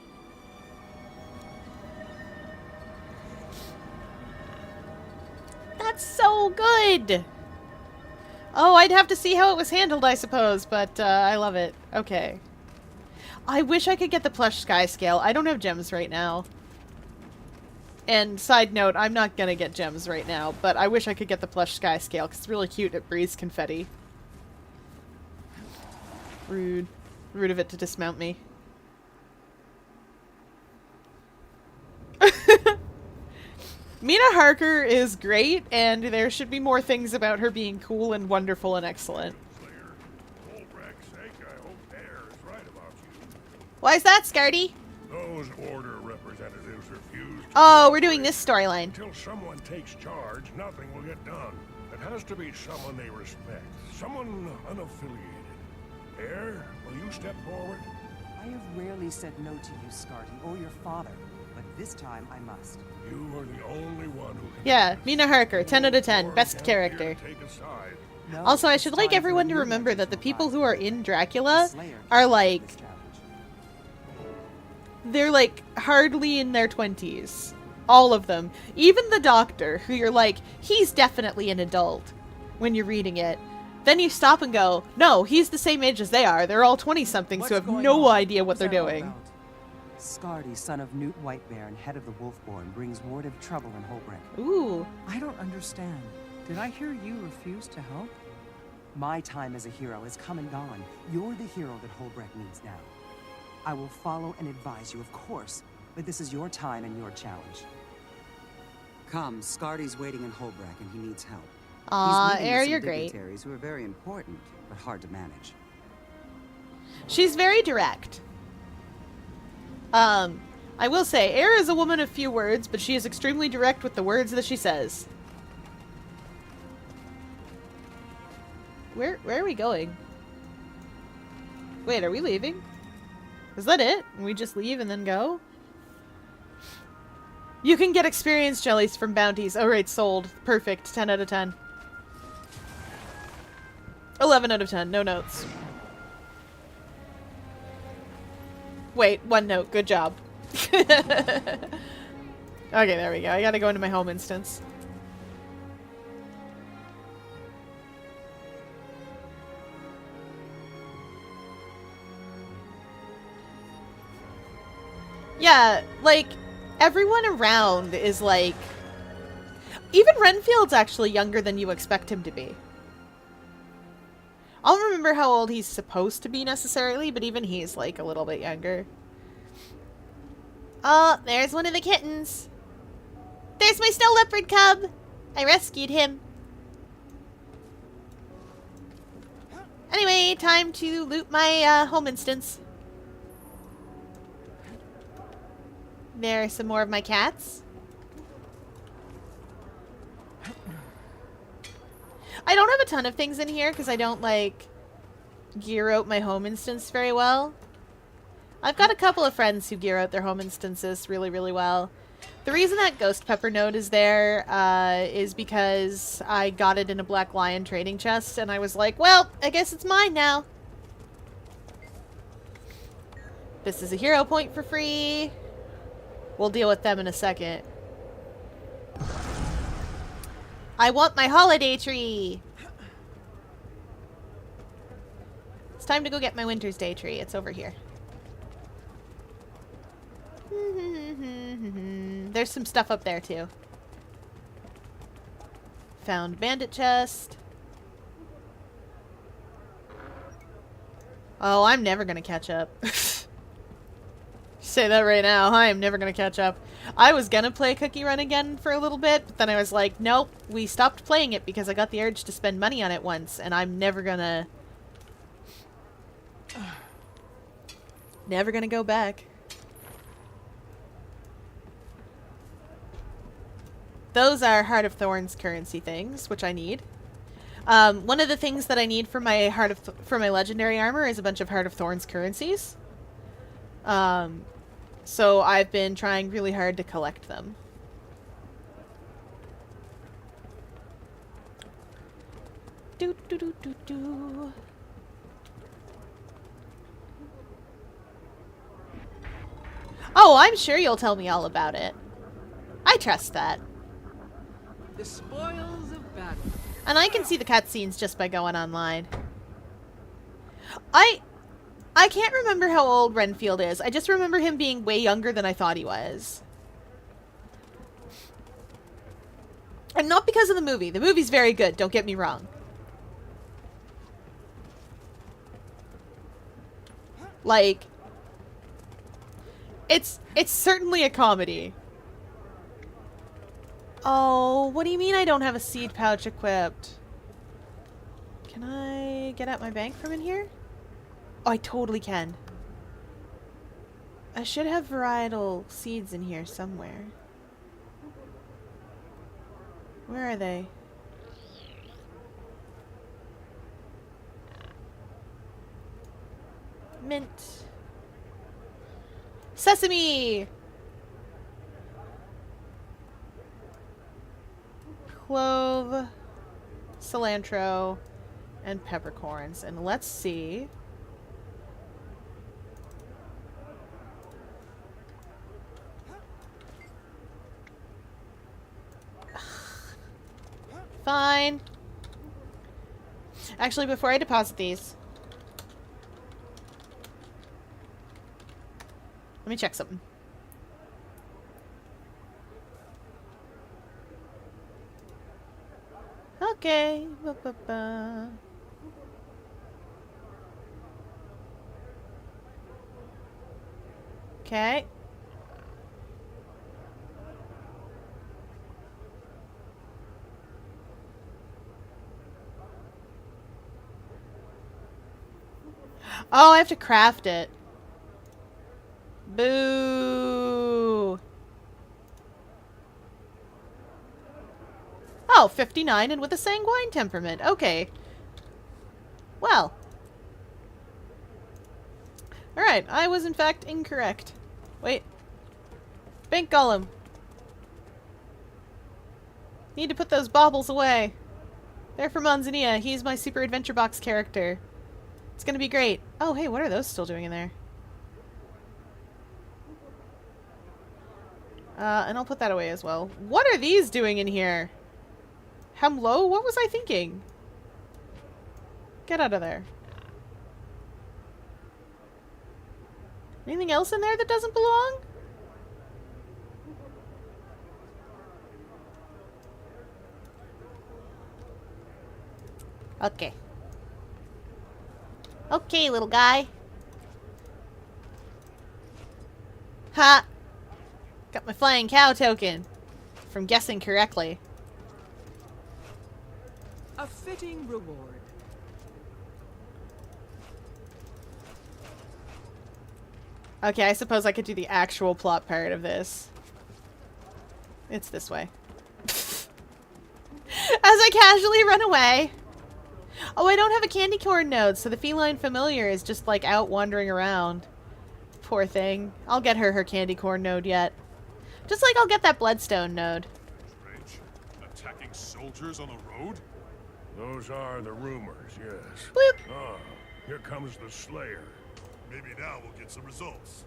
That's so good! Oh, I'd have to see how it was handled, I suppose, but I love it. Okay. I wish I could get the plush sky scale. I don't have gems right now. And side note, I'm not gonna get gems right now, but I wish I could get the plush sky scale, because it's really cute. It breathes confetti. Rude. Rude of it to dismount me. Mina Harker is great, and there should be more things about her being cool and wonderful and excellent. Why is that, Scardy? Those Order representatives refused. Oh, we're doing this storyline. Until someone takes charge, nothing will get done. It has to be someone they respect. Someone unaffiliated. Heir, will you step forward? I have rarely said no to you, Scardy, or your father, but this time I must. You are the only one who can. Yeah, Mina Harker, 10 out of 10. Best character. No, Also, I it's should like time for everyone a to new remember legend that the to people arise. who are in The Dracula Slayer are can like, this challenge. they're like hardly in their 20s. All of them. Even the doctor, who you're like, he's definitely an adult when you're reading it. Then you stop and go, no, he's the same age as they are. They're all 20-somethings What's who have going no on? idea what What's they're that all doing. about? Scardy, son of Newt Whitebear and head of the Wolfborn, brings word of trouble in Holbrook. Ooh. I don't understand. Did I hear you refuse to help? My time as a hero has come and gone. You're the hero that Holbrook needs now. I will follow and advise you, of course, but this is your time and your challenge. Come, Scardy's waiting in Holbrook and he needs help. Aw, He's meeting Air, with some you're great. dignitaries who are very important, but hard to manage. She's very direct. I will say, Air is a woman of few words, but she is extremely direct with the words that she says. Where are we going? Wait, are we leaving? Is that it? We just leave and then go? You can get experience jellies from bounties. Oh, right, sold. Perfect. 10 out of 10. 11 out of 10. No notes. Wait, 1 note. Good job. Okay, there we go. I gotta go into my home instance. Yeah, like, everyone around is like... Even Renfield's actually younger than you expect him to be. I don't remember how old he's supposed to be necessarily, but even he's like a little bit younger. Oh, there's one of the kittens. There's my snow leopard cub. I rescued him. Anyway, time to loot my home instance. There are some more of my cats. I don't have a ton of things in here because I don't, like, gear out my home instance very well. I've got a couple of friends who gear out their home instances really, really well. The reason that Ghost Pepper node is there is because I got it in a Black Lion trading chest, and I was like, well, I guess it's mine now. This is a hero point for free. We'll deal with them in a second. I want my holiday tree! It's time to go get my Winter's Day tree. It's over here. There's some stuff up there, too. Found bandit chest. Oh, I'm never gonna catch up. Say that right now. I am never gonna catch up. I was gonna play Cookie Run again for a little bit, but then I was like, nope, we stopped playing it because I got the urge to spend money on it once, and I'm never gonna... never gonna go back. Those are Heart of Thorns currency things, which I need. One of the things that I need for my for my legendary armor is a bunch of Heart of Thorns currencies. So I've been trying really hard to collect them. Do do do do do. Oh, I'm sure you'll tell me all about it. I trust that. The spoils of battle. And I can see the cutscenes just by going online. I can't remember how old Renfield is. I just remember him being way younger than I thought he was. And not because of the movie. The movie's very good, don't get me wrong. Like, it's certainly a comedy. Oh, what do you mean I don't have a seed pouch equipped? Can I get out my bank from in here? Oh, I totally can. I should have varietal seeds in here somewhere. Where are they? Mint. Sesame! Clove, cilantro, and peppercorns. And let's see. Fine. Actually, before I deposit these, let me check something. Okay. Ba-ba-ba. Okay. Oh, I have to craft it. Boo. Oh, 59 and with a sanguine temperament. Okay. Well. Alright, I was in fact incorrect. Wait. Bank Golem. Need to put those baubles away. They're for Manzanilla. He's my Super Adventure Box character. It's gonna be great. Oh, hey, what are those still doing in there? And I'll put that away as well. What are these doing in here? Hemlo? What was I thinking? Get out of there. Anything else in there that doesn't belong? Okay. Okay, little guy. Ha! Got my flying cow token. From guessing correctly. A fitting reward. Okay, I suppose I could do the actual plot part of this. It's this way. As I casually run away. Oh, I don't have a candy corn node, so the feline familiar is just like out wandering around. Poor thing. I'll get her candy corn node yet. Just like I'll get that bloodstone node. Strange. Attacking soldiers on the road? Those are the rumors, yes. Bloop. Ah, here comes the Slayer. Maybe now we'll get some results.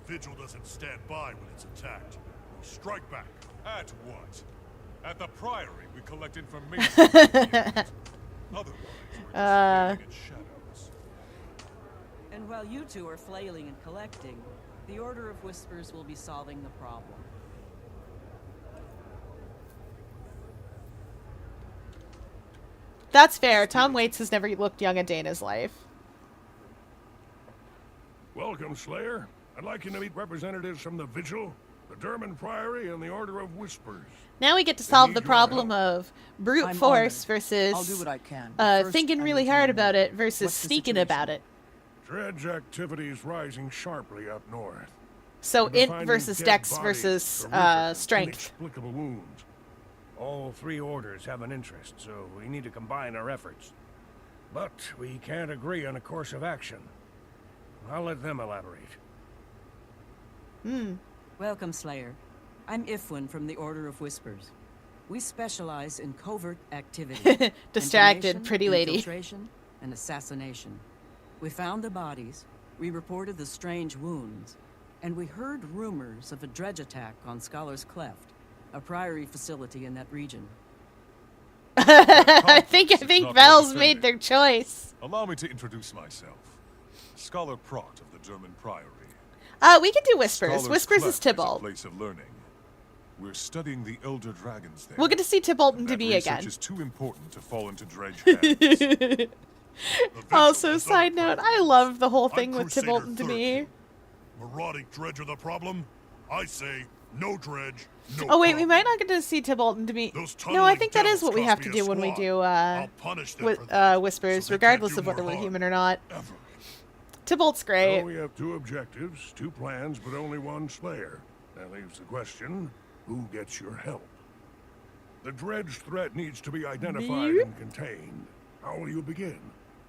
The Vigil doesn't stand by when it's attacked. We strike back. At what? At the Priory, we collect information. Otherwise, we're just flailing in shadows. And while you two are flailing and collecting, the Order of Whispers will be solving the problem. That's fair. Tom Waits has never looked young a day in his life. Welcome, Slayer. I'd like you to meet representatives from the Vigil, the Derman Priory, and the Order of Whispers. Now we get to solve the problem of brute I'm force honored. versus I'll do what I can. First, thinking I really need to hard know about it what's versus the sneaking situation? about it. Dredge activity is rising sharply up north. So We've been int finding versus dead dex bodies, versus horrific, strength. inexplicable wounds. All three orders have an interest, so we need to combine our efforts. But we can't agree on a course of action. I'll let them elaborate. Welcome, Slayer. I'm Ifwin from the Order of Whispers. We specialize in covert activity. Distracted, information, pretty lady. Infiltration, and assassination. We found the bodies, we reported the strange wounds, and we heard rumors of a dredge attack on Scholar's Cleft, a priory facility in that region. I think Not Val's well made their choice. Allow me to introduce myself. Scholar Pratt of the German Priory. We can do Whispers. Scholars Whispers is Cleft a Tybalt. place of learning. We're studying the elder dragons there. We'll get to see Tybalt and That Debee research again. is too important to fall into dredge hands. Also, side note, I love the whole thing with Crusader Tybalt and Debee. 13. Marauding dredge are the problem? I say no dredge, no Oh wait, we problem. might not get to see Tybalt and Debee. Those No, I tunneling think that is devils what we cost have to me a do when we squad. do I'll punish them for that, Whispers, so they can't regardless do of whether more we're harm. human or not. Ever. Tybalt's great. So we have 2 objectives, 2 plans, but only 1 Slayer. That leaves the question, who gets your help? The dredge threat needs to be identified and contained. How will you begin?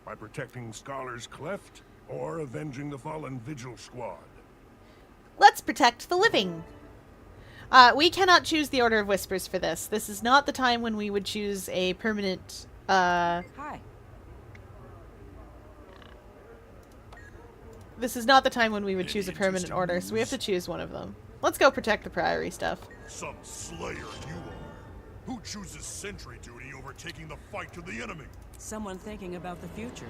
By protecting Scholar's Cleft, or avenging the fallen Vigil Squad? Let's protect the living. We cannot choose the Order of Whispers for this. This is not the time when we would choose a permanent, Hi. This is not the time when we would choose a permanent order, so we have to choose one of them. Let's go protect the Priory stuff. Some slayer you are. Who chooses sentry duty over taking the fight to the enemy? Someone thinking about the future.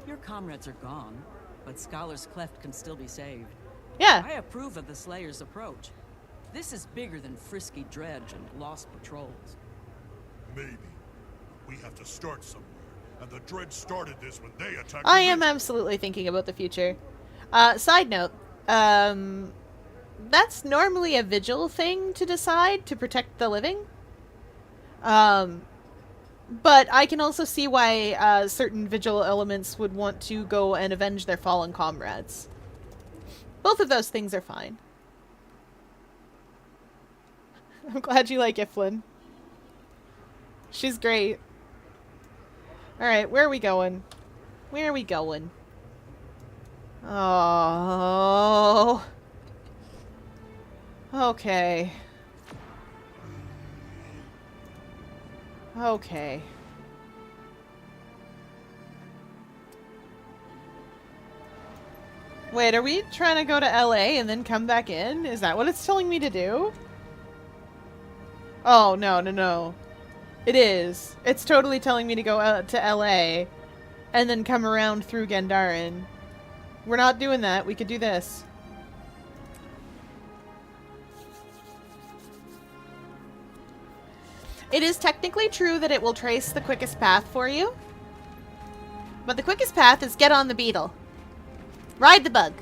Your comrades are gone, but Scholar's Cleft can still be saved. Yeah. I approve of the Slayer's approach. This is bigger than frisky dredge and lost patrols. Maybe. We have to start somewhere. And the dredge started this when they attacked I the am Vigil. absolutely thinking about the future. Side note, that's normally a Vigil thing to decide to protect the living. But I can also see why certain Vigil elements would want to go and avenge their fallen comrades. Both of those things are fine. I'm glad you like Iflin. She's great. Alright, where are we going? Where are we going? Oh. Okay. Okay. Wait, are we trying to go to LA and then come back in? Is that what it's telling me to do? Oh, no, no, no. It is. It's totally telling me to go to LA and then come around through Gandharan. We're not doing that. We could do this. It is technically true that it will trace the quickest path for you. But the quickest path is get on the beetle. Ride the bug.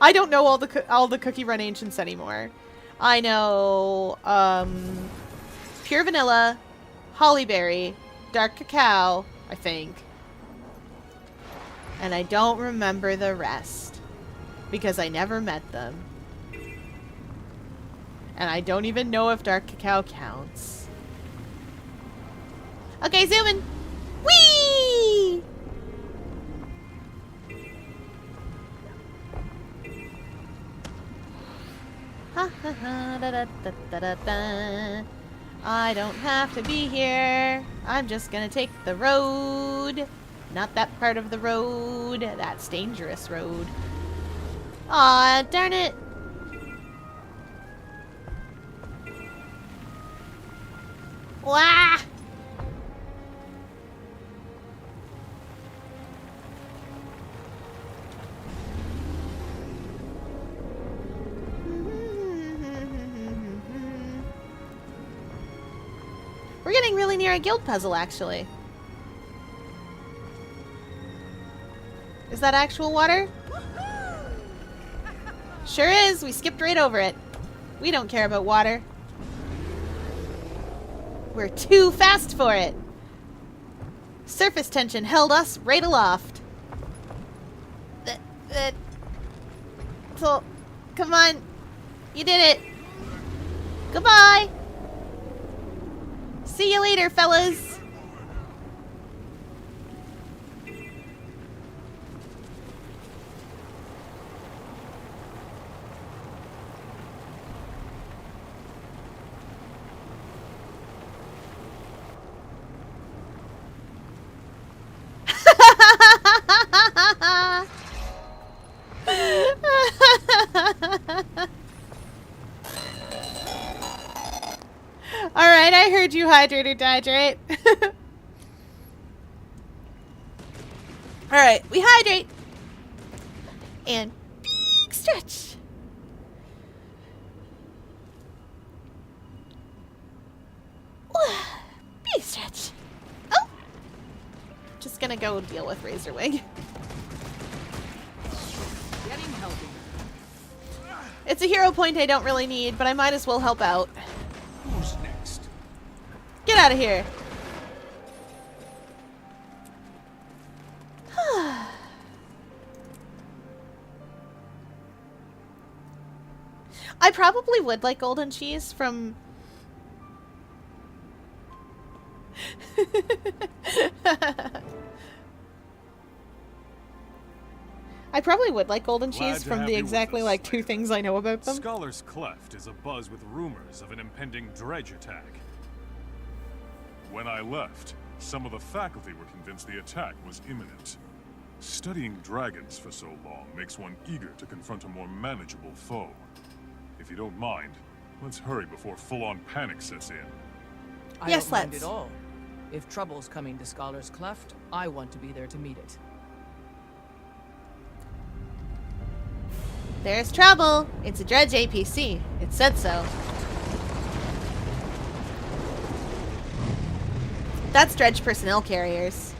I don't know all the Cookie Run Ancients anymore. I know Pure Vanilla, Hollyberry, Dark Cacao, I think. And I don't remember the rest because I never met them. And I don't even know if Dark Cacao counts. Okay, zooming. Whee! Ha ha ha da da da da da da. I don't have to be here. I'm just gonna take the road. Not that part of the road. That's dangerous road. Aw, darn it. Wah! We're getting really near a guild puzzle, actually. Is that actual water? Sure is. We skipped right over it. We don't care about water. We're too fast for it. Surface tension held us right aloft. So, come on. You did it. Goodbye. See you later, fellas. heard you, hydrate or dehydrate. Alright, we hydrate. And big stretch. Big stretch. Oh! Just gonna go deal with Razorwing. Getting healthy. It's a hero point I don't really need, but I might as well help out. Who's next? Get out of here. I probably would like golden cheese from... I probably would like golden Glad cheese to from have the you with exactly us, like 2 Slayer. things I know about them. Scholar's Cleft is abuzz with rumors of an impending dredge attack. When I left, some of the faculty were convinced the attack was imminent. Studying dragons for so long makes one eager to confront a more manageable foe. If you don't mind, let's hurry before full-on panic sets in. I Yes, don't mind let's. at all. If trouble's coming to Scholar's Cleft, I want to be there to meet it. There's trouble. It's a dredge APC. It said so. That's dredge personnel carriers.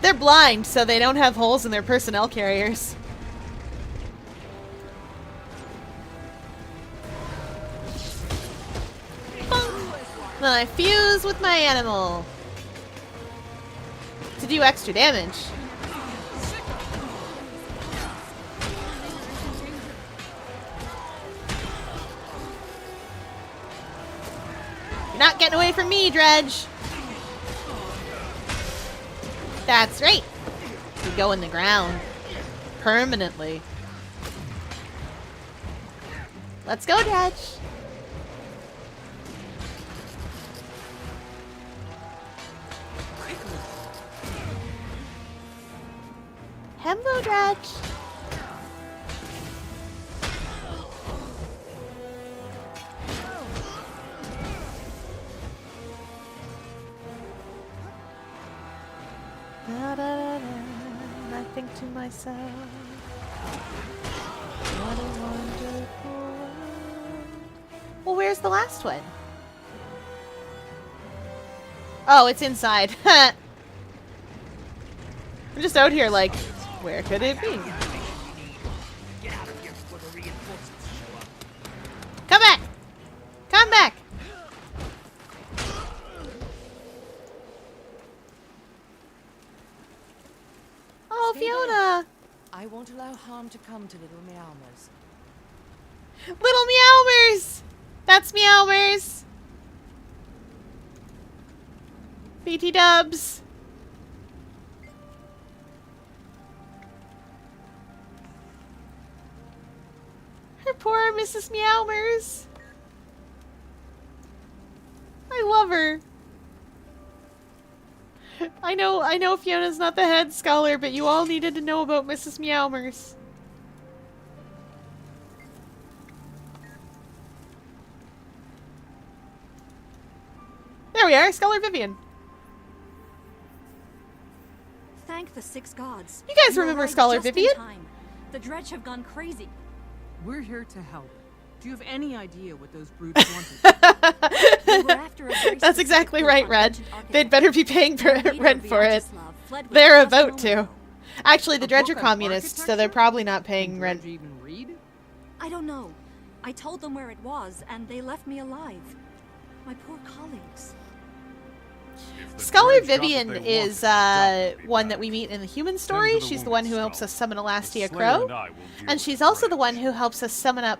They're blind, so they don't have holes in their personnel carriers. Bonk. Then I fuse with my animal to do extra damage. You're not getting away from me, Dredge. That's right. You go in the ground. Permanently. Let's go, Dredge. Hello, Dredge. Da, da, da, da. And I think to myself, what a wonderful world. Well, where's the last one? Oh, it's inside. I'm just out here like, where could it be? Come back! Come back! Oh, Stay there. Fiona! I won't allow harm to come to little Meowmers. Little Meowmers! That's Meowmers! BT dubs! Her poor Mrs. Meowmers! I love her. I know Fiona's not the head scholar, but you all needed to know about Mrs. Meowmers. There we are, Scholar Vivian. Thank the 6 gods. You guys remember arrived Scholar just in Vivian? time. The dredge have gone crazy. We're here to help. Do you have any idea what those brutes wanted? They were after a very That's exactly specific right, group of Red. ancient They'd better be paying for architects. rent for it. Vyacheslav fled with They're just a about moment to. ago. Actually, the A Dredge are book on communists, so they're architecture? probably not Can paying rent. Dredge even read? I don't know. I told them where it was, and they left me alive. My poor colleagues. If the Scholar dredge got what Vivian they is wanted, Doc will be one back. that we meet in the human Tend story. to the She's the one wounded, who helps Scholar. us summon Elastia The Slayer Crow. and I will deal And with she's the also the dredge. one who helps us summon up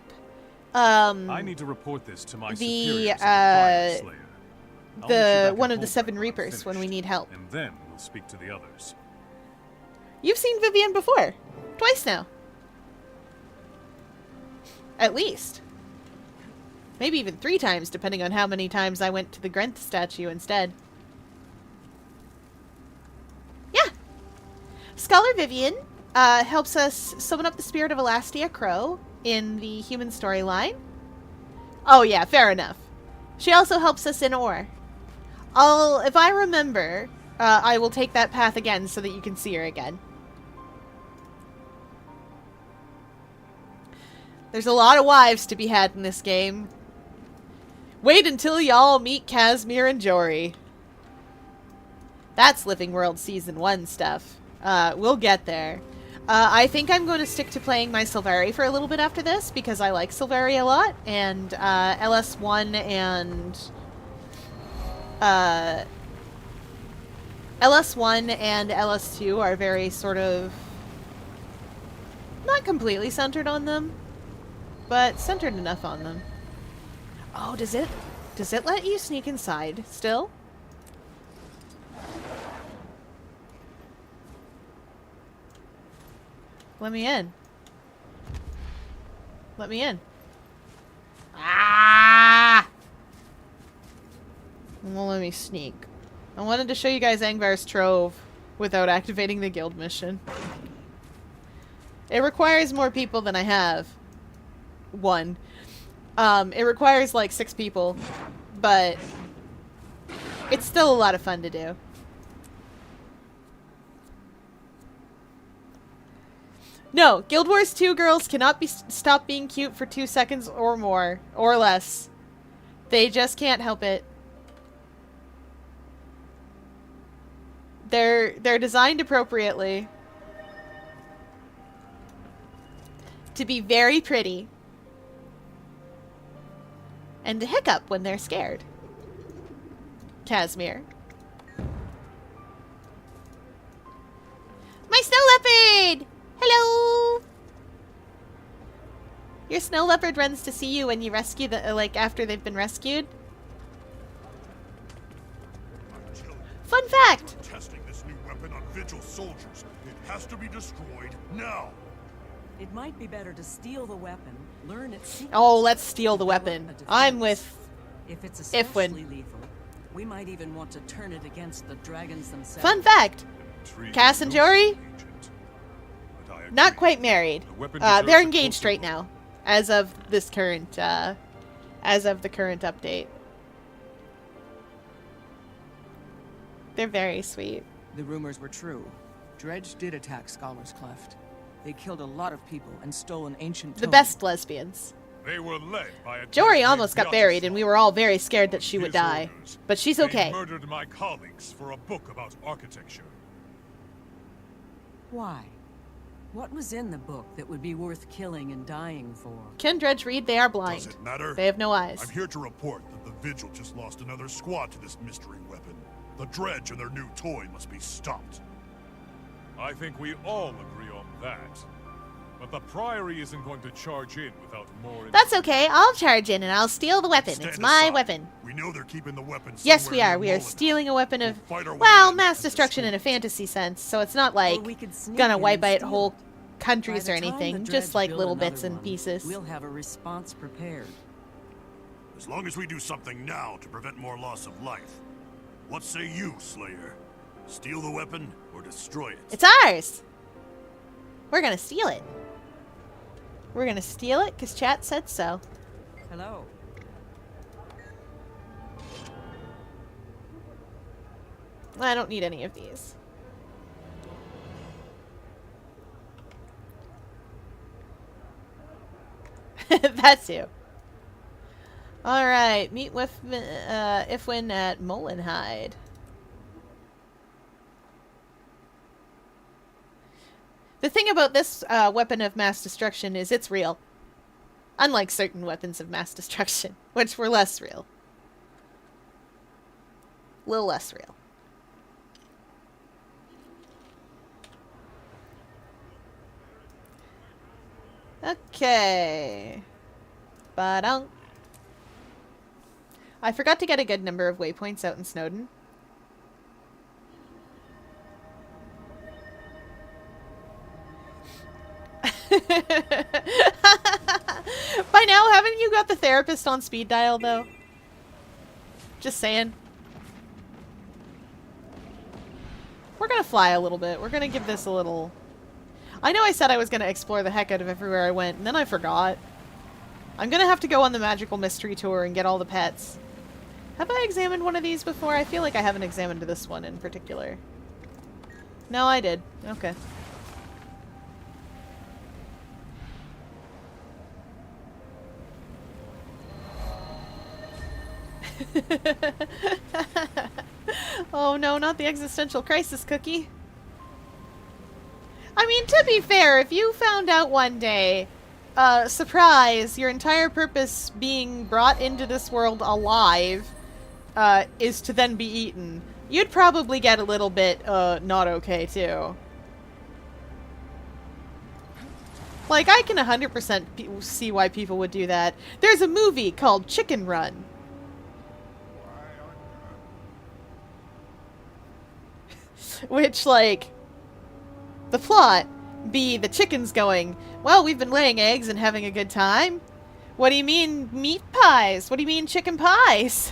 I need to report this to my the, superiors at the Fire Slayer. I'll meet you back at one of the Hobart 7 when I'm Reapers when we finished, need help. And then we'll speak to the others. You've seen Vivian before. Twice now. At least. Maybe even 3 times, depending on how many times I went to the Grenth statue instead. Yeah. Scholar Vivian helps us summon up the spirit of Elastia Crow in the human storyline. Oh yeah, fair enough. She also helps us in ore. If I remember, I will take that path again so that you can see her again. There's a lot of wives to be had in this game. Wait until y'all meet Casimir and Jory. That's Living World Season 1 stuff. We'll get there. I think I'm going to stick to playing my Silvari for a little bit after this, because I like Silvari a lot, and LS1 and... LS1 and LS2 are very sort of... not completely centered on them, but centered enough on them. Oh, does it let you sneak inside still? Let me in. Let me in. Ah! Well, let me sneak. I wanted to show you guys Angvar's Trove without activating the guild mission. It requires more people than I have. One. It requires like 6 people, but it's still a lot of fun to do. No, Guild Wars 2 girls cannot be stop being cute for 2 seconds or more, or less. They just can't help it. They're designed appropriately to be very pretty and to hiccup when they're scared. Casimir. My snow leopard! Hello! Your snow leopard runs to see you when you rescue the, like, after they've been rescued. Fun fact! Testing this new weapon on Vigil soldiers. It has to be destroyed now. It might be better to steal the weapon, learn its secrets. Oh, let's steal the weapon. I'm with If it's especially Ifwin. lethal, we might even want to turn it against the dragons themselves. Fun fact! Cass and Jory, not quite married. They're engaged right now, as of this current, as of the current update. They're very sweet. The rumors were true. Dredge did attack Scholar's Cleft. They killed a lot of people and stole an ancient The tome. best lesbians. They were led by a Jory almost got buried, and we were all very scared that she would die. But she's okay. They murdered my colleagues for a book about architecture. Why? What was in the book that would be worth killing and dying for? Can Dredge read? They are blind. Does it matter? They have no eyes. I'm here to report that the Vigil just lost another squad to this mystery weapon. The Dredge and their new toy must be stopped. I think we all agree on that. But the Priory isn't going to charge in without more... That's okay. I'll charge in and I'll steal the weapon. It's my weapon. We know they're keeping the weapon. Yes, we are. We are stealing a weapon of, well, mass destruction in a fantasy sense. So it's not like gonna wipe out whole countries or anything. Just like little bits and pieces. We'll have a response prepared. As long as we do something now to prevent more loss of life. What say you, Slayer? Steal the weapon or destroy it? It's ours. We're gonna steal it. We're gonna steal it because chat said so. Hello. I don't need any of these. That's you. Alright, meet with Ifwin at Molenhide. The thing about this weapon of mass destruction is it's real. Unlike certain weapons of mass destruction, which were less real. A little less real. Okay. Ba-dunk. I forgot to get a good number of waypoints out in Snowden. By now, haven't you got the therapist on speed dial, though? Just saying. We're gonna fly a little bit. We're gonna give this a little... I know I said I was gonna explore the heck out of everywhere I went, and then I forgot. I'm gonna have to go on the magical mystery tour and get all the pets. Have I examined one of these before? I feel like I haven't examined this one in particular. No, I did. Okay. Oh no, not the existential crisis cookie. I mean, to be fair, if you found out one day, surprise, your entire purpose being brought into this world alive, is to then be eaten, you'd probably get a little bit, not okay, too. Like, I can 100% see why people would do that. There's a movie called Chicken Run. Which, like, the plot be the chickens going, well, we've been laying eggs and having a good time. What do you mean meat pies? What do you mean chicken pies?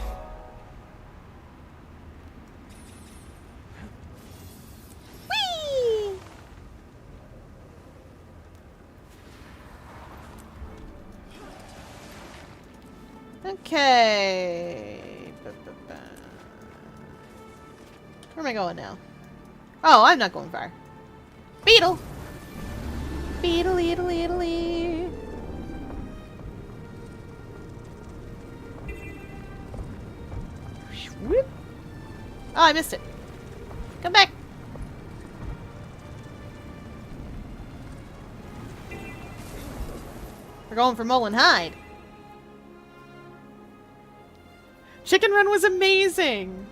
Whee! Okay. Where am I going now? Oh, I'm not going far. Beetle! Beetle, beetle, beetle, beetle. Whoop. Oh, I missed it. Come back. We're going for Mullen Hyde. Chicken Run was amazing!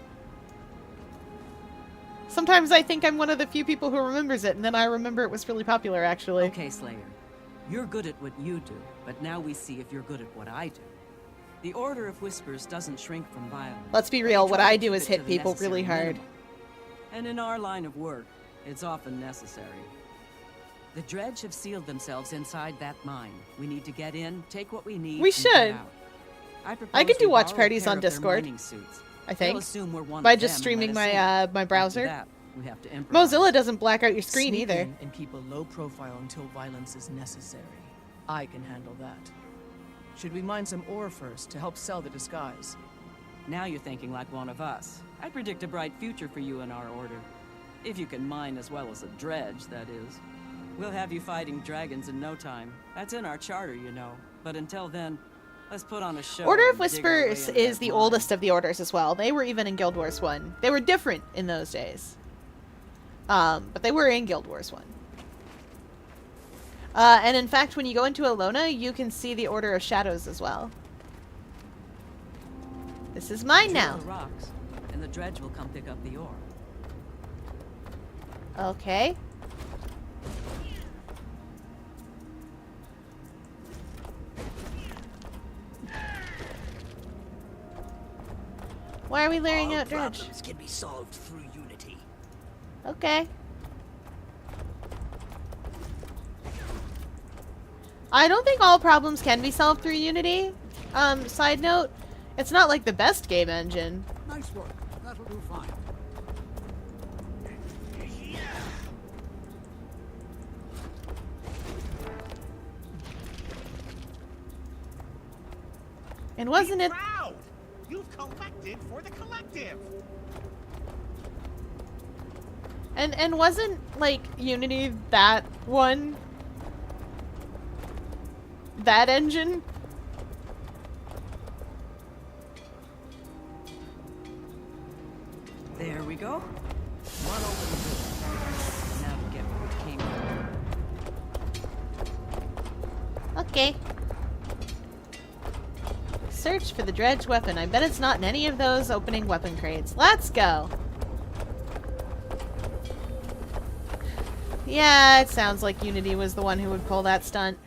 Sometimes I think I'm one of the few people who remembers it, and then I remember it was really popular, actually. Okay, Slayer. You're good at what you do, but now we see if you're good at what I do. The Order of Whispers doesn't shrink from violence. Let's be real, what I do is hit people really hard. And in our line of work, it's often necessary. The Dredge have sealed themselves inside that mine. We need to get in, take what we need. We should. I can do watch parties on Discord. I think. Assume we're one by of just them, streaming let us my in. my browser. After that, we have to improvise. Mozilla doesn't black out your screen Sneak either. in and keep a low profile until violence is necessary. I can handle that. Should we mine some ore first to help sell the disguise? Now you're thinking like one of us. I predict a bright future for you in our order. If you can mine as well as a dredge, that is. We'll have you fighting dragons in no time. That's in our charter, you know. But until then, let's put on a show. Order of and dig our way Whispers out of is that the mine. oldest of the orders as well. They were even in Guild Wars 1. They were different in those days. But they were in Guild Wars 1. And in fact, when you go into Alona, you can see the Order of Shadows as well. This is mine Drill now. the rocks, and the dredge will come pick up the ore. Okay. Why are we layering out dredge? Problems can be solved through unity. Okay. I don't think all problems can be solved through Unity. Side note, it's not like the best game engine. Nice work. That'll do fine. And wasn't it? Proud! You've collected for the collective! And wasn't, like, Unity that one? That engine? There we go. One open door. Now to get where it came from. Okay. Search for the dredge weapon. I bet it's not in any of those opening weapon crates. Let's go. Yeah, it sounds like Unity was the one who would pull that stunt.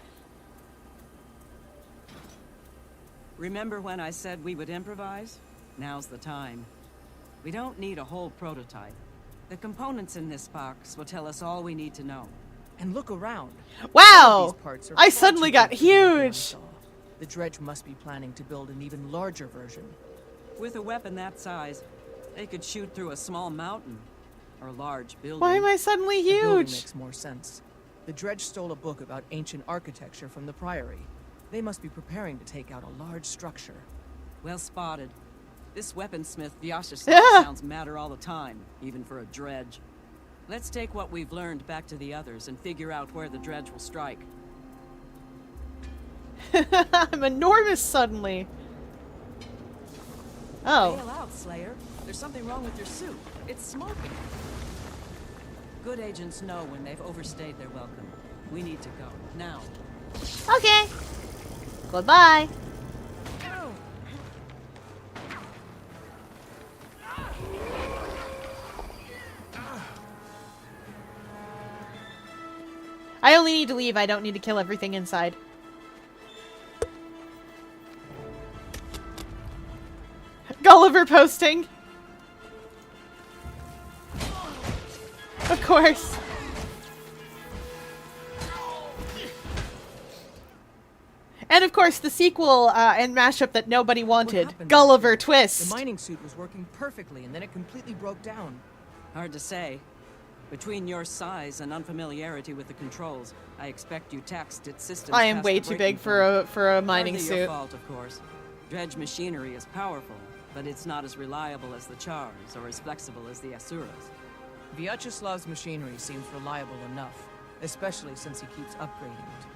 Remember when I said we would improvise? Now's the time. We don't need a whole prototype. The components in this box will tell us all we need to know. And look around. Wow! These parts are I far suddenly too got big for the weapon I huge! saw. The dredge must be planning to build an even larger version. With a weapon that size, they could shoot through a small mountain or a large building. Why am I suddenly The building huge? makes more sense. The dredge stole a book about ancient architecture from the Priory. They must be preparing to take out a large structure. Well spotted. This weaponsmith Vyacheslav Yeah. sounds madder all the time, even for a dredge. Let's take what we've learned back to the others and figure out where the dredge will strike. I'm enormous suddenly. Oh. Bail out, Slayer. There's something wrong with your suit. It's smoking. Good agents know when they've overstayed their welcome. We need to go. Now. Okay. Goodbye. I only need to leave. I don't need to kill everything inside. Gulliver posting. Of course. And of course, the sequel and mashup that nobody wanted, happened? Gulliver The Twist. mining suit was working perfectly, and then it completely broke down. Hard to say. Between your size and unfamiliarity with the controls, I expect you taxed its systems. I am past way the too breaking big for point. a mining Hardly suit. Your fault, of course. Dredge machinery is powerful, but it's not as reliable as the Chars or as flexible as the Asuras. Vyacheslav's machinery seems reliable enough, especially since he keeps upgrading it.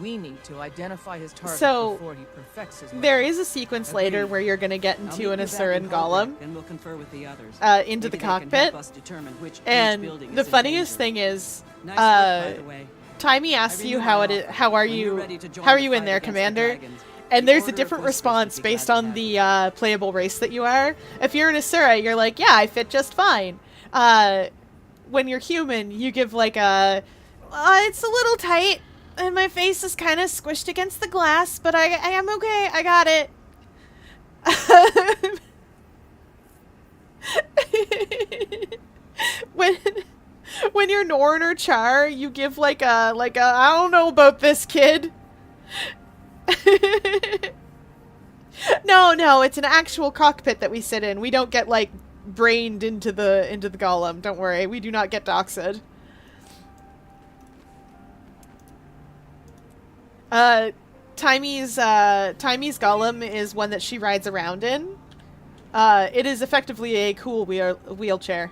We need to identify his target So, before he perfects his there weapon. is a sequence later Agreed. where you're going to get I'll meet into you an back Asuran in Golem Holbrook, and we'll confer with the others. into the Maybe they can cockpit. help us determine which And building the is in funniest danger. thing is, Nice work, by the way. Timey asks I you renew how my it is, offer. how are When you're you, ready to join how are the you in fight there, against the Commander? dragons, And the there's a Order of different Whispers would response be based glad to on have the you. playable race that you are. If you're an Asura, you're like, yeah, I fit just fine. When you're human, you give like a, it's a little tight, and my face is kind of squished against the glass, but I am okay. I got it. When you're Norn or Char, you give like a I don't know about this kid. No, it's an actual cockpit that we sit in. We don't get like brained into the golem. Don't worry, we do not get doxed. Timey's golem is one that she rides around in. It is effectively a cool wheelchair.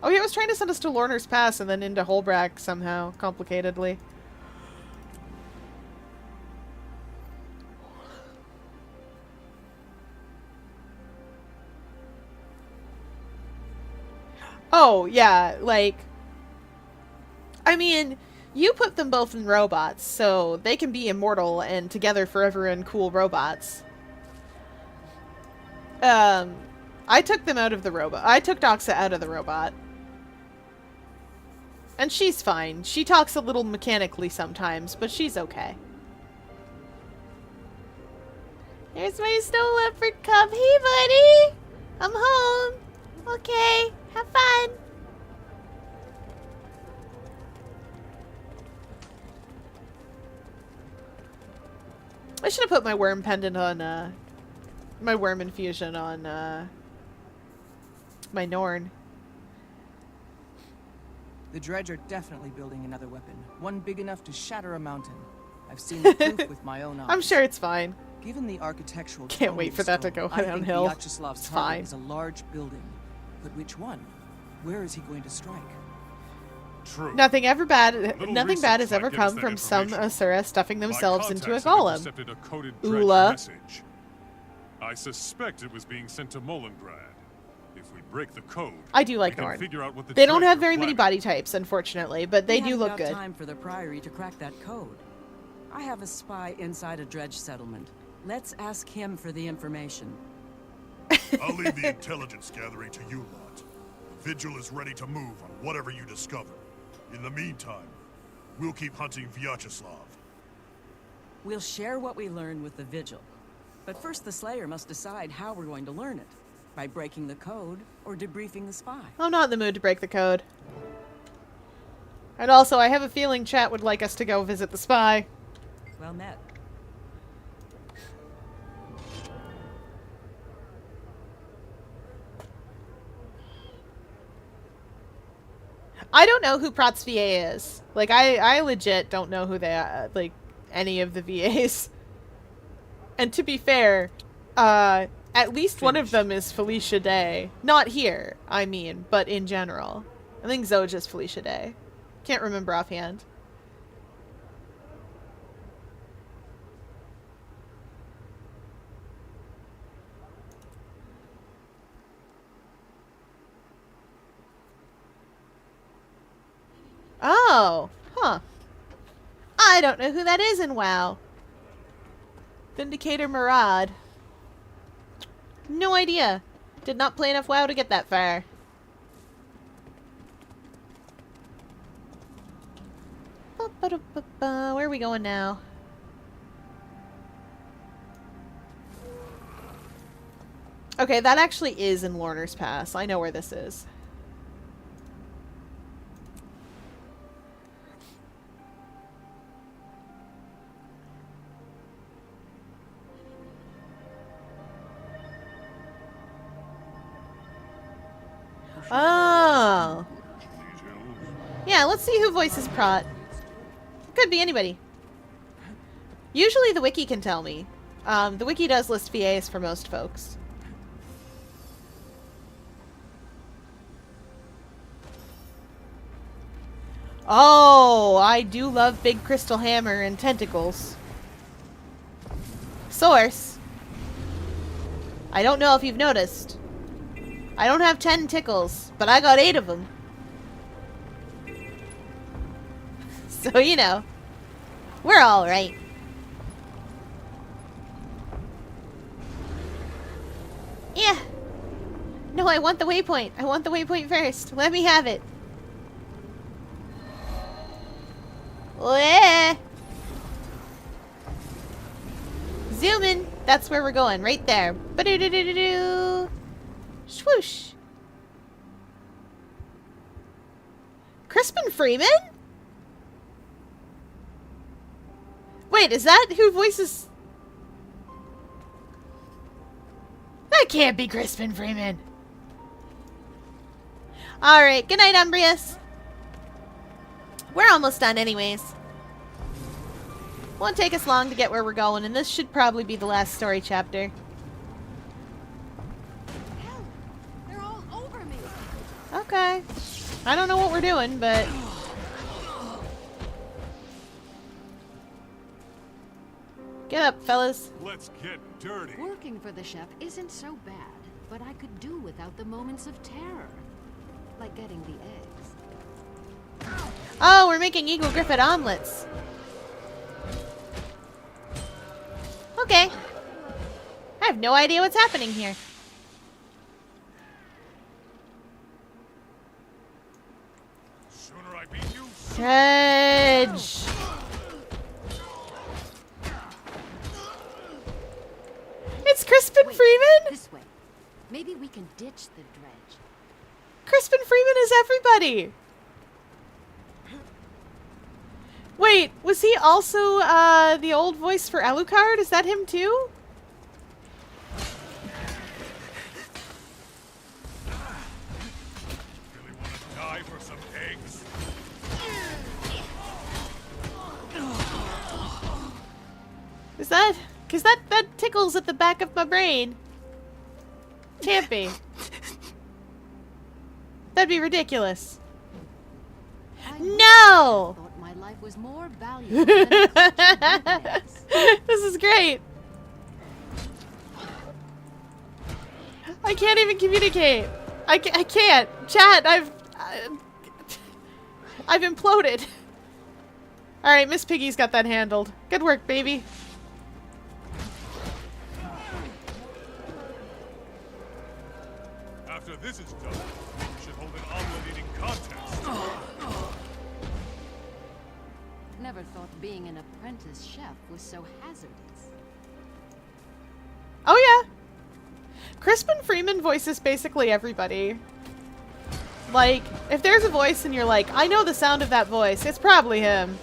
Oh, he was trying to send us to Lorner's Pass and then into Holbrack somehow, complicatedly. Oh, yeah, like... I mean, you put them both in robots, so they can be immortal and together forever in cool robots. I took them out of the robot. I took Doxa out of the robot. And she's fine. She talks a little mechanically sometimes, but she's okay. Here's my snow leopard cub. Hey, buddy! I'm home. Okay, have fun. I should have put my worm pendant on, my worm infusion on, my Norn. The Dredge are definitely building another weapon, one big enough to shatter a mountain. I've seen the proof with my own eyes. I'm sure it's fine. Given the architectural Can't tone wait of for the that to stone, go I downhill. think Vyacheslav's It's target fine. is a large building. But which one? Where is he going to strike? True. Nothing bad research has might ever give us come that from some information. Asura stuffing themselves My into a contacts have golem. intercepted a coded dredge Ula. message. I suspect it was being sent to Molengrad. If we break the code, I do like we can Norn. figure out what the They don't dredge have are very many planning. body types, unfortunately, but they We do haven't look got good. time for the Priory to crack that code. I have a spy inside a dredge settlement. Let's ask him for the information. I'll leave the intelligence gathering to you lot. The Vigil is ready to move on whatever you discover. In the meantime, we'll keep hunting Vyacheslav. We'll share what we learn with the Vigil. But first the Slayer must decide how we're going to learn it. By breaking the code, or debriefing the spy. I'm not in the mood to break the code. And also, I have a feeling chat would like us to go visit the spy. Well met. I don't know who Prot's VA is. Like, I legit don't know who they are, like, any of the VAs. And to be fair, at least one of them is Felicia Day. Not here, I mean, but in general. I think Zoja's Felicia Day. Can't remember offhand. Oh, huh. I don't know who that is in WoW. Vindicator Maraud. No idea. Did not play enough WoW to get that far. Where are we going now? Okay, that actually is in Lorner's Pass. I know where this is. Oh. Yeah, let's see who voices Prot. Could be anybody. Usually the wiki can tell me. The wiki does list VAs for most folks. Oh, I do love Big Crystal Hammer and tentacles. Source. I don't know if you've noticed. I don't have 10 tickles, but I got 8 of them. So, you know, we're all right. Yeah. No, I want the waypoint. I want the waypoint first. Let me have it. Wah. Zoom in. That's where we're going. Right there. Ba-do-do-do-do-do. Swoosh. Crispin Freeman? Wait, is that who voices... That can't be Crispin Freeman. Alright, good night, Umbrius. We're almost done anyways. Won't take us long to get where we're going, and this should probably be the last story chapter. Hell, they're all over me. Okay. I don't know what we're doing, but... Get up, fellas. Let's get dirty. Working for the chef isn't so bad, but I could do without the moments of terror. Like getting the eggs. Oh, we're making Eagle Griffith omelets. Okay. I have no idea what's happening here. Sooner I beat you. Dredge. It's Crispin Freeman? This way. Maybe we can ditch the dredge. Crispin Freeman is everybody. Wait, was he also the old voice for Alucard? Is that him too? Really want to die for some eggs? Is that... Because that tickles at the back of my brain. Can't be. That'd be ridiculous. No! Thought my life was more valuable than eggs. This is great. I can't even communicate. I can't. Chat, I've imploded. Alright, Miss Piggy's got that handled. Good work, baby. After this is done, we should hold an omelet-eating contest. Never thought being an apprentice chef was so hazardous. Oh yeah. Crispin Freeman voices basically everybody. Like, if there's a voice and you're like, I know the sound of that voice, it's probably him.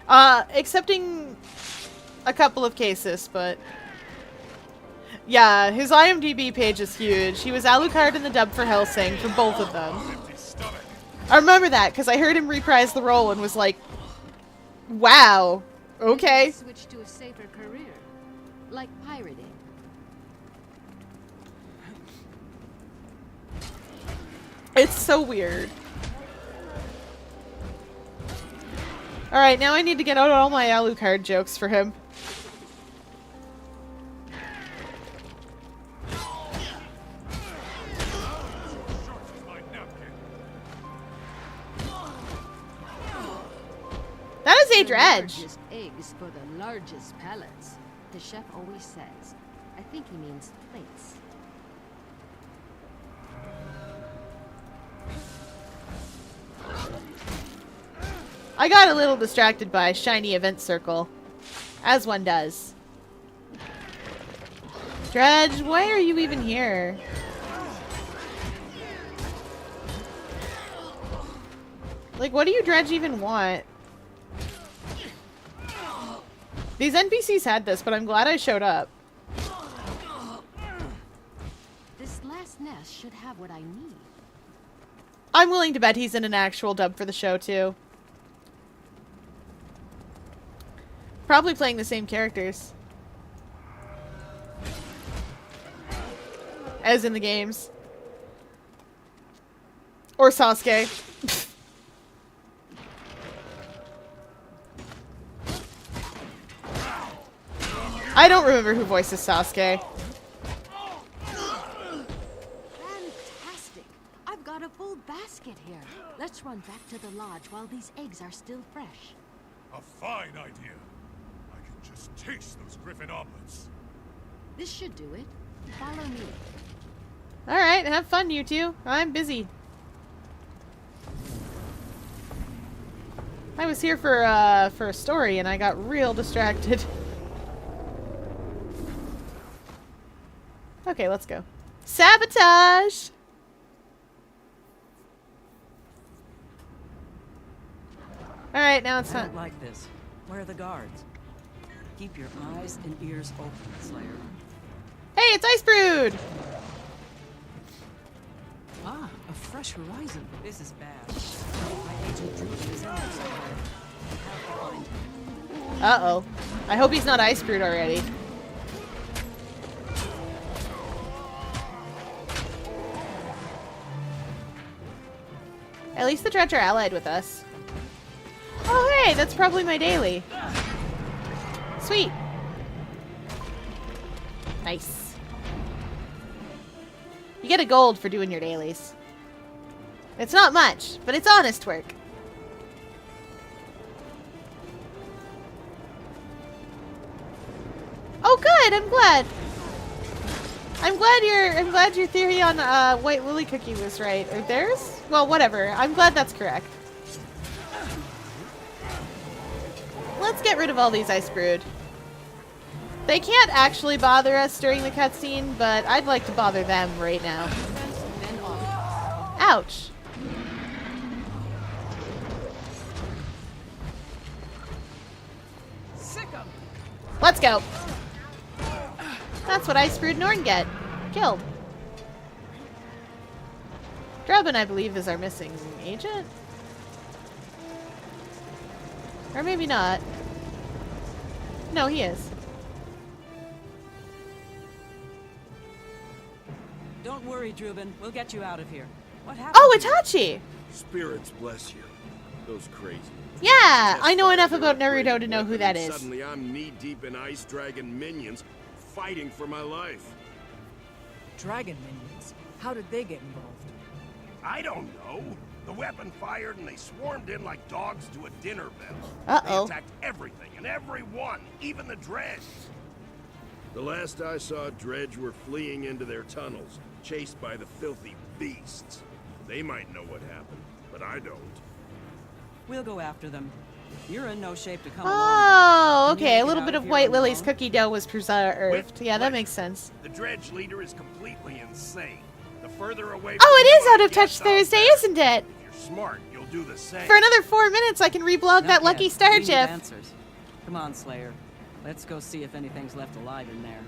Excepting a couple of cases, but... Yeah, his IMDb page is huge. He was Alucard in the dub for Hellsing for both of them. I remember that because I heard him reprise the role and was like, wow, okay. Switch to a safer career, like pirating. It's so weird. Alright, now I need to get out all my Alucard jokes for him. That is a dredge. Largest eggs for the largest pellets. The chef always says. I think he means plates. I got a little distracted by shiny event circle. As one does. Dredge, why are you even here? Like, what do you Dredge even want? These NPCs had this, but I'm glad I showed up. This last nest should have what I need. I'm willing to bet he's in an actual dub for the show, too. Probably playing the same characters as in the games. Or Sasuke. I don't remember who voices Sasuke. Fantastic! I've got a full basket here. Let's run back to the lodge while these eggs are still fresh. A fine idea. I can just taste those griffin omelets. This should do it. Follow me. Alright, have fun, you two. I'm busy. I was here for a story and I got real distracted. Okay, let's go. Sabotage! Alright, now it's I time. don't like this. Where are the guards? Keep your eyes and ears open, Slayer. Hey, it's Ice Brood! Ah, a fresh horizon. This is bad. My agent Drew is in there somewhere. I have to find him. Uh-oh. I hope he's not Ice Brood already. At least the Dredge are allied with us. Oh, hey, that's probably my daily. Sweet. Nice. You get a gold for doing your dailies. It's not much, but it's honest work. Oh, good. I'm glad. I'm glad your theory on White Lily Cookie was right. Or theirs? Well, whatever. I'm glad that's correct. Let's get rid of all these Ice Brood. They can't actually bother us during the cutscene, but I'd like to bother them right now. Ouch. Let's go. That's what Ice Brood Norn get. Killed. Drabin, I believe, is our missing agent. Or maybe not. No, he is. Don't worry, Drubin. We'll get you out of here. What happened? Oh, Itachi! Spirits bless you. Those crazy. Yeah, I know enough about Naruto to know who that is. Suddenly I'm knee-deep in Ice Dragon minions, fighting for my life. Dragon minions? How did they get involved? I don't know. The weapon fired and they swarmed in like dogs to a dinner bell. Uh-oh. They attacked everything and everyone, even the Dredge. The last I saw, Dredge were fleeing into their tunnels, chased by the filthy beasts. They might know what happened, but I don't. We'll go after them. You're in no shape to come along. Oh, Can you okay. make A it little out bit of of here White on Lily's your own? cookie dough was preserved. Yeah, that makes sense. The Dredge leader is completely insane. The further away Oh, it from is you Out I of Touch get, the Thursday, better. isn't it? If you're smart, you'll do the same. For another 4 minutes, I can reblog that Not Lucky yet. Star We need GIF. answers. Come on, Slayer. Let's go see if anything's left alive in there.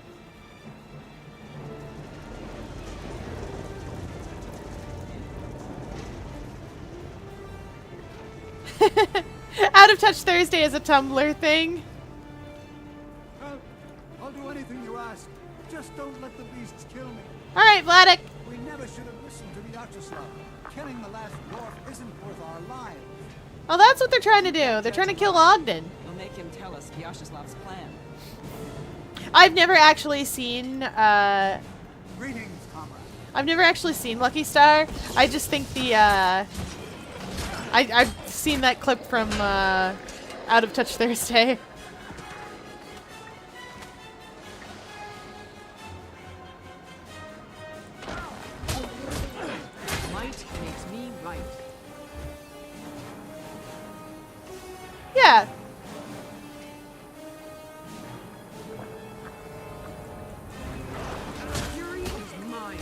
Out of Touch Thursday is a Tumblr thing. Well, I'll do anything you ask. Just don't let the beasts kill me. All right, Vladek. We never should have listened to Vyacheslav. Killing the last dwarf isn't worth our lives. Oh, that's what they're trying to do. They're trying to kill Ogden. We'll make him tell us Vyacheslav's plan. I've never actually seen, Greetings, comrade. I've never actually seen Lucky Star. I just think the, I've seen that clip from, Out of Touch Thursday. Might makes me right. Yeah. Fury is mine.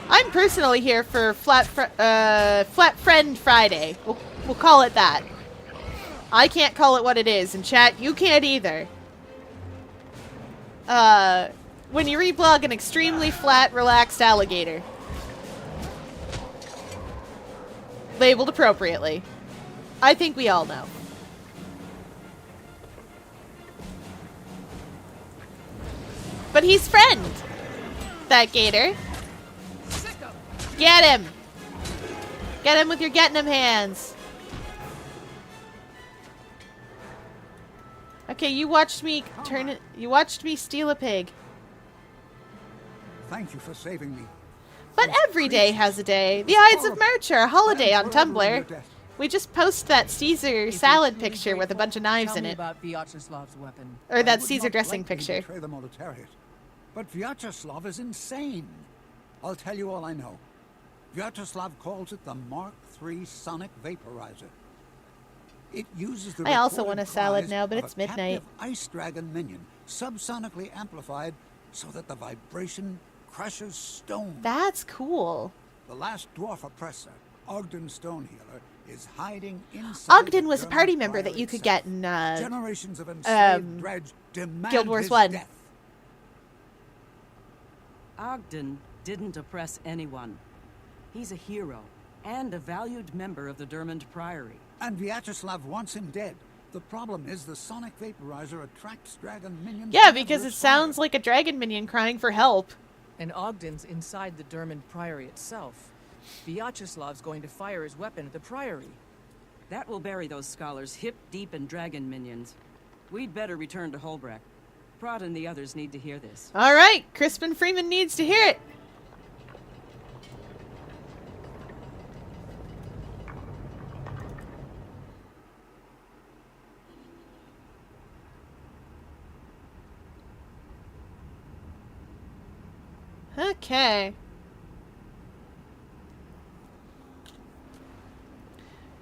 I'm personally here for Flat Friend Friday. We'll call it that. I can't call it what it is, and chat, you can't either. When you reblog an extremely flat, relaxed alligator. Labeled appropriately. I think we all know. But he's friend, that gator. Get him! Get him with your getting him hands. Okay, you watched me turn it. You watched me steal a pig. Thank you for saving me. But every day has a day. The Ides of March are a holiday on Tumblr. We just post that Caesar salad picture with a bunch of knives Tell in me it. about Vyacheslav's weapon. Or that I would Caesar not dressing lightly picture. betray the Moletariat, but Vyacheslav is insane. I'll tell you all I know. Vyacheslav calls it the Mark III sonic vaporizer. It uses the I also recorded want a salad cries now, but of it's a midnight. captive ice dragon minion, subsonically amplified so that the vibration crushes stone. That's cool. The last dwarf oppressor, Ogden Stonehealer, is hiding inside Ogden the was a German party member that Priory you could itself. get in Generations of enslaved dredge demand Guild Wars his 1. death. Ogden didn't oppress anyone. He's a hero and a valued member of the Dermond Priory. And Vyacheslav wants him dead. The problem is the sonic vaporizer attracts dragon minions. Yeah, whenever because it it's sounds like a dragon minion crying for help. And Ogden's inside the Dermond Priory itself. Vyacheslav's going to fire his weapon at the Priory. That will bury those scholars hip deep in dragon minions. We'd better return to Holbrecht. Prot and the others need to hear this. All right, Crispin Freeman needs to hear it. Okay.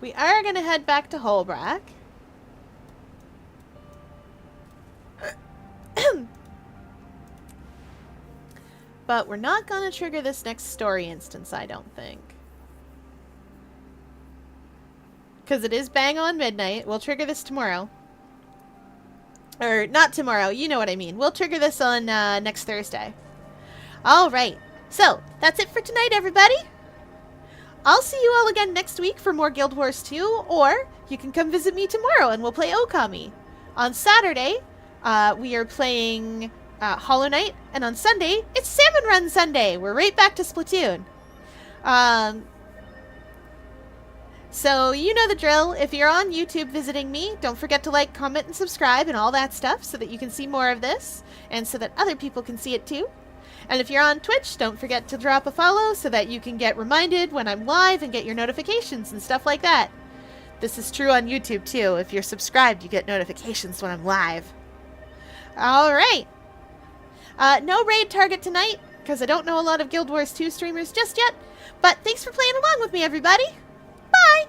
We are going to head back to Holbrook. But we're not going to trigger this next story instance, I don't think. Because it is bang on midnight. We'll trigger this tomorrow. Or, not tomorrow, you know what I mean. We'll trigger this on next Thursday. Alright, so that's it for tonight, everybody. I'll see you all again next week for more Guild Wars 2, or you can come visit me tomorrow and we'll play Okami. On Saturday, we are playing Hollow Knight, and on Sunday, it's Salmon Run Sunday. We're right back to Splatoon. So you know the drill. If you're on YouTube visiting me, don't forget to like, comment, and subscribe and all that stuff so that you can see more of this and so that other people can see it too. And if you're on Twitch, don't forget to drop a follow so that you can get reminded when I'm live and get your notifications and stuff like that. This is true on YouTube too. If you're subscribed, you get notifications when I'm live. Alright. No raid target tonight, because I don't know a lot of Guild Wars 2 streamers just yet. But thanks for playing along with me, everybody. Bye!